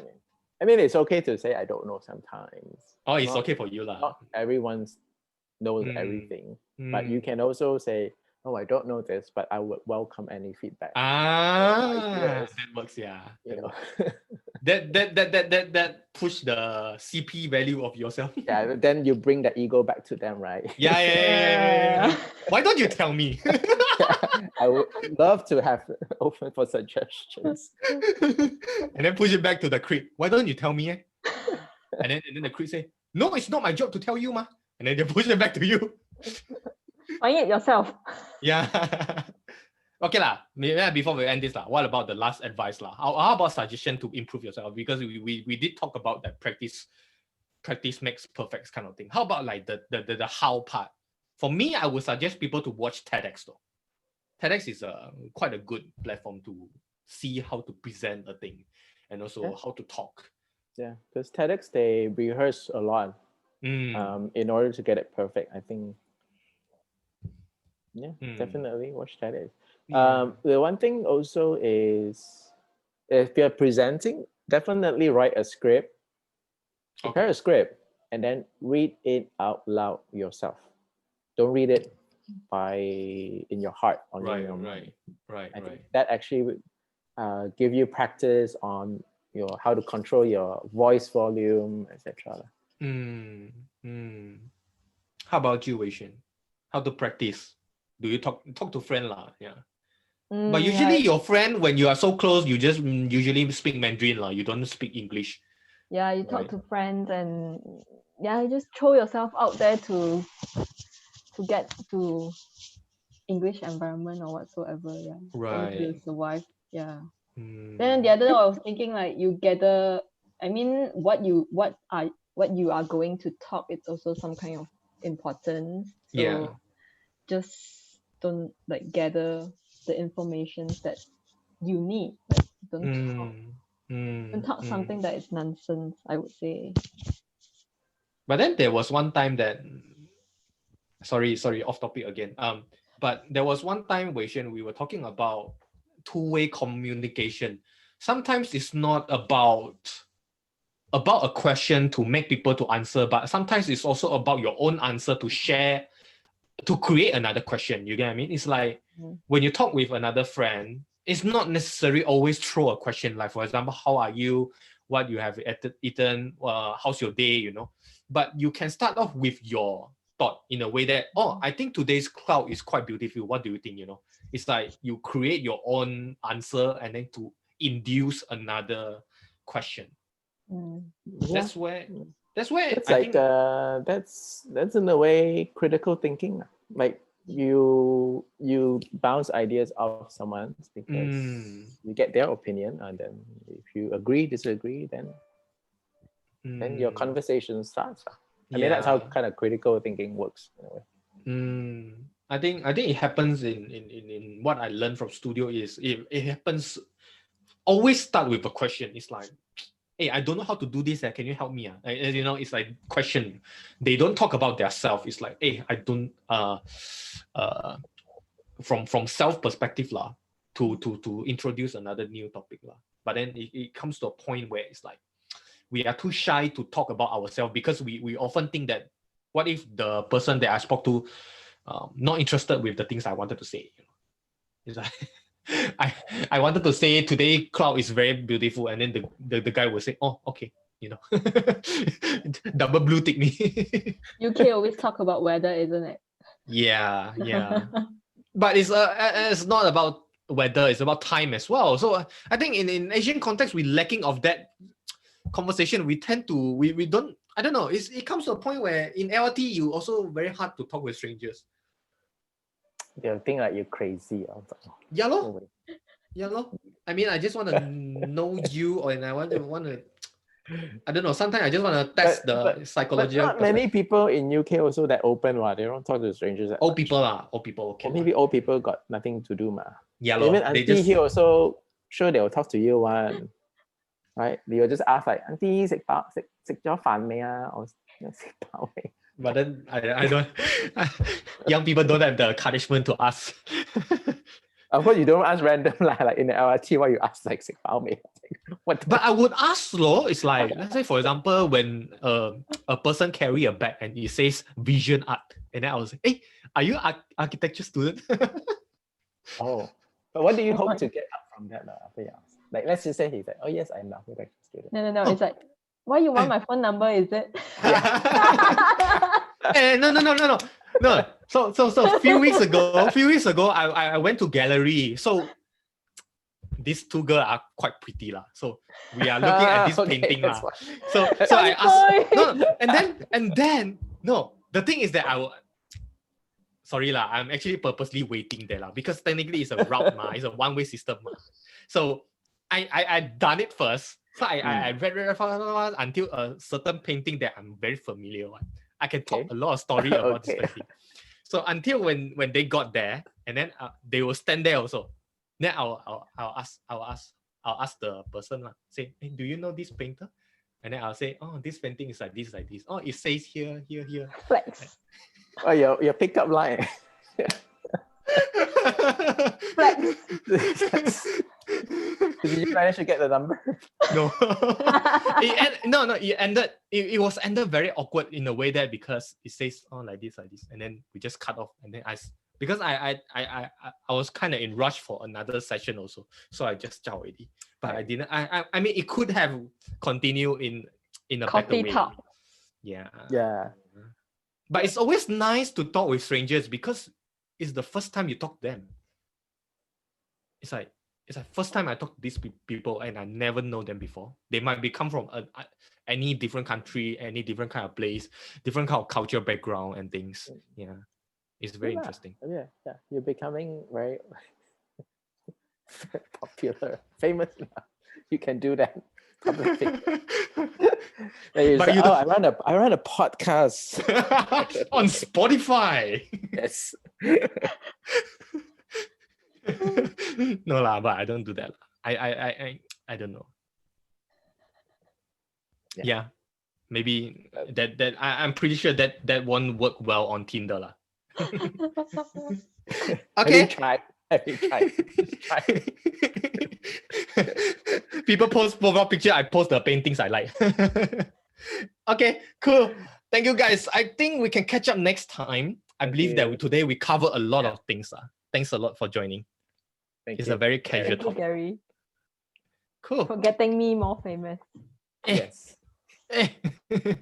I mean, it's okay to say I don't know sometimes. Oh, it's okay for you lah. Not everyone knows everything, but you can also say, "Oh, I don't know this, but I would welcome any feedback." That works. Yeah. That push the CP value of yourself. Yeah, then you bring the ego back to them, right? Yeah. Why don't you tell me? I would love to have open for suggestions. And then push it back to the crit. Why don't you tell me? And then the crit say, no, it's not my job to tell you, ma. And then they push it back to you. Find it yourself. Yeah. Okay lah. Before we end this lah, what about the last advice lah? How about suggestion to improve yourself? Because we did talk about that practice makes perfect kind of thing. How about like the how part? For me, I would suggest people to watch TEDx though. TEDx is quite a good platform to see how to present a thing and also how to talk. Yeah, because TEDx, they rehearse a lot in order to get it perfect. I think, definitely watch TEDx. The one thing also is if you're presenting, definitely write a script, prepare a script, and then read it out loud yourself. Don't read it in your heart on your mind. Right. That actually would give you practice on how to control your voice volume, etc. How about you, Weishuen? How to practice? Do you talk to friend lah? Yeah. But usually your friend, when you are so close, you just usually speak Mandarin lah. You don't speak English. Yeah, you talk to friends and you just throw yourself out there to get to English environment or whatsoever. Yeah. Right. To survive. Yeah. Then the other day I was thinking like you gather. I mean, what you are going to talk, it's also some kind of importance. So just don't like gather the information that you need. Like, Don't talk something that is nonsense, I would say. But then there was one time that, sorry, off topic again. But there was one time, weishuen, we were talking about two-way communication. Sometimes it's not about a question to make people to answer, but sometimes it's also about your own answer to share, to create another question. You get what I mean? It's like when you talk with another friend, it's not necessarily always throw a question like, for example, how are you? What you have eaten? How's your day? You know, but you can start off with your thought in a way that, I think today's cloud is quite beautiful. What do you think? You know, it's like you create your own answer and then to induce another question. That's where that's I like think that's in a way critical thinking. Like you bounce ideas off someone because you get their opinion, and then if you agree, disagree, then your conversation starts. I mean, that's how kind of critical thinking works in a way. I think it happens in what I learned from studio is it happens always start with a question. It's like, hey, I don't know how to do this. Can you help me? You know, it's like question. They don't talk about their self. It's like, hey, I don't from self perspective to introduce another new topic But then it comes to a point where it's like we are too shy to talk about ourselves because we often think that what if the person that I spoke to not interested with the things I wanted to say. You know? It's like I wanted to say today cloud is very beautiful, and then the guy will say, oh, okay, you know. Double blue tick me. UK always talk about weather, isn't it? Yeah. But it's not about weather, it's about time as well. So I think in Asian context, we're lacking of that conversation. We tend to we don't, I don't know, it comes to a point where in LRT you also very hard to talk with strangers. They'll think like you're crazy. Yeah lor. I mean, I just want to know you, and I want to I don't know, sometimes I just want to test the psychology. But not many people in UK also that open. They don't talk to strangers that old much. Old people okay. Or maybe old people got nothing to do. Yeah, even auntie here also, sure they will talk to you one. Right? They will just ask like, auntie, 食咗飯未啊? Or 食飽未? But then I don't young people don't have the encouragement to ask. Of course, you don't ask random like in the LRT. What you ask like 食飽未? What? But I would ask it's like, let's say for example, when a person carry a bag and it says vision art, and then I was like, hey, are you architecture student? Oh, but what do you hope to get out from that? Like, let's just say he's like, oh yes, I'm an architecture student. No. It's like, why you want my phone number? Is it? No. So a few weeks ago, I went to gallery. So these two girls are quite pretty So we are looking at this painting So I asked and then the thing is that sorry I'm actually purposely waiting there because technically it's a route it's a one-way system So I done it first. So I read until a certain painting that I'm very familiar with. I can talk a lot of story about this painting. So until when they got there, and then they will stand there also. Then I'll ask the person say, hey, do you know this painter? And then I'll say, oh, this painting is like this. Oh, it says here. Flex. Oh, your pickup line. Flex. Did you manage to get the number? No. It was ended very awkward in a way that because it says like this, and then we just cut off, and then because I was kind of in rush for another session also, so I just chow already. But I didn't. I mean, it could have continued in a coffee better way. talk. Yeah. But it's always nice to talk with strangers because it's the first time you talk to them. It's like first time I talk to these people and I never know them before. They might be come from any different country, any different kind of place, different kind of culture background and things. Yeah, it's very interesting. Yeah. You're becoming very popular, famous now. You can do that. Public figure. I run a podcast on Spotify. Yes. No but I don't do that. I don't know. Yeah. Maybe that I'm pretty sure that won't work well on Tinder lah. Okay. Have you tried? People post profile picture, I post the paintings I like. Okay, cool. Thank you guys. I think we can catch up next time. I believe that today we cover a lot of things. Thanks a lot for joining. It's a very casual topic. Gary. Cool. For getting me more famous. Yes.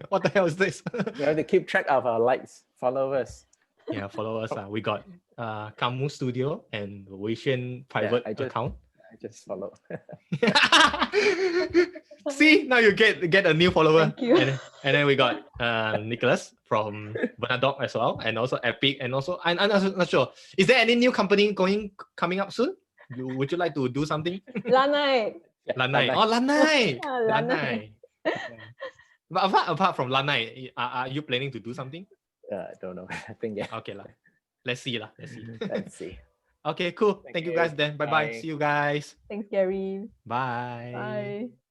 What the hell is this? We have to keep track of our likes, followers. Yeah, followers. We got Kamu Studio and weishuen private account. I just follow. See, now you get a new follower. Thank you. And then we got Nicholas from Bernadette as well, and also Epic, and also I'm not sure. Is there any new company coming up soon? Would you like to do something? Lanai. Lanai. Oh, Lanai. Lanai. Yeah. But apart from Lanai, are you planning to do something? I don't know. I think Okay lah. Let's see. Let's see. Okay, cool. Thank you guys then. Bye. See you guys. Thanks, Gary. Bye. Bye.